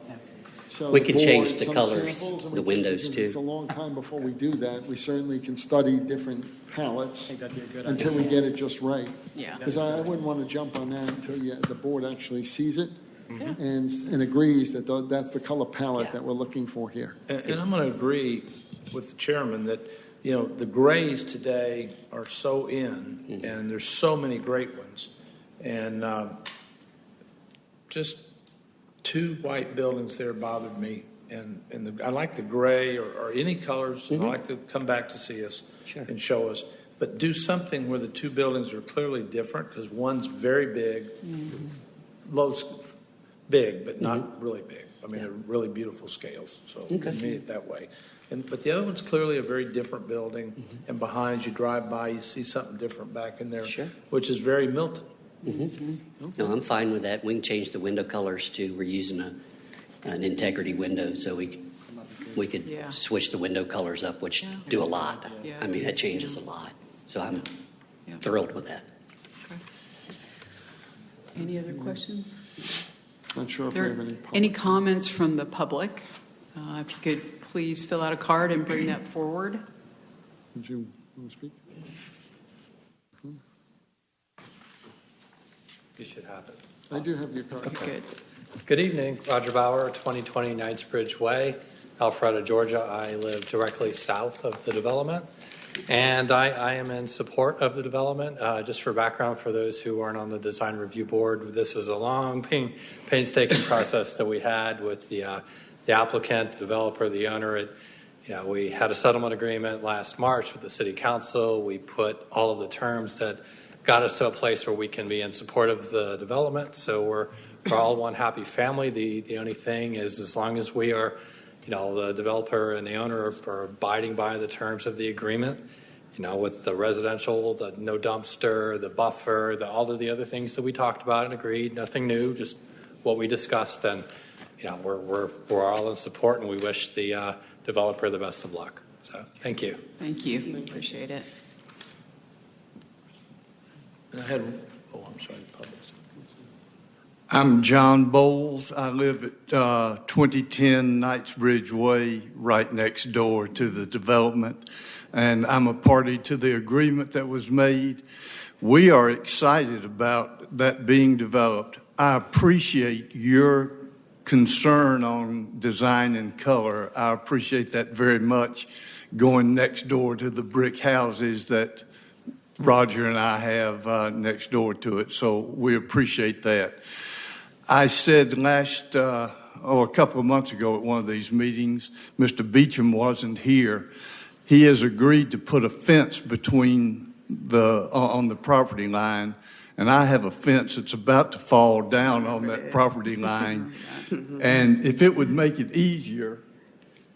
we can change board the some colors, samples, and the windows because too. It's a long time before we do that. We certainly can study different palettes I think that'd be a good until idea. we get it just right. Yeah. Because I wouldn't want to jump on that until the board actually sees it. And agrees that that's the color palette that we're looking for here. And I'm going to agree with the chairman that, the grays today are so in, and there's so many great ones. And just two white buildings there bothered me. And I like the gray or any colors. I like to come back to see us and show us. But do something where the two buildings are clearly different, because one's very big, big, but not really big. I mean, they're really beautiful scales. So we made it that way. But the other one's clearly a very different building. And behind you drive by, you see something different back in there, which is very Milton. No, I'm fine with that. We can change the window colors too. We're using an integrity window, so we could switch the window colors up, which do a lot. I mean, that changes a lot. So I'm thrilled with that. Okay. Any other questions? Not sure if we have Any comments from the public? If you could please fill out a card and bring that forward. Would you want to speak? You should have it. I do have your card. Good. Good evening, Roger Bauer, 2020 Knightsbridge Way, Alpharetta, Georgia. I live directly south of the development, and I am in support of the development. Just for background, for those who aren't on the design review board, this was a long, painstaking process that we had with the applicant, the developer, the owner. We had a settlement agreement last March with the city council. We put all of the terms that got us to a place where we can be in support of the development. So we're all one happy family. The only thing is, as long as we are, the developer and the owner are abiding by the terms of the agreement, with the residential, the no dumpster, the buffer, all of the other things that we talked about and agreed, nothing new, just what we discussed. And, we're all in support, and we wish the developer the best of luck. So thank you. Thank you. Appreciate it. And I had, I'm sorry, public. I'm John Bowles. I live at 2010 Knightsbridge Way, right next door to the development, and I'm a party to the agreement that was made. We are excited about that being developed. I appreciate your concern on design and color. I appreciate that very much, going next door to the brick houses that Roger and I have next door to it, so we appreciate that. I said a couple of months ago at one of these meetings, Mr. Beecham wasn't here. He has agreed to put a fence between on the property line, and I have a fence that's about to fall down on that property line. And if it would make it easier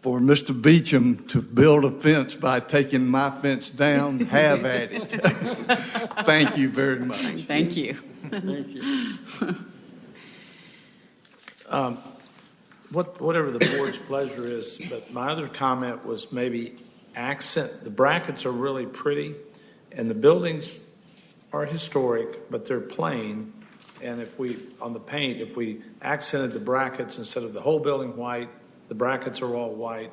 for Mr. Beecham to build a fence by taking my fence down, have at it. Thank you very much. Thank you. Thank you. Whatever the board's pleasure is, but my other comment was maybe accent. The brackets are really pretty, and the buildings are historic, but they're plain. And if we accented the brackets instead of the whole building white, the brackets are all white.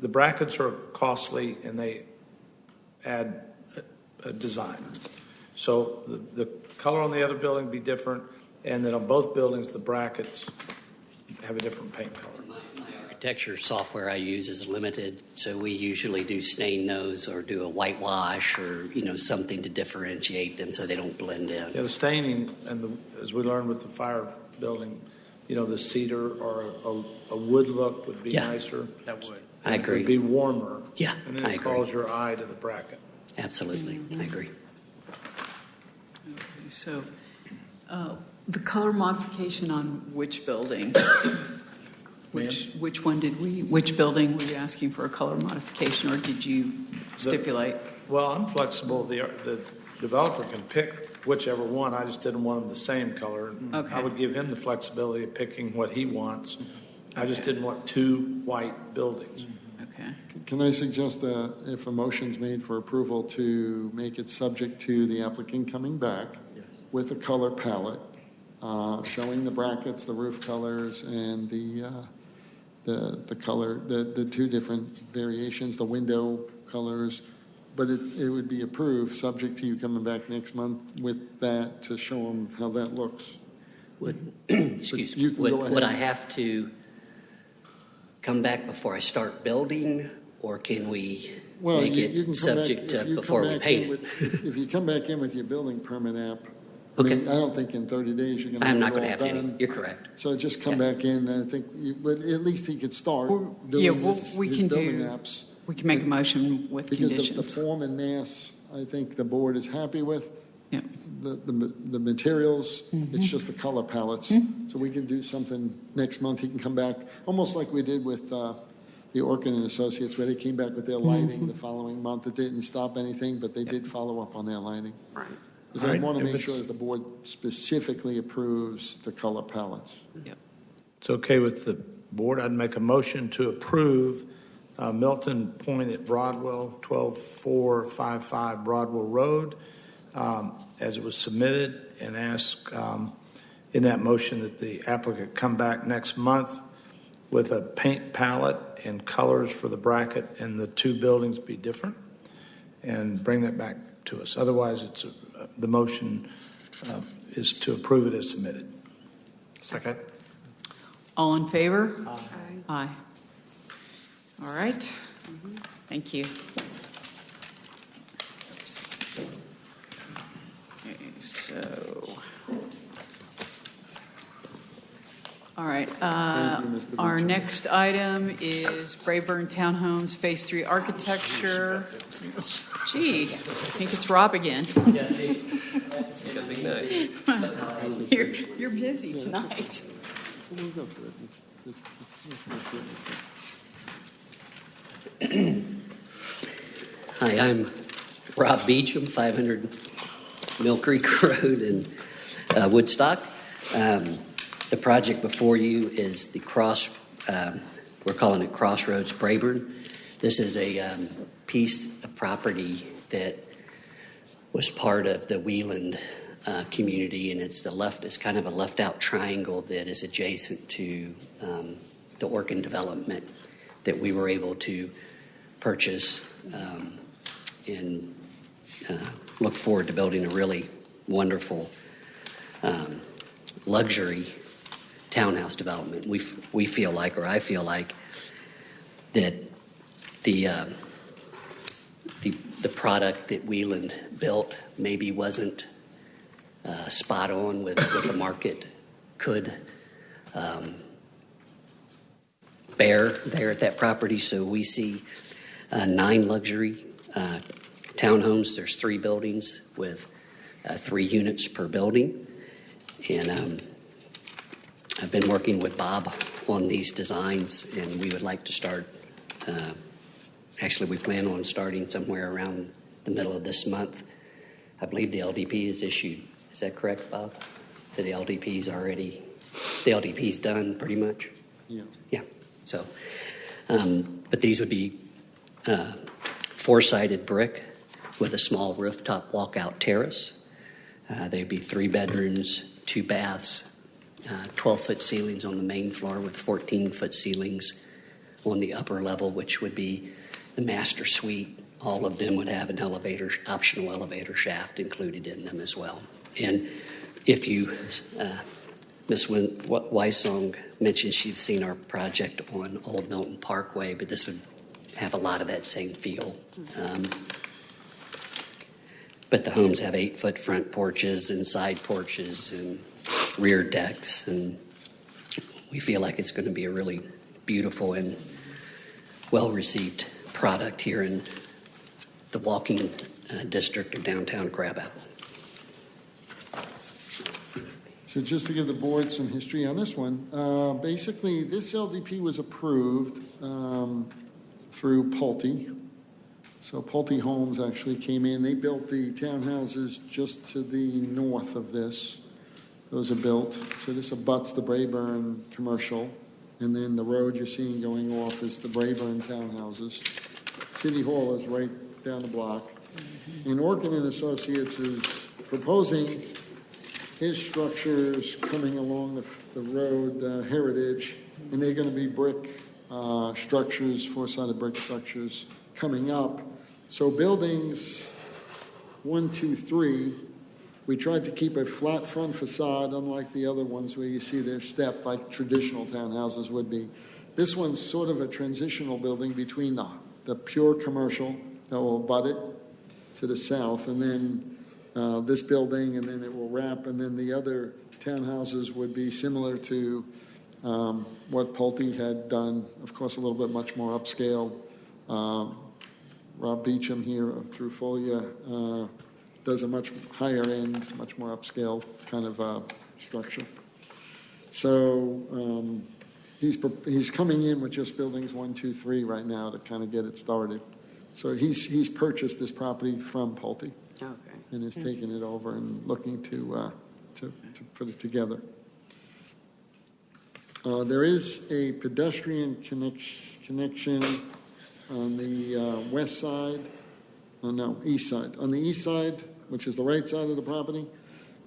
The brackets are costly, and they add a design. So the color on the other building be different, and then on both buildings, the brackets have a different paint color. My architecture software I use is limited, so we usually do stain those or do a whitewash or something to differentiate them so they don't blend in. Yeah, the staining, and as we learned with the fire building, the cedar or a wood look would be nicer. That would. I agree. It would be warmer. Yeah, and then I it agree. calls your eye to the bracket. Absolutely, I agree. Okay, so the color modification on which building? Which building were you asking for a color modification, or did you stipulate? Well, I'm flexible. The developer can pick whichever one. I just didn't want them the same color. Okay. I would give him the flexibility of picking what he wants. I just didn't want two white buildings. Okay. Can I suggest that if a motion's made for approval to make it subject to the applicant coming back with a color palette, showing the brackets, the roof colors, and the color, the two different variations, the window colors, but it would be approved, subject to you coming back next month with that to show them how that looks. Excuse me. Would I have to come back before I start building, or can we make you it can come subject back, to before we paint it? If you come back in with your building permit app, Okay. I don't think in 30 days you're going to I'm have not it going to all have any. done. You're correct. So just come back in, and I think, but at least he could start doing Yeah, his we can building do. apps. We can make a motion with Because conditions. the form and mass, I think the board is happy with. Yeah. The materials, it's just the color palettes. So we can do something next month. He can come back, almost like we did with the Orkin and Associates, where they came back with their lighting the following month. It didn't stop anything, but they did follow up on their lighting. Right. Because I Right. want to If make sure it's- that the board specifically approves the color palettes. It's okay with the board. I'd make a motion to approve Milton Point at Broadwell, 12455 Broadwell Road, as it was submitted, and ask in that motion that the applicant come back next month with a paint palette and colors for the bracket and the two buildings be different, and bring that back to us. Otherwise, the motion is to approve it as submitted. Second. All in favor? Aye. All right. Thank you. Okay, so, all right. Thank you, Mr. Our Beecham. next item is Brayburn Townhomes Phase 3 Architecture. Gee, I think it's Rob again. You're busy tonight. Hi, I'm Rob Beecham, 500 Mill Creek Road in Woodstock. The project before you is the we're calling it Crossroads Brayburn. This is a piece of property that was part of the Wheeland community, and it's kind of a left out triangle that is adjacent to the Orkin development that we were able to purchase and look forward to building a really wonderful luxury townhouse development. We feel like, or I feel like, that the product that Wheeland built maybe wasn't spot on with what the market could bear there at that property. So we see 9 luxury townhomes. There's 3 buildings with 3 units per building. And I've been working with Bob on these designs, and we would like to start. Actually, we plan on starting somewhere around the middle of this month. I believe the LDP is issued. Is that correct, Bob? That the LDP's done pretty much? Yeah. Yeah. So, but these would be 4-sided brick with a small rooftop walkout terrace. They'd be 3 bedrooms, 2 baths, 12-foot ceilings on the main floor with 14-foot ceilings on the upper level, which would be the master suite. All of them would have an optional elevator shaft included in them as well. And if you, Ms. Weissong mentioned she'd seen our project on Old Milton Parkway, but this would have a lot of that same feel. But the homes have 8-foot front porches and side porches and rear decks, and we feel like it's going to be a really beautiful and well-received product here in the walking district of downtown Crabapple. So just to give the board some history on this one, basically this LDP was approved through Pulte. So Pulte Homes actually came in. They built the townhouses just to the north of this. Those are built. So this abuts the Brayburn commercial. And then the road you're seeing going off is the Brayburn townhouses. City Hall is right down the block. And Orkin and Associates is proposing his structures coming along the road, Heritage, and they're going to be brick structures, 4-sided brick structures coming up. So buildings 1, 2, 3, we tried to keep a flat front facade, unlike the other ones where you see they're stepped like traditional townhouses would be. This one's sort of a transitional building between the pure commercial that will abut it to the south, and then this building, and then it will wrap, and then the other townhouses would be similar to what Pulte had done, of course a little bit much more upscale. Rob Beecham here through Folia does a much higher end, much more upscale kind of structure. So he's coming in with just buildings 1, 2, 3 right now to kind of get it started. So he's purchased this property from Pulte. Okay. And is taking it over and looking to put it together. There is a pedestrian connection on the west side, east side. On the east side, which is the right side of the property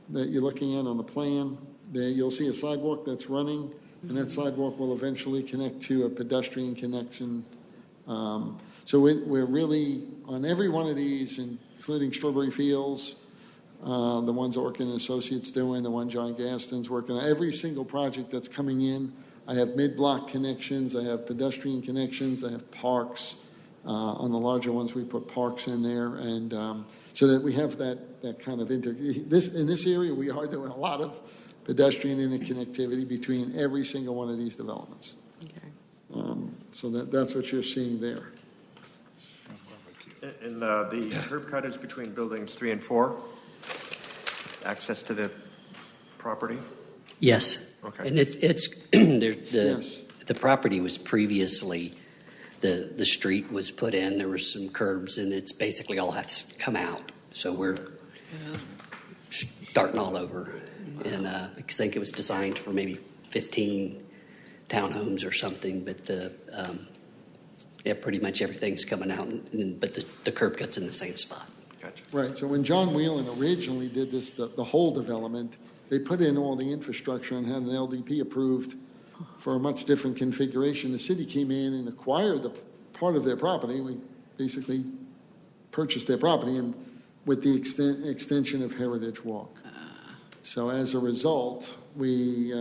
that you're looking at on the plan, there you'll see a sidewalk that's running, and that sidewalk will eventually connect to a pedestrian connection. So we're really, on every one of these, including Strawberry Fields, the ones Orkin and Associates doing, the one John Gaston's working on. Every single project that's coming in, I have mid-block connections, I have pedestrian connections, I have parks. On the larger ones, we put parks in there, and so that we have that kind of in this area, we are doing a lot of pedestrian interconnectivity between every single one of these developments. Okay. So that's what you're seeing there. And the curb cut is between buildings 3 and 4? Access to the property? Yes. Okay. And it's the property was previously, the street was put in, there were some curbs, and it's basically all has to come out. So we're starting all over. And I think it was designed for maybe 15 townhomes or something, but pretty much everything's coming out, but the curb cut's in the same spot. Gotcha. Right. So when John Whelan originally did this, the whole development, they put in all the infrastructure and had an LDP approved for a much different configuration. The city came in and acquired the part of their property. We basically purchased their property and with the extension of Heritage Walk. So as a result, we,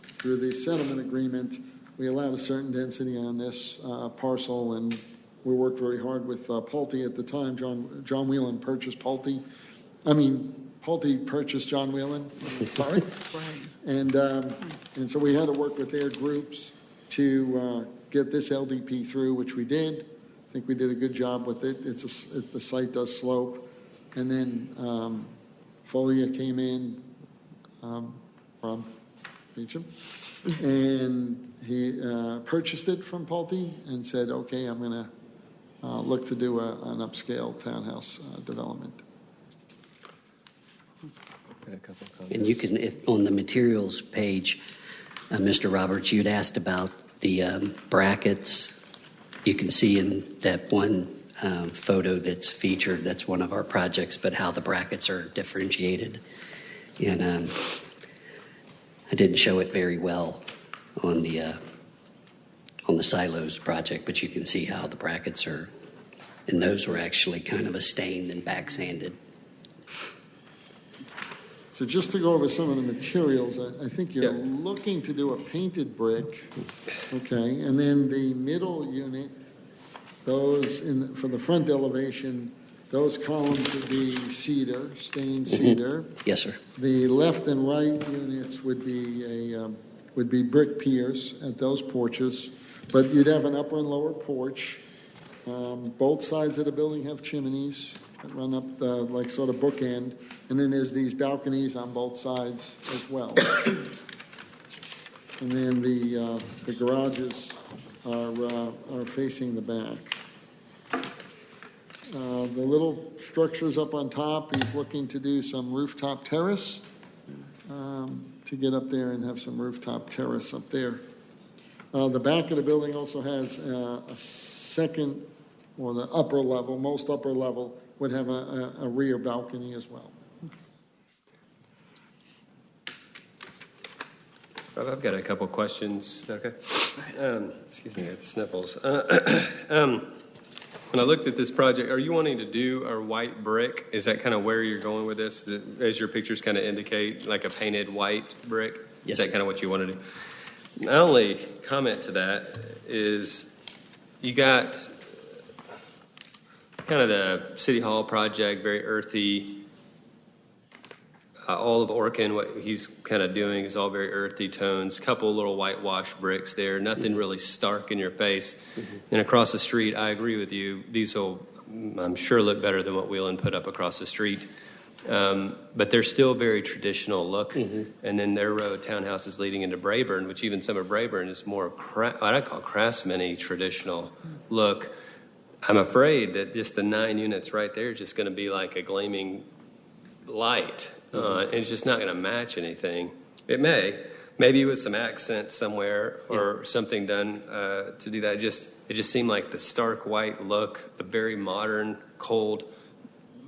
through the settlement agreement, we allowed a certain density on this parcel, and we worked very hard with Pulte at the time. John Whelan purchased Pulte. Pulte purchased John Whelan. Sorry. And so we had to work with their groups to get this LDP through, which we did. I think we did a good job with it. The site does slope. And then Folia came in, Ron Beecham, and he purchased it from Pulte and said, okay, I'm going to look to do an upscale townhouse development. And you can, if on the materials page, Mr. Roberts, you'd asked about the brackets. You can see in that one photo that's featured, that's one of our projects, but how the brackets are differentiated. And I didn't show it very well on the silos project, but you can see how the brackets are, and those were actually kind of a stained and back sanded. So just to go over some of the materials, I think you're looking to do a painted brick, okay, and then the middle unit, those for the front elevation, those columns would be cedar, stained cedar. Yes, sir. The left and right units would be brick piers at those porches, but you'd have an upper and lower porch. Both sides of the building have chimneys that run up like sort of bookend, and then there's these balconies on both sides as well. And then the garages are facing the back. The little structures up on top, he's looking to do some rooftop terrace to get up there and have some rooftop terrace up there. The back of the building also has a second, or the upper level, most upper level, would have a rear balcony as well. I've got a couple questions. Okay. Excuse me, I have the sniffles. When I looked at this project, are you wanting to do a white brick? Is that kind of where you're going with this? As your pictures kind of indicate, like a painted white brick? Yes, Is that sir. kind of what you want to do? My only comment to that is you got kind of the City Hall project, very earthy. All of Orkin, what he's kind of doing is all very earthy tones, couple little whitewash bricks there, nothing really stark in your face. And across the street, I agree with you, these will, I'm sure, look better than what Whelan put up across the street. But they're still very traditional look. And then their road townhouses leading into Brayburn, which even some of Brayburn is more what I call craftsman-y traditional look. I'm afraid that just the 9 units right there is just going to be like a gleaming light. And it's just not going to match anything. It maybe with some accent somewhere or something done to do that. It just seemed like the stark white look, the very modern, cold,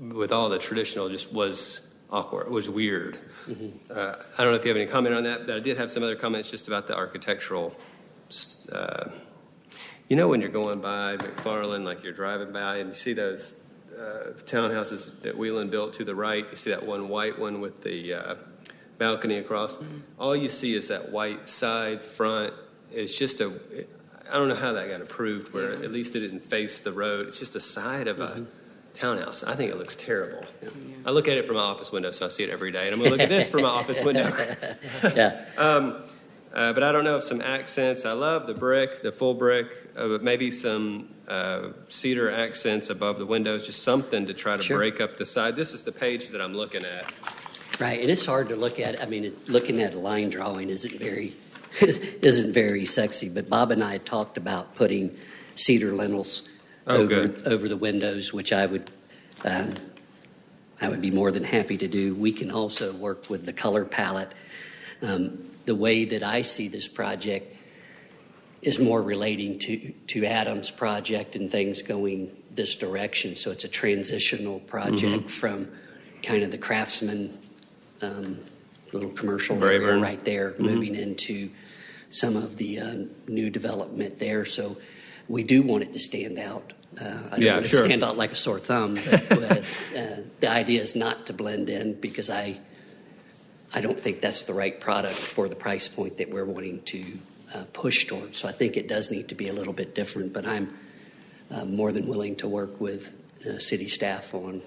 with all the traditional, just was awkward. It was weird. I don't know if you have any comment on that, but I did have some other comments just about the architectural. When you're going by McFarland, like you're driving by and you see those townhouses that Wheelan built to the right. You see that one white one with the balcony across. All you see is that white side front. It's just I don't know how that got approved, where at least it didn't face the road. It's just a side of a townhouse. I think it looks terrible. I look at it from my office window, so I see it every day, and I'm going to look at this from my office window. But I don't know if some accents. I love the brick, the full brick, but maybe some cedar accents above the windows, just something to try to break up the side. This is the page that I'm looking at. Right, and it's hard to look at. I mean, looking at a line drawing isn't very sexy. But Bob and I had talked about putting cedar lintels over the windows, which I would be more than happy to do. We can also work with the color palette. The way that I see this project is more relating to Adam's project and things going this direction. So it's a transitional project from kind of the Craftsman little commercial area right there, moving into some of the new development there. So we do want it to stand out. I don't want it to stand out like a sore thumb, but the idea is not to blend in, because I don't think that's the right product for the price point that we're wanting to push towards. So I think it does need to be a little bit different, but I'm more than willing to work with city staff and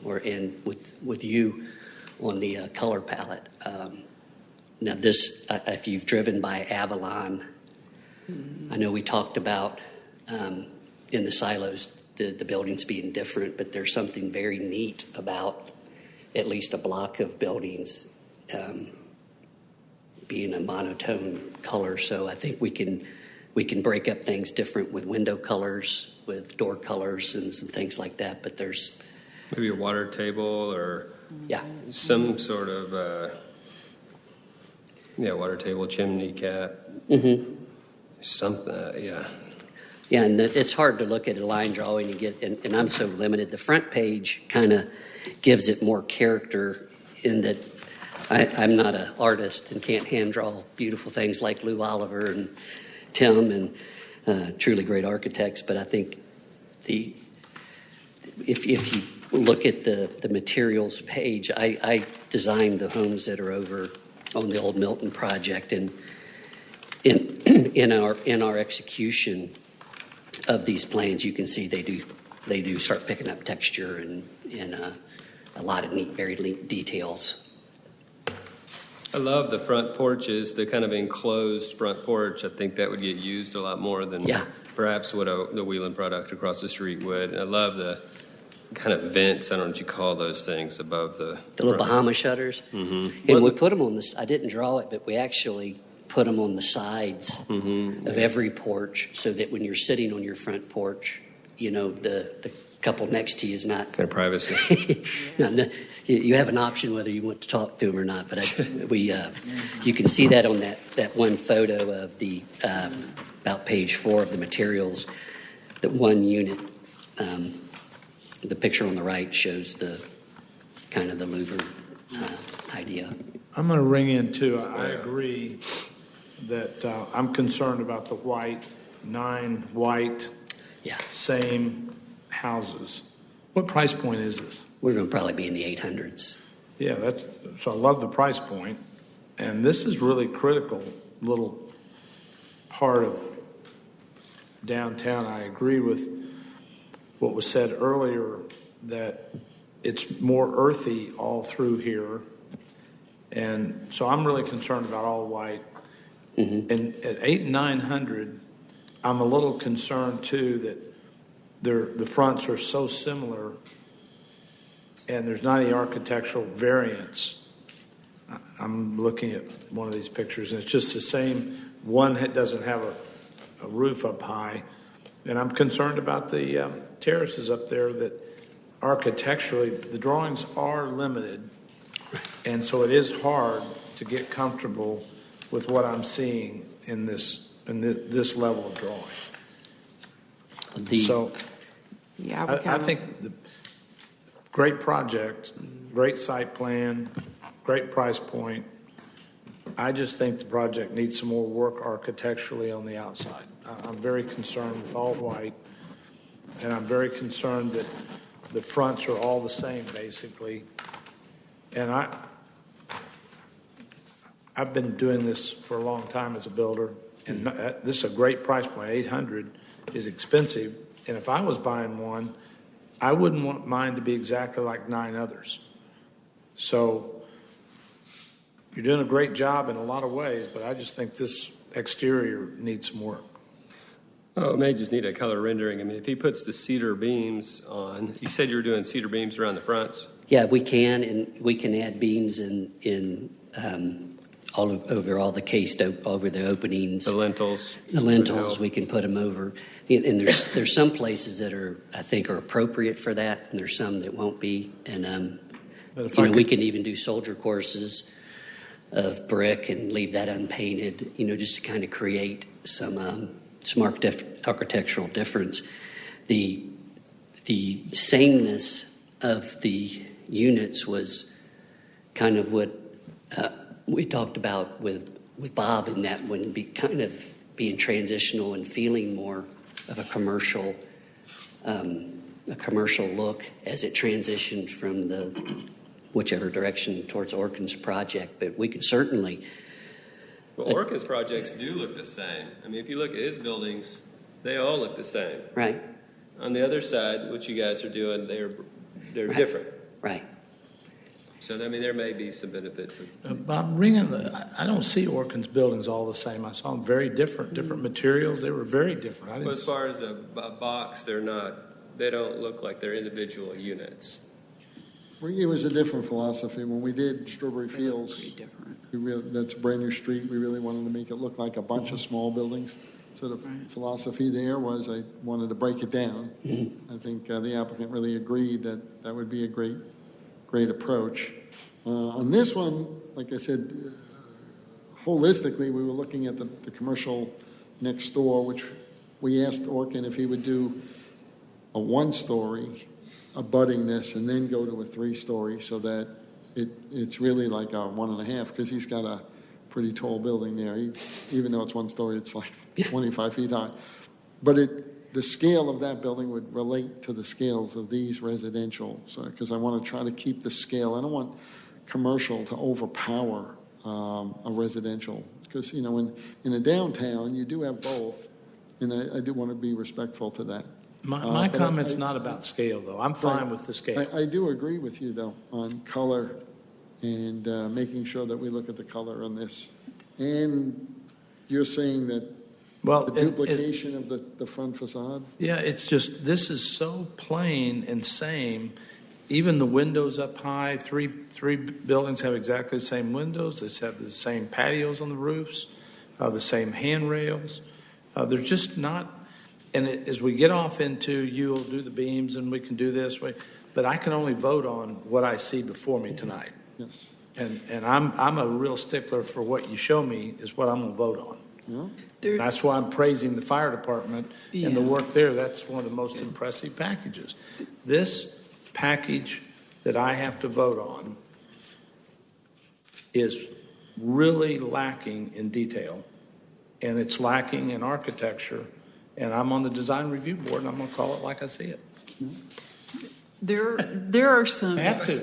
with you on the color palette. Now this, if you've driven by Avalon, I know we talked about in the silos, the buildings being different, but there's something very neat about at least a block of buildings being a monotone color. So I think we can break up things different with window colors, with door colors, and some things like that. But there's maybe a water table or some sort of water table, chimney cap, something. Yeah, and it's hard to look at a line drawing and I'm so limited. The front page kind of gives it more character in that I'm not an artist and can't hand draw beautiful things like Lou Oliver and Tim and truly great architects. But I think if you look at the materials page, I designed the homes that are over on the old Milton project, and in our execution of these plans, you can see they do start picking up texture and a lot of neat, very neat details. I love the front porches, the kind of enclosed front porch. I think that would get used a lot more than perhaps what the Wheelan product across the street would. And I love the kind of vents, I don't know what you call those things, above the little Bahama shutters. And we put them on this, I didn't draw it, but we actually put them on the sides of every porch, so that when you're sitting on your front porch, the couple next to you is not kind of privacy. No, you have an option whether you want to talk to them or not. But you can see that on that one photo of the about page 4 of the materials. That one unit, the picture on the right shows the kind of the louver idea. I'm going to ring in too. I agree that I'm concerned about the white, 9 white, same houses. What price point is this? We're going to probably be in the 800s. Yeah, so I love the price point, and this is really critical little part of downtown. I agree with what was said earlier, that it's more earthy all through here, and so I'm really concerned about all white. And at 800 and 900, I'm a little concerned too that the fronts are so similar, and there's not any architectural variance. I'm looking at one of these pictures, and it's just the same. One doesn't have a roof up high, and I'm concerned about the terraces up there, that architecturally the drawings are limited, and so it is hard to get comfortable with what I'm seeing in this level of drawing. I think the great project, great site plan, great price point. I just think the project needs some more work architecturally on the outside. I'm very concerned with all white, and I'm very concerned that The fronts are all the same, basically. And I've been doing this for a long time as a builder, and this is a great price point. 800 is expensive, and if I was buying one, I wouldn't want mine to be exactly like 9 others. So you're doing a great job in a lot of ways, but I just think this exterior needs some work. Oh, it may just need a color rendering. I mean, if he puts the cedar beams on, you said you were doing cedar beams around the fronts? Yeah, we can, and we can add beams over all the cased over the openings. The lintels. The lintels, we can put them over. And there's some places that I think are appropriate for that, and there's some that won't be. And we can even do soldier courses of brick and leave that unpainted. Just to kind of create some architectural difference. The sameness of the units was kind of what we talked about with Bob, in that would be kind of being transitional and feeling more of a commercial look as it transitioned from the whichever direction towards Orkin's project. But we can certainly. Well, Orkin's projects do look the same. I mean, if you look at his buildings, they all look the same. Right. On the other side, what you guys are doing, they're Right. different. Right. So, I mean, there may be some benefit to. Bob, I don't see Orkin's buildings all the same. I saw them very different materials. They were very different. Well, as far as a box, they don't look like they're individual units. It was a different philosophy. When we did Strawberry Fields, that's a brand new street. We really wanted to make it look like a bunch of small buildings. So the philosophy there was I wanted to break it down. I think the applicant really agreed that that would be a great approach. On this one, like I said, holistically, we were looking at the commercial next door, which we asked Orkin if he would do a 1-story abutting this and then go to a 3-story, so that it's really like a 1.5, because he's got a pretty tall building there. Even though it's 1 story, it's like 25 feet high. But the scale of that building would relate to the scales of these residential, because I want to try to keep the scale. I don't want commercial to overpower a residential, because in a downtown you do have both, and I do want to be respectful to that. My comment's not about scale, though. I'm fine with the scale. I do agree with you, though, on color and making sure that we look at the color on this. And you're saying that the duplication of the front facade? Yeah, it's just, this is so plain and same. Even the windows up high, three buildings have exactly the same windows. They have the same patios on the roofs, the same handrails. They're just not, and as we get off into, you'll do the beams and we can do this, but I can only vote on what I see before me tonight. Yes. And I'm a real stickler for what you show me is what I'm going to vote on. Yeah. That's why I'm praising the fire department and the work there. That's one of the most impressive packages. This package that I have to vote on is really lacking in detail, and it's lacking in architecture. And I'm on the design review board, and I'm going to call it like I see it. There are some. I have to.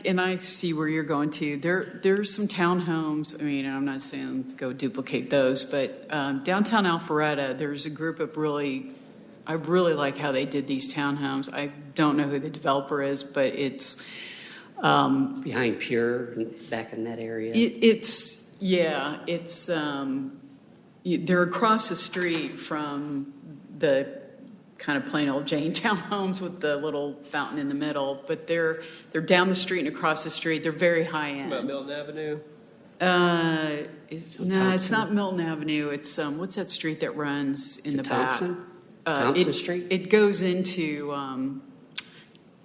And I see where you're going to. There's some townhomes. I mean, I'm not saying go duplicate those, but downtown Alpharetta, there's a group of I really like how they did these townhomes. I don't know who the developer is, but it's behind Pure, back in that area. They're across the street from the kind of plain old Jane townhomes with the little fountain in the middle, but they're down the street and across the street. They're very high end. About Milton Avenue? It's not Milton Avenue. It's what's that street that runs in the Thompson? back? Thompson Street? It goes into.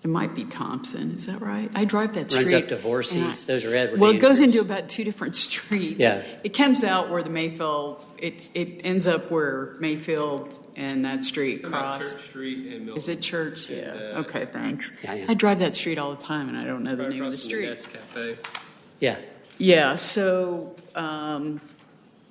It might be Thompson. Is that right? I drive that street. Runs up to Voorhees. Those are Edward. Well, it goes into about 2 different streets. Yeah. It comes out where the Mayfield. It ends up where Mayfield and that street cross. Church Street and Milton. Is it Church? Yeah. Okay, thanks. Yeah. I drive that street all the time, and I don't know the name of the street. Cafe. Yeah. Yeah. So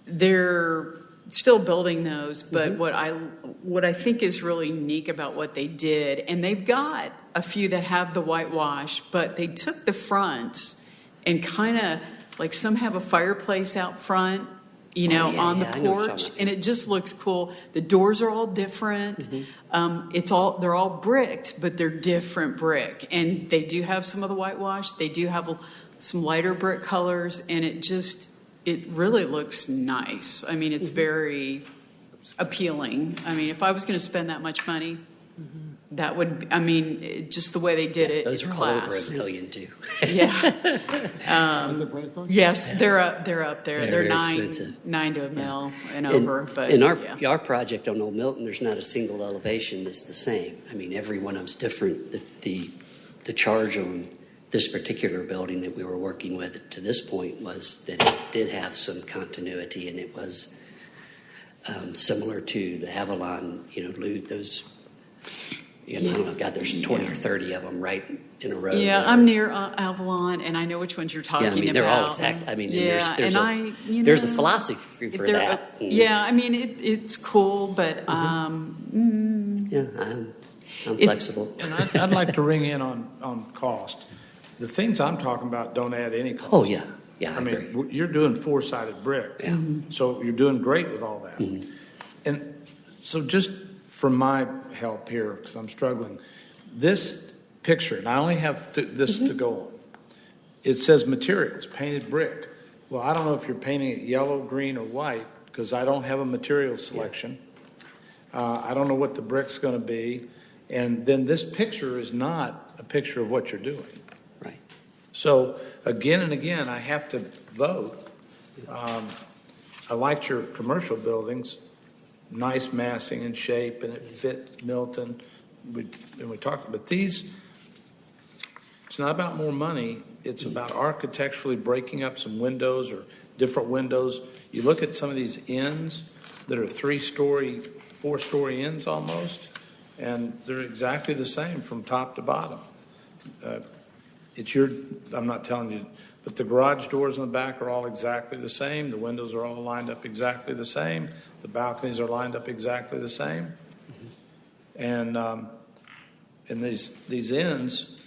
there still building those, but what I think is really unique about what they did, and they've got a few that have the whitewash, but they took the fronts and kind of, like, some have a fireplace out front, you know, on the I know what you're porch, talking and it just looks cool. The doors are all different. They're all bricked, but they're different brick, and they do have some of the whitewash. They do have some lighter brick colors, and it really looks nice. I mean, it's very appealing. I mean, if I was going to spend that much money, that would, I mean, just the way they did it, Those it's are class. all over $1 million too. Yeah. Yes, they're up there. They're They're very nine expensive. to $1 million and In- over. But in yeah. our project on Old Milton, there's not a single elevation that's the same. I mean, every one of them's different. The charge on this particular building that we were working with to this point was that it did have some continuity, and it was similar to the Avalon, those, I don't know, God, there's 20 or 30 of them right in a row. Yeah, I'm near Avalon, and I know which ones you're talking Yeah, I mean, about. they're all exact. I mean, and yeah, there's a philosophy for that. Yeah, I mean, it's cool, but Yeah, I'm flexible. And I'd like to ring in on cost. The things I'm talking about don't add any cost. Oh, yeah. Yeah, I mean, you're doing four-sided brick. Yeah. So you're doing great with all that. And so just for my help here, because I'm struggling, this picture, and I only have this to go on, it says materials, painted brick. Well, I don't know if you're painting it yellow, green, or white, because I don't have a material selection. I don't know what the brick's going to be. And then this picture is not a picture of what you're doing. Right. So again and again, I have to vote. I liked your commercial buildings, nice massing and shape, and it fit Milton. We talked, but these, it's not about more money. It's about architecturally breaking up some windows or different windows. You look at some of these ends that are 3-story, 4-story ends almost, and they're exactly the same from top to bottom. I'm not telling you, but the garage doors in the back are all exactly the same. The windows are all lined up exactly the same. The balconies are lined up exactly the same. And these ends,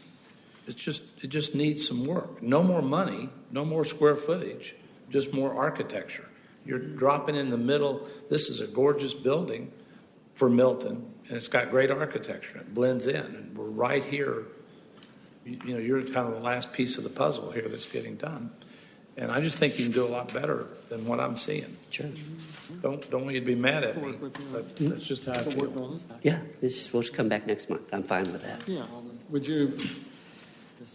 it just needs some work. No more money, no more square footage, just more architecture. You're dropping in the middle. This is a gorgeous building for Milton, and it's got great architecture. It blends in, and we're right here. You're kind of the last piece of the puzzle here that's getting done. And I just think you can do a lot better than what I'm seeing. Sure. Don't want you to be mad at me, but that's just how I feel. Yeah, we'll just come back next month. I'm fine with that. Yeah, would you?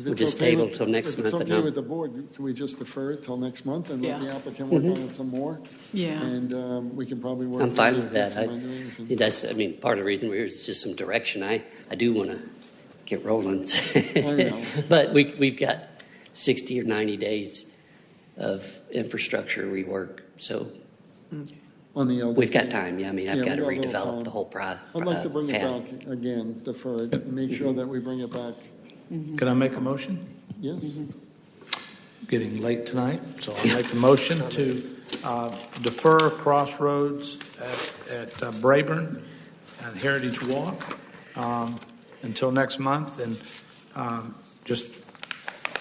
We'll just table till next month. If it's and okay I'll- with the board, can we just defer it till next month and let Yeah. the applicant work Mhm. on it some more? Yeah. And we can probably work. I'm fine on it, with get that. some renderings and- Part of the reason we're here is just some direction. I do want to get rolling. I know. But we've got 60 or 90 days of infrastructure rework, so On the LDP. we've got time. Yeah, I mean, I've Yeah, got to we got a little redevelop time. the whole process. I'd like to bring it back again, defer it, and make sure that we bring it back. Can I make a motion? Yeah. Getting late tonight, so I'll make the motion to defer Crossroads at Brayburn and Heritage Walk until next month, and just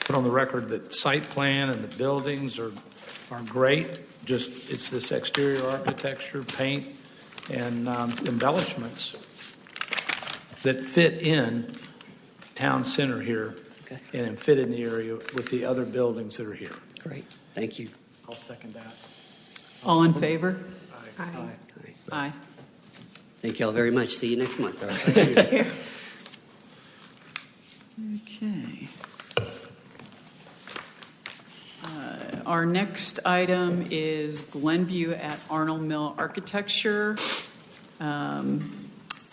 put on the record that site plan and the buildings are great. Just, it's this exterior architecture, paint, and embellishments that fit in town center here and fit in the area with the other buildings that are here. Great, thank you. I'll second that. All in favor? Aye. Aye. Thank you all very much. See you next month. Okay. Our next item is Glenview at Arnold Mill Architecture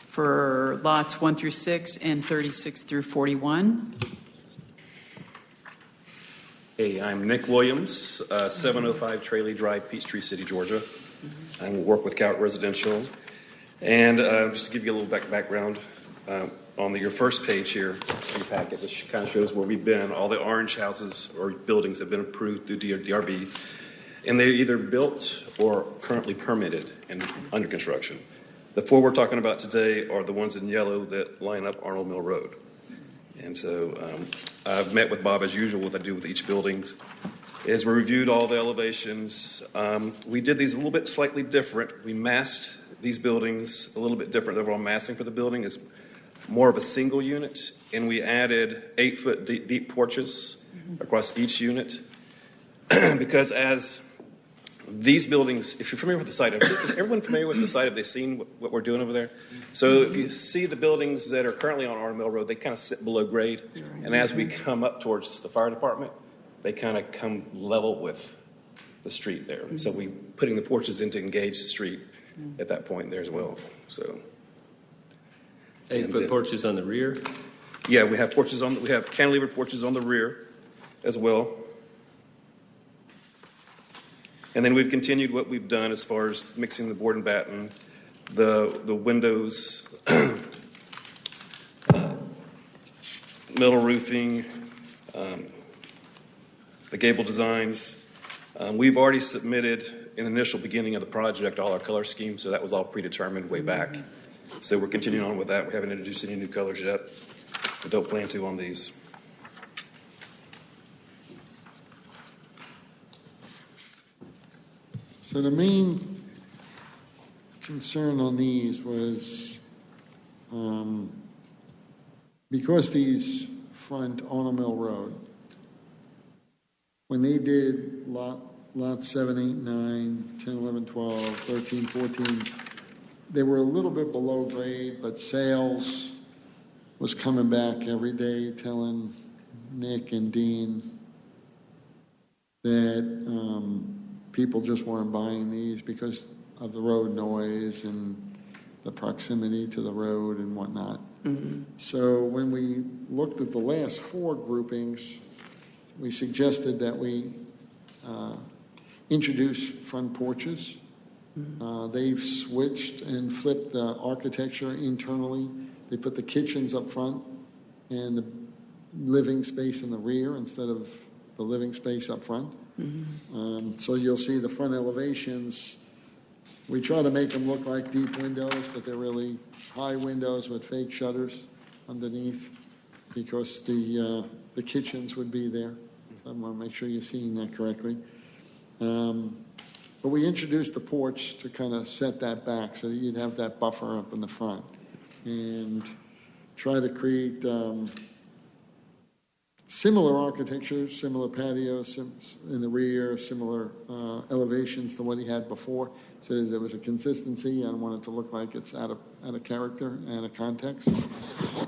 for lots 1 through 6 and 36 through 41. Hey, I'm Nick Williams, 705 Tralee Drive, Peachtree City, Georgia. I work with Gout Residential. And just to give you a little background, on your first page here in the packet, this kind of shows where we've been. All the orange houses or buildings have been approved through Drb. And they're either built or currently permitted and under construction. The 4 we're talking about today are the ones in yellow that line up Arnold Mill Road. And so I've met with Bob as usual, what I do with each building is we reviewed all the elevations. We did these a little bit slightly different. We masked these buildings a little bit different. The overall massing for the building is more of a single unit, and we added 8-foot deep porches across each unit. Because as these buildings, if you're familiar with the site, is everyone familiar with the site? Have they seen what we're doing over there? So if you see the buildings that are currently on Arnold Mill Road, they kind of sit below grade. And as we come up towards the fire department, they kind of come level with the street there. So we putting the porches in to engage the street at that point there as well. So 8-foot porches on the rear? Yeah, we have we have cantilever porches on the rear as well. And then we've continued what we've done as far as mixing the board and batten, the windows, metal roofing, the gable designs. We've already submitted in the initial beginning of the project all our color schemes, so that was all predetermined way back. So we're continuing on with that. We haven't introduced any new colors yet. We don't plan to on these. So the main concern on these was because these front Arnold Mill Road, when they did lot 7, 8, 9, 10, 11, 12, 13, 14, they were a little bit below grade, but sales was coming back every day telling Nick and Dean that people just weren't buying these because of the road noise and the proximity to the road and whatnot. So when we looked at the last 4 groupings, we suggested that we introduce front porches. They've switched and flipped the architecture internally. They put the kitchens up front and the living space in the rear instead of the living space up front. So you'll see the front elevations. We try to make them look like deep windows, but they're really high windows with fake shutters underneath because the kitchens would be there. So I want to make sure you're seeing that correctly. But we introduced the porch to kind of set that back so that you'd have that buffer up in the front and try to create similar architecture, similar patios in the rear, similar elevations to what he had before, so that there was a consistency. I don't want it to look like it's out of character and a context.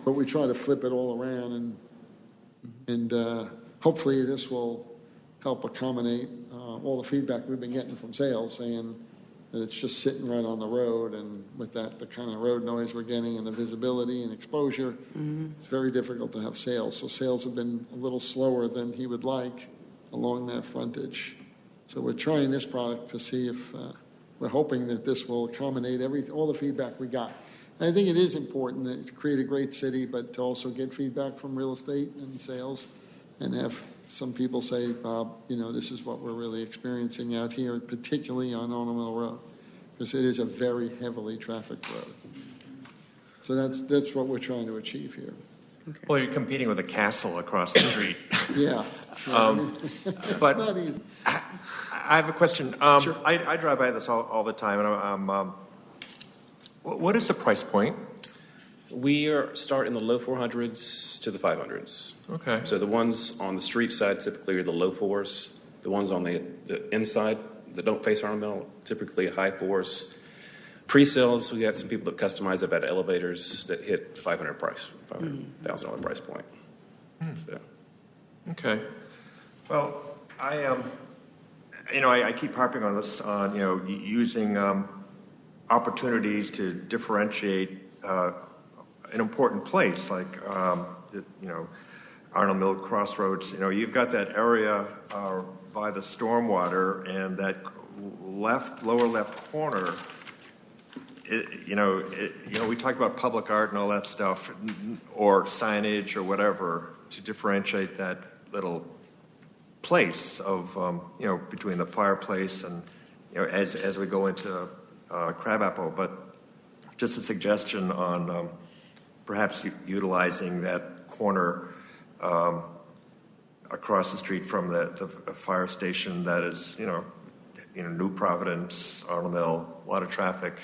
But we try to flip it all around, and hopefully this will help accommodate all the feedback we've been getting from sales, saying that it's just sitting right on the road, and with that, the kind of road noise we're getting and the visibility and exposure, it's very difficult to have sales. So sales have been a little slower than he would like along that frontage. So we're trying this product to see if we're hoping that this will accommodate all the feedback we got. And I think it is important to create a great city, but to also get feedback from real estate and sales and have some people say, Bob, this is what we're really experiencing out here, particularly on Arnold Mill Road, because it is a very heavily trafficked road. So that's what we're trying to achieve here. Okay. Well, you're competing with a castle across the street. Yeah. But not easy. I have a question. Sure. I drive by this all the time, and what is the price point? We start in the low 400s to the 500s. Okay. So the ones on the street side typically are the low 4s. The ones on the inside that don't face Arnold Mill, typically high 4s. Pre-sales, we got some people that customize it at elevators that hit the $500,000 price point. So. Okay. Well, I keep harping on this, using opportunities to differentiate an important place like, Arnold Mill Crossroads. You've got that area by the stormwater, and that lower left corner. We talk about public art and all that stuff, or signage or whatever, to differentiate that little place of, between the fireplace and, as we go into Crabapple. But just a suggestion on perhaps utilizing that corner across the street from the fire station that is, New Providence, Arnold Mill, a lot of traffic.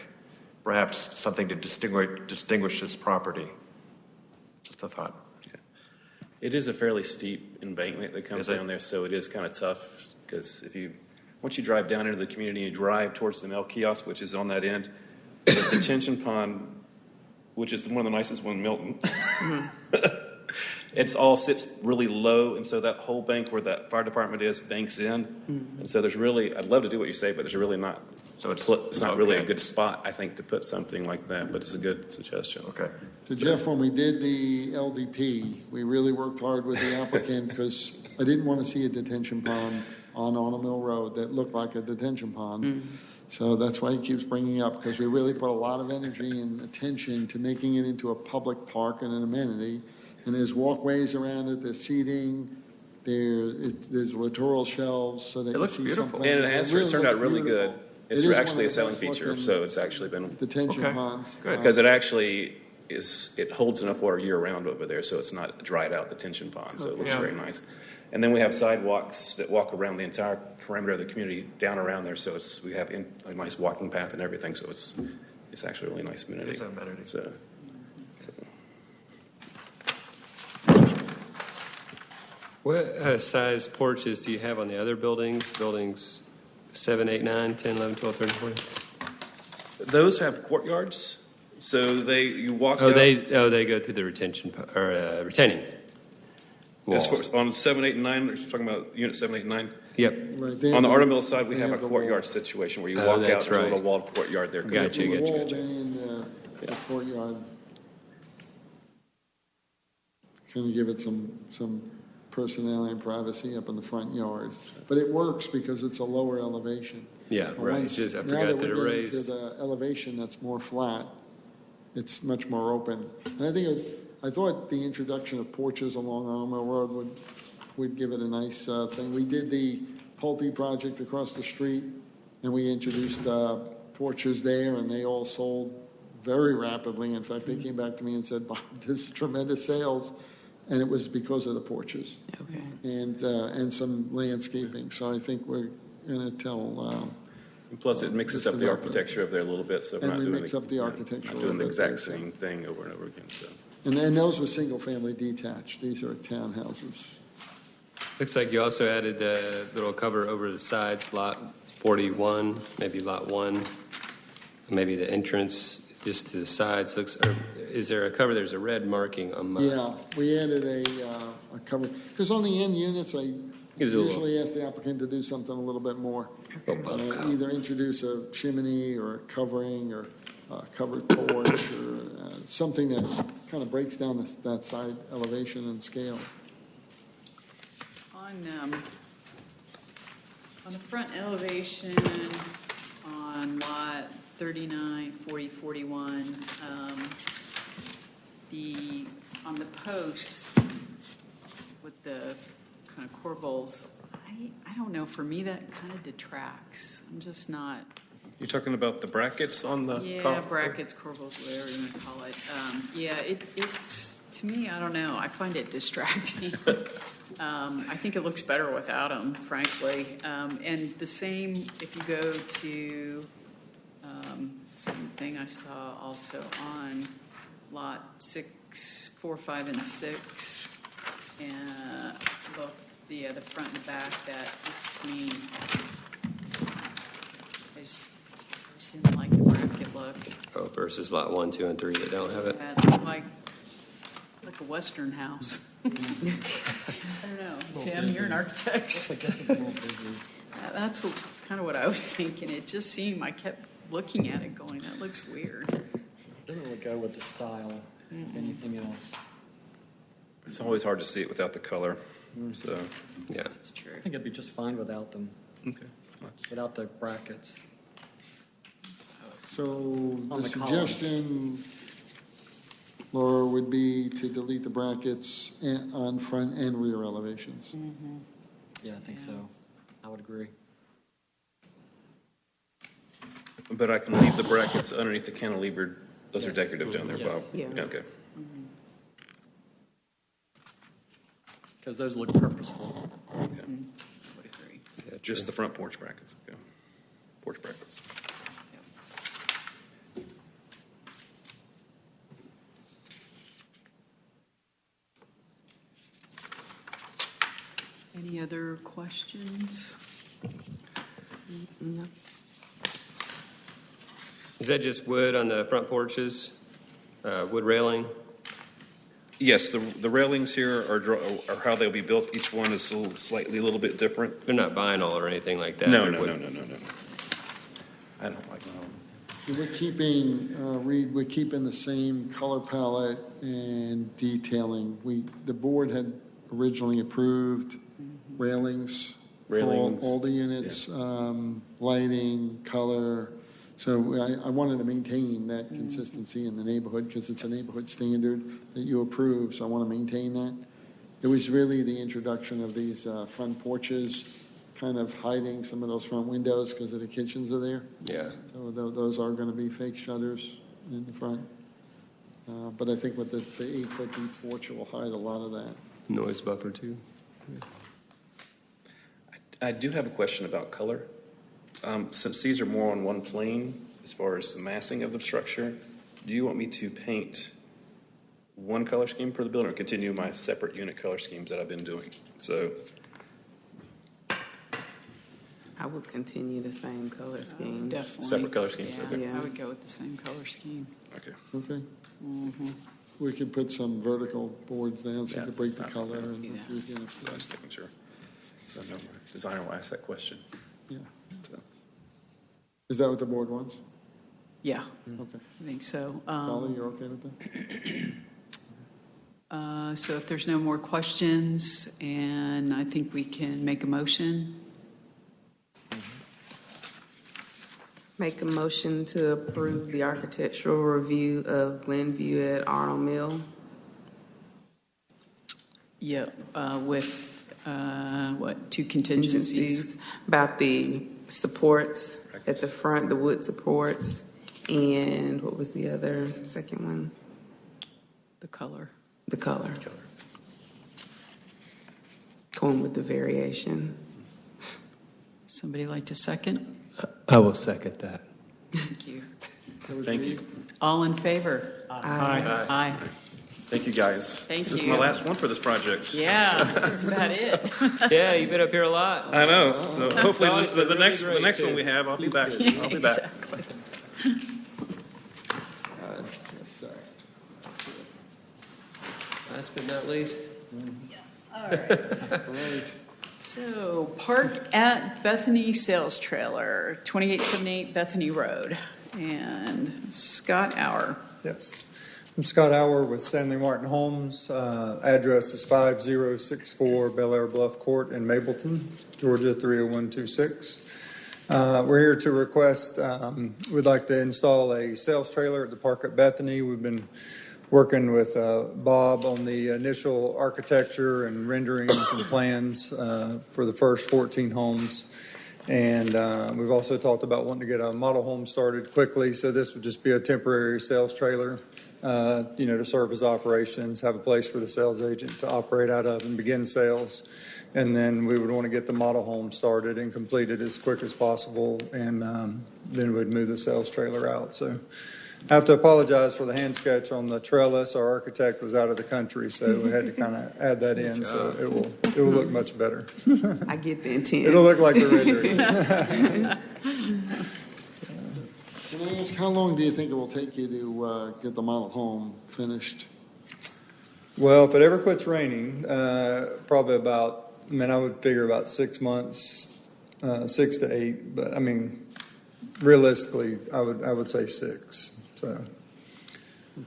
Perhaps something to distinguish this property. Just a thought. It is a fairly steep embankment that comes down there, so it is kind of tough because once you drive down into the community, you drive towards the mail kiosk, which is on that end, the detention pond, which is one of the nicest one in Milton. It's all sits really low, and so that whole bank where that fire department is banks in, and so there's really, I'd love to do what you say, but there's really not. So it's not really a good spot, I think, to put something like that, but it's a good suggestion. Okay. So Jeff, when we did the LDP, we really worked hard with the applicant because I didn't want to see a detention pond on Arnold Mill Road that looked like a detention pond. So that's why he keeps bringing up, because we really put a lot of energy and attention to making it into a public park and an amenity. And there's walkways around it, there's seating, there's littoral shelves so that It looks beautiful, and it's turned out really good. It's actually a selling feature, so it's actually been detention ponds. Good, because it actually it holds enough water year round over there, so it's not a dried out detention pond. So it looks very nice. And then we have sidewalks that walk around the entire perimeter of the community down around there, so we have a nice walking path and everything. So it's actually a really nice amenity. It's an amenity. What size porches do you have on the other buildings? Buildings 7, 8, 9, 10, 11, 12, 13, 14? Those have courtyards, so you walk out. They go through the retaining wall. As far as on 7, 8, and 9, you're talking about unit 7, 8, and 9? Yep. Right, On the Arnold Mill side, we have a courtyard situation where you walk out, there's a little walled courtyard there. Gotcha. The courtyard. Going to give it some personality and privacy up in the front yard. But it works because it's a lower elevation. Yeah, right. I forgot that it raised. To the elevation that's more flat, it's much more open. And I thought the introduction of porches along Arnold Mill Road would give it a nice thing. We did the Pulte project across the street, and we introduced porches there, and they all sold very rapidly. In fact, they came back to me and said, "Bob, this is tremendous sales." And it was because of the porches and some landscaping. So I think we're going to tell. And plus, it mixes up the architecture of there a little bit, so we're not doing the exact same thing over and over again. So. And those were single-family detached. These are townhouses. Looks like you also added a little cover over the sides, lot 41, maybe lot 1, maybe the entrance. Just to the sides, is there a cover? There's a red marking on mine. Yeah, we added a cover, because on the end units, I usually ask the applicant to do something a little bit more. Either introduce a chimney or a covering or a covered porch or something that kind of breaks down that side elevation and scale. On the front elevation on lot 39, 40, 41, on the posts with the kind of corbels, I don't know, for me that kind of detracts. I'm just not. You're talking about the brackets on the brackets, corbels, whatever you want to call it. It's to me, I don't know, I find it distracting. I think it looks better without them, frankly. And the same if you go to same thing I saw also on lot 6, 4, 5, and 6, and the front and back. That just to me, I just didn't like the bracket look. Oh, versus lot 1, 2, and 3 that don't have it. It looked like a Western house. I don't know, Tim, you're an architect. That's kind of what I was thinking. It just seemed, I kept looking at it going, that looks weird. It doesn't really go with the style of anything else. It's always hard to see it without the color. So, yeah. That's true. I think it'd be just fine without them. Okay. Without the brackets. So the suggestion, Laura, would be to delete the brackets on front and rear elevations. Yeah, I think so. I would agree. But I can leave the brackets underneath the cantilever. Those are decorative down there, Yes. Bob. Yeah. Okay. Because those look purposeful. Yeah, just the front porch brackets. Okay. Porch brackets. Any other questions? No. Is that just wood on the front porches? Wood railing? Yes, the railings here are how they'll be built. Each one is slightly a little bit different. They're not vinyl or anything like that? No, They're no, wood. no. I don't like them. We're keeping, Reed, we're keeping the same color palette and detailing. The board had originally approved railings for Railings. all the units, lighting, color. So I wanted to maintain that consistency in the neighborhood because it's a neighborhood standard that you approve, so I want to maintain that. It was really the introduction of these front porches, kind of hiding some of those front windows because of the kitchens are there. Yeah. So those are going to be fake shutters in the front. But I think with the 8-foot deep porch, it will hide a lot of that. Noise buffer too. I do have a question about color. Since these are more on one plane as far as the massing of the structure, do you want me to paint one color scheme for the building or continue my separate unit color schemes that I've been doing? So I would continue the same color scheme. Definitely. separate color schemes, Yeah, okay. I would go with the same color scheme. Okay. Okay. Mm-hmm. We could put some vertical boards down so you Yeah, could break it's the not- color and it's Yeah. easy enough. So I was making sure. So I know my designer will ask that question. Yeah. So. Is that what the board wants? Yeah, Okay. I think so. Polly, you're okay with that? So if there's no more questions, and I think we can make a motion. Make a motion to approve the architectural review of Glenview at Arnold Mill. Yep, with, what, two contingencies? About the supports at the front, the wood supports, and what was the other second one? The color. The color. Going with the variation. Somebody like to second? I will second that. Thank you. Thank you. All in favor? Aye. Aye. Thank you, guys. Thank This is you. my last one for this project. Yeah, that's about it. Yeah, you've been up here a lot. I know. So hopefully It's always the been really next great, one too. we have, I'll be back. I'll be back. Exactly. Last but not least. All right. So, Park at Bethany Sales Trailer, 2878 Bethany Road, and Scott Auer. Yes. I'm Scott Auer with Stanley Martin Homes. Address is 5064 Bel Air Bluff Court in Mapleton, Georgia 30126. We're here to request, we'd like to install a sales trailer at the Park at Bethany. We've been working with Bob on the initial architecture and renderings and plans for the first 14 homes. And we've also talked about wanting to get a model home started quickly, so this would just be a temporary sales trailer, to serve as operations, have a place for the sales agent to operate out of and begin sales. And then we would want to get the model home started and completed as quick as possible, and then we'd move the sales trailer out. So I have to apologize for the hand sketch on the trellis. Our architect was out of the country, so we had to kind of add that in, so it will look much better. I get the intent. It'll look like the rendering. Can I ask, how long do you think it will take you to get the model home finished? Well, if it ever quits raining, probably about, I would figure about 6 months, 6 to 8, but realistically, I would say 6. So.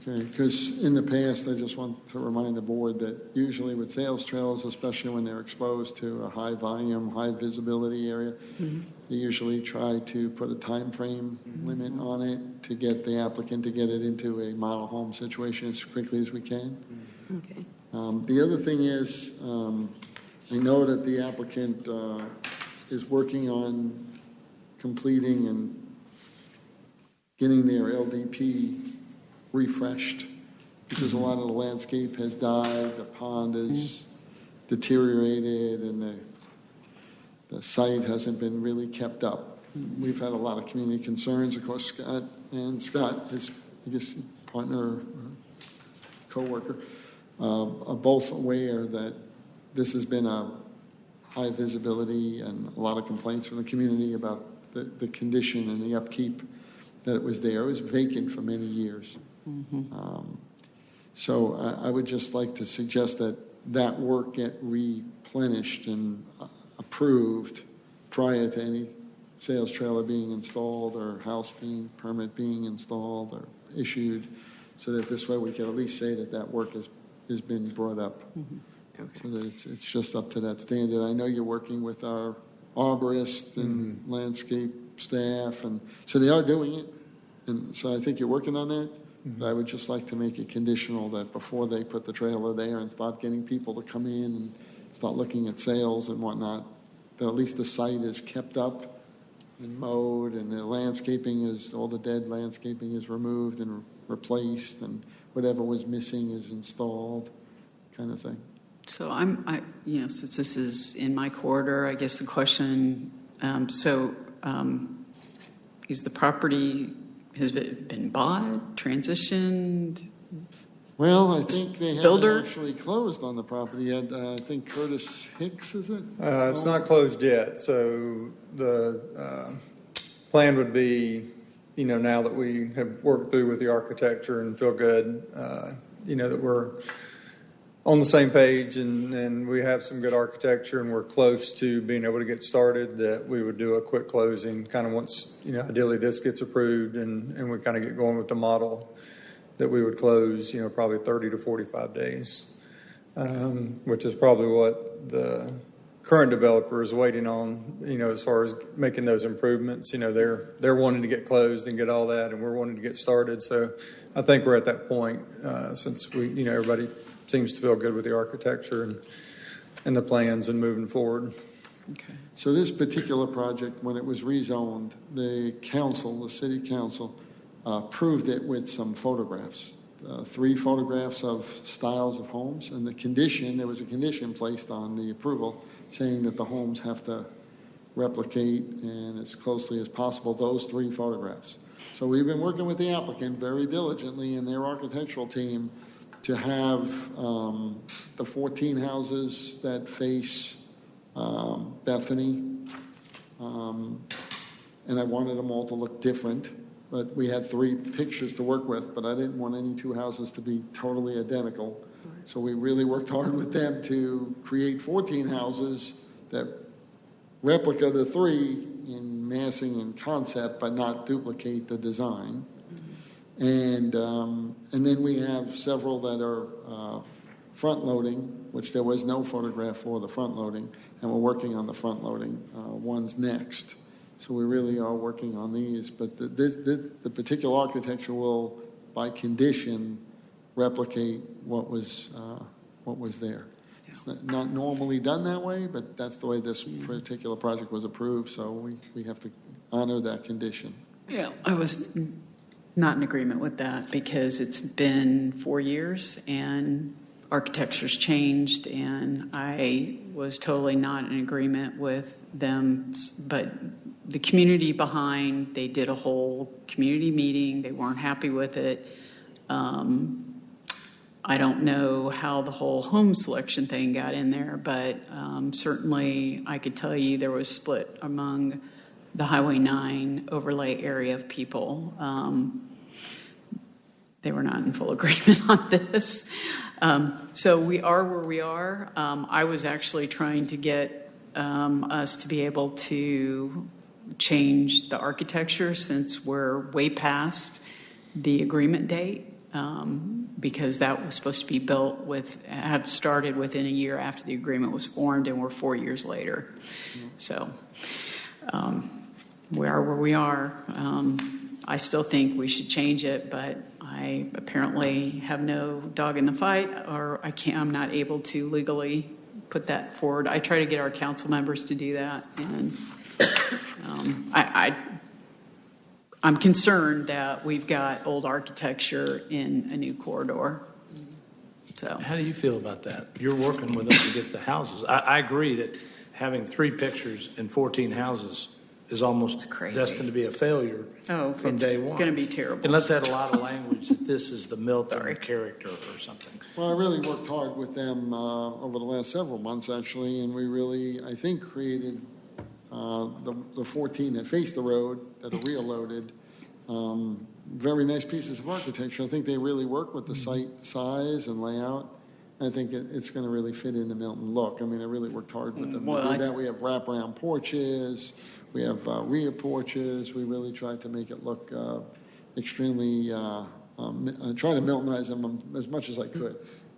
Okay, because in the past, I just want to remind the board that usually with sales trailers, especially when they're exposed to a high volume, high visibility area, they usually try to put a time frame limit on it to get the applicant to get it into a model home situation as quickly as we can. Okay. The other thing is, I know that the applicant is working on completing and getting their LDP refreshed because a lot of the landscape has died, the pond is deteriorated, and the site hasn't been really kept up. We've had a lot of community concerns. Of course, Scott, his, I guess, partner, co-worker, are both aware that this has been a high visibility and a lot of complaints from the community about the condition and the upkeep that it was there. It was vacant for many years. So I would just like to suggest that that work get replenished and approved prior to any sales trailer being installed or house permit being installed or issued, so that this way we can at least say that that work has been brought up. So that it's just up to that standard. I know you're working with our arborist and landscape staff, and so they are doing it. And so I think you're working on that. But I would just like to make it conditional that before they put the trailer there and start getting people to come in and start looking at sales and whatnot, that at least the site is kept up and mowed, and the landscaping is, all the dead landscaping is removed and replaced, and whatever was missing is installed, kind of thing. So since this is in my corridor, I guess the question, is the property, has it been bought, transitioned? Well, I think they Builder? haven't actually closed on the property yet. I think Curtis Hicks, is it? It's not closed yet, so the plan would be, now that we have worked through with the architecture and feel good, that we're on the same page and we have some good architecture and we're close to being able to get started, that we would do a quick closing kind of once, ideally this gets approved and we kind of get going with the model, that we would close, probably 30 to 45 days, which is probably what the current developer is waiting on, as far as making those improvements. They're wanting to get closed and get all that, and we're wanting to get started. So I think we're at that point since we, everybody seems to feel good with the architecture and the plans and moving forward. Okay. So this particular project, when it was rezoned, the city council, approved it with some photographs, 3 photographs of styles of homes, and there was a condition placed on the approval saying that the homes have to replicate, and as closely as possible, those 3 photographs. So we've been working with the applicant very diligently and their architectural team to have the 14 houses that face Bethany, and I wanted them all to look different, but we had 3 pictures to work with, but I didn't want any 2 houses to be totally identical. So we really worked hard with them to create 14 houses that replica the 3 in massing and concept, but not duplicate the design. And then we have several that are front loading, which there was no photograph for the front loading, and we're working on the front loading ones next. So we really are working on these, but the particular architecture will, by condition, replicate what was there. It's not normally done that way, but that's the way this particular project was approved, so we have to honor that condition. Yeah, I was not in agreement with that because it's been 4 years and architecture's changed, and I was totally not in agreement with them. But the community behind, they did a whole community meeting. They weren't happy with it. I don't know how the whole home selection thing got in there, but certainly I could tell you there was split among the Highway 9 overlay area of people. They were not in full agreement on this. So we are where we are. I was actually trying to get us to be able to change the architecture since we're way past the agreement date, because that was supposed to be have started within a year after the agreement was formed, and we're 4 years later. So we are where we are. I still think we should change it, but I apparently have no dog in the fight, or I'm not able to legally put that forward. I try to get our council members to do that, and I'm concerned that we've got old architecture in a new corridor. So, How do you feel about that? You're working with us to get the houses. I agree that having 3 pictures and 14 houses is almost destined to be a failure from it's day one. going to be terrible. Unless they had a lot of language that this is the Milton character or something. Well, I really worked hard with them over the last several months, actually, and we really, I think, created the 14 that face the road that are rear loaded. Very nice pieces of architecture. I think they really work with the site size and layout. I think it's going to really fit in the Milton look. I mean, I really worked hard with them to do that. We have wraparound porches. We have rear porches. We really tried to make it look extremely, try to Miltonize them as much as I could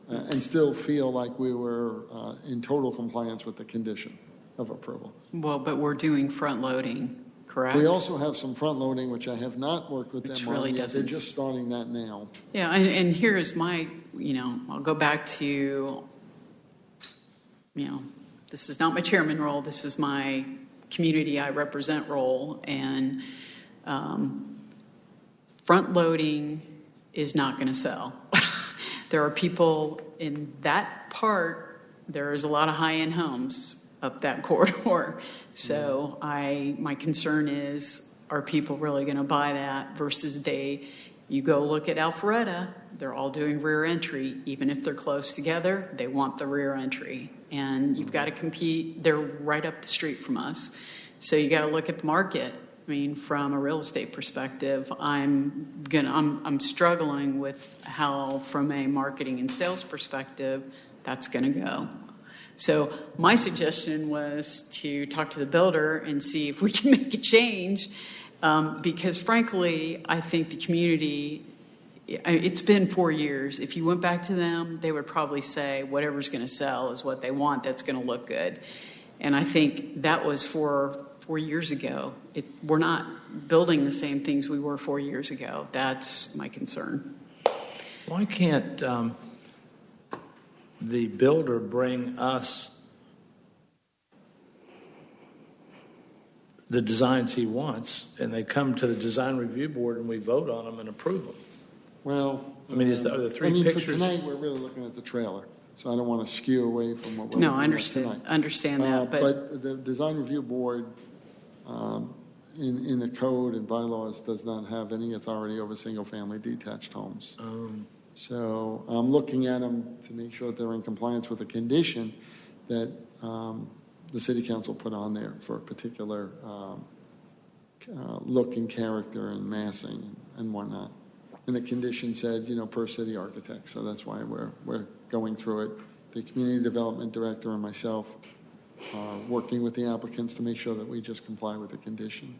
and still feel like we were in total compliance with the condition of approval. Well, but we're doing front loading, correct? We also have some front loading, which I have not worked with them really on yet. They're doesn't- just starting that now. Yeah, and here is my, I'll go back to, this is not my chairman role, this is my community I represent role, and front loading is not going to sell. There are people in that part, there's a lot of high-end homes up that corridor. So my concern is, are people really going to buy that versus you go look at Alpharetta, they're all doing rear entry. Even if they're close together, they want the rear entry. And you've got to compete. They're right up the street from us. So you got to look at the market. I mean, from a real estate perspective, I'm struggling with how, from a marketing and sales perspective, that's going to go. So my suggestion was to talk to the builder and see if we can make a change, because frankly, I think the community, it's been 4 years. If you went back to them, they would probably say whatever's going to sell is what they want, that's going to look good. And I think that was 4 years ago. We're not building the same things we were 4 years ago. That's my concern. Why can't the builder bring us the designs he wants, and they come to the design review board and we vote on them and approve them? Well, I mean, are the 3 for pictures? tonight, we're really looking at the trailer, so I don't want to skew away from what we're No, I looking at tonight. understand that. But the design review board in the code and bylaws does not have any authority over single-family detached homes. So I'm looking at them to make sure that they're in compliance with the condition that the city council put on there for a particular look and character and massing and whatnot. And the condition said, per city architect. So that's why we're going through it. The community development director and myself are working with the applicants to make sure that we just comply with the condition.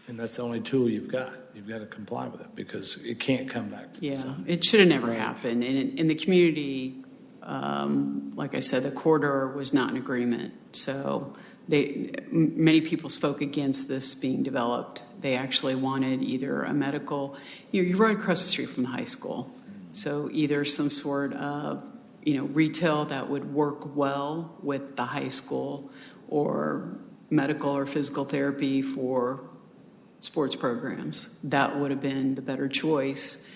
And that's the only tool you've got. You've got to comply with it because it can't come back to the Yeah, design. it should have never happened. And in the community, like I said, the corridor was not in agreement. So many people spoke against this being developed. They actually wanted either a medical, you're right across the street from the high school. So either some sort of, retail that would work well with the high school, or medical or physical therapy for sports programs. That would have been the better choice.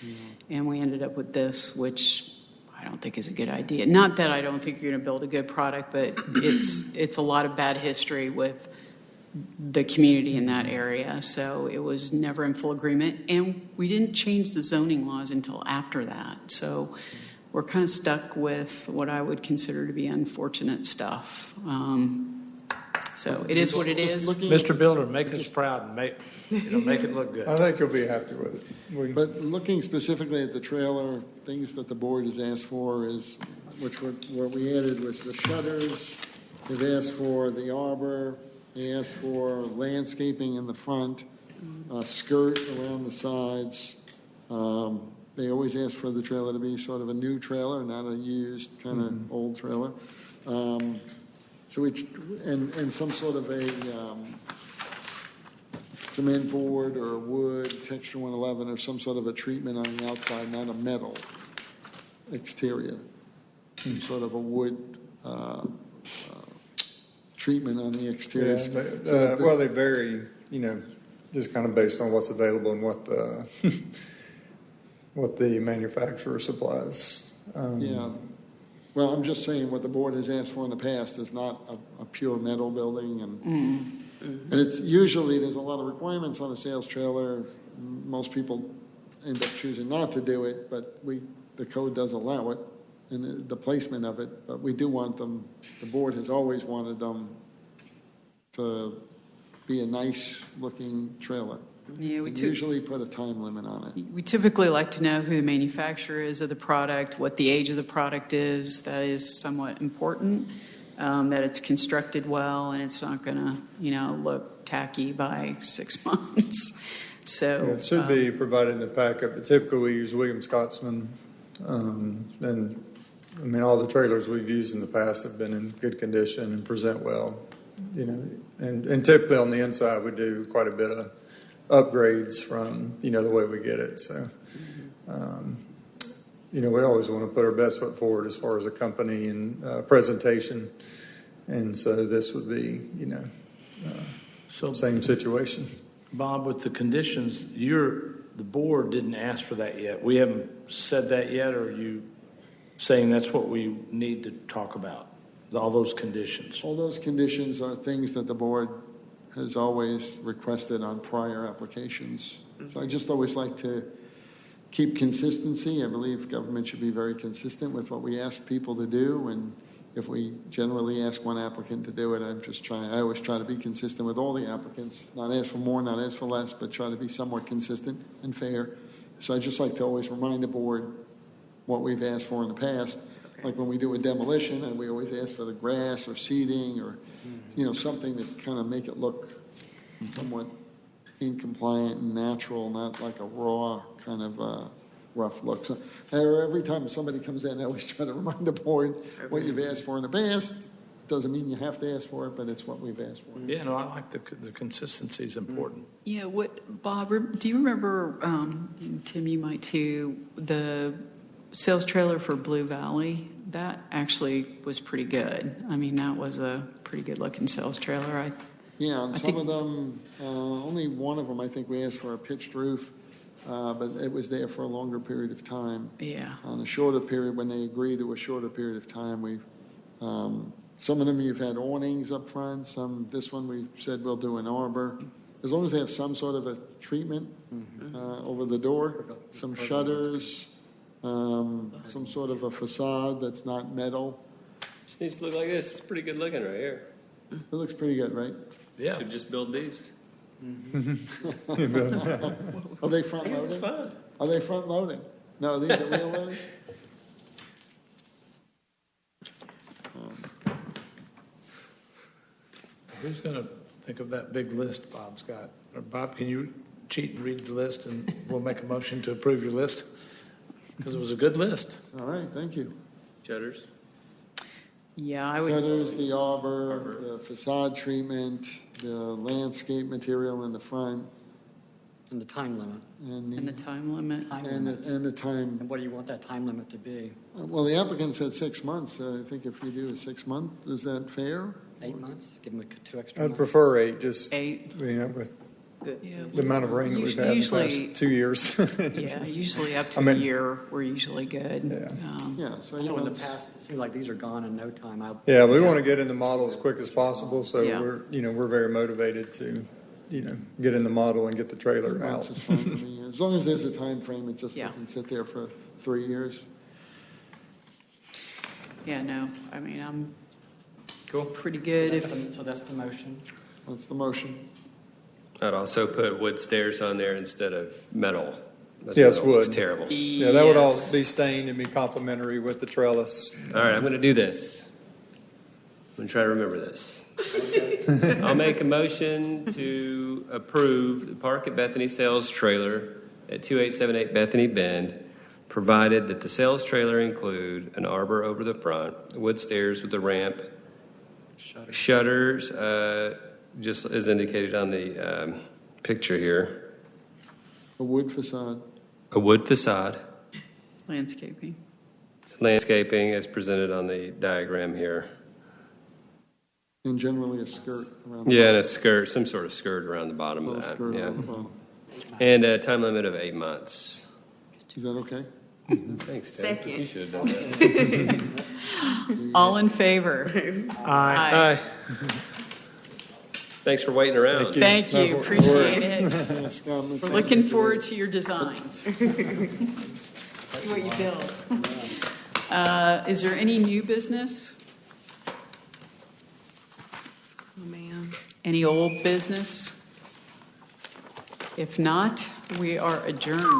And we ended up with this, which I don't think is a good idea. Not that I don't think you're going to build a good product, but it's a lot of bad history with the community in that area. So it was never in full agreement. And we didn't change the zoning laws until after that. So we're kind of stuck with what I would consider to be unfortunate stuff. So it is what it is. Mr. Builder, make us proud and make it look good. I think you'll be happy with it. But looking specifically at the trailer, things that the board has asked for is, what we added was the shutters. They've asked for the arbor. They asked for landscaping in the front, skirt around the sides. They always ask for the trailer to be sort of a new trailer, not a used kind of old trailer. So and some sort of a cement board or wood, texture 111, or some sort of a treatment on the outside, not a metal exterior. Sort of a wood treatment on the exteriors. Yeah, well, they vary, just kind of based on what's available and what the what the manufacturer supplies. Yeah. Well, I'm just saying what the board has asked for in the past is not a pure metal building, and it's usually, there's a lot of requirements on a sales trailer. Most people end up choosing not to do it, but the code does allow it, and the placement of it, but we do want them, the board has always wanted them to be a nice-looking trailer. Yeah, And usually put a time limit on it. We typically like to know who the manufacturer is of the product, what the age of the product is. That is somewhat important, that it's constructed well and it's not going to, look tacky by 6 months. So Yeah, it should be provided in the packet, but typically we use William Scotsman. And all the trailers we've used in the past have been in good condition and present well, and typically on the inside we do quite a bit of upgrades from, the way we get it. So, we always want to put our best foot forward as far as a company and presentation. And so this would be, same situation. Bob, with the conditions, the board didn't ask for that yet. We haven't said that yet, or are you saying that's what we need to talk about, all those conditions? All those conditions are things that the board has always requested on prior applications. So I just always like to keep consistency. I believe government should be very consistent with what we ask people to do, and if we generally ask one applicant to do it, I always try to be consistent with all the applicants, not ask for more, not ask for less, but try to be somewhat consistent and fair. So I just like to always remind the board what we've asked for in the past. Like when we do a demolition, and we always ask for the grass or seating or, something to kind of make it look somewhat incompliant and natural, not like a raw kind of rough look. So every time somebody comes in, I always try to remind the board what you've asked for in the past. Doesn't mean you have to ask for it, but it's what we've asked for. Yeah, no, I like the consistency is important. Yeah, Bob, do you remember, and Tim, you might too, the sales trailer for Blue Valley? That actually was pretty good. That was a pretty good looking sales trailer. Yeah, and some of them, only one of them, I think we asked for a pitched roof, but it was there for a longer period of time. Yeah. On a shorter period, when they agreed to a shorter period of time, some of them you've had awnings up front. This one we said we'll do an arbor. As long as they have some sort of a treatment over the door, some shutters, some sort of a facade that's not metal. Just needs to look like this. It's pretty good looking right here. It looks pretty good, right? Yeah. Should just build these. Are they front loading? Fun. Are they front loading? No, these are real loading? Who's going to think of that big list Bob's got? Or Bob, can you cheat and read the list, and we'll make a motion to approve your list? Because it was a good list. All right, thank you. Shutters. Yeah, I would. Shutters, the arbor, the facade treatment, the landscape material in the front. And the time limit. And the time limit. And the time. And what do you want that time limit to be? Well, the applicant said 6 months. I think if you do a 6 month, is that fair? 8 months? Give them 2 extra I'd months? prefer 8, just, 8. with Yeah. the amount of rain that we've had in the past 2 years. Yeah, usually up to a year, we're usually good. Yeah, so I know in the past, it seemed like these are gone in no time. Yeah, we want to get in the model as quick as possible, so Yeah. we're very motivated to, get in the model and get the trailer out. Months is fine for me. As long as there's a time frame, it just Yeah. doesn't sit there for 3 years. Yeah, no, I'm Cool. pretty good. So that's the motion. That's the motion. I'd also put wood stairs on there instead of metal. That's Yes, metal looks wood. terrible. Yeah, that would all be stained and be complementary with the trellis. All right, I'm going to do this. I'm going to try to remember this. I'll make a motion to approve the Park at Bethany sales trailer at 2878 Bethany Bend, provided that the sales trailer include an arbor over the front, wood stairs with a ramp, shutters, just as indicated on the picture here, A wood facade. a wood facade, Landscaping. landscaping as presented on the diagram here, And generally a skirt around the Yeah, and bottom. a skirt, some sort of skirt around the bottom Little of that. skirt Yeah. around the bottom. And a time limit of 8 months. Is that okay? Thanks, Tim. Second. You should have done that. All in favor? Aye. Thanks for waiting around. Thank you, No appreciate worries. it. Scott, let's We're have looking it. forward to your designs. See what you build. Is there any new business? Oh, man. Any old business? If not, we are adjourned.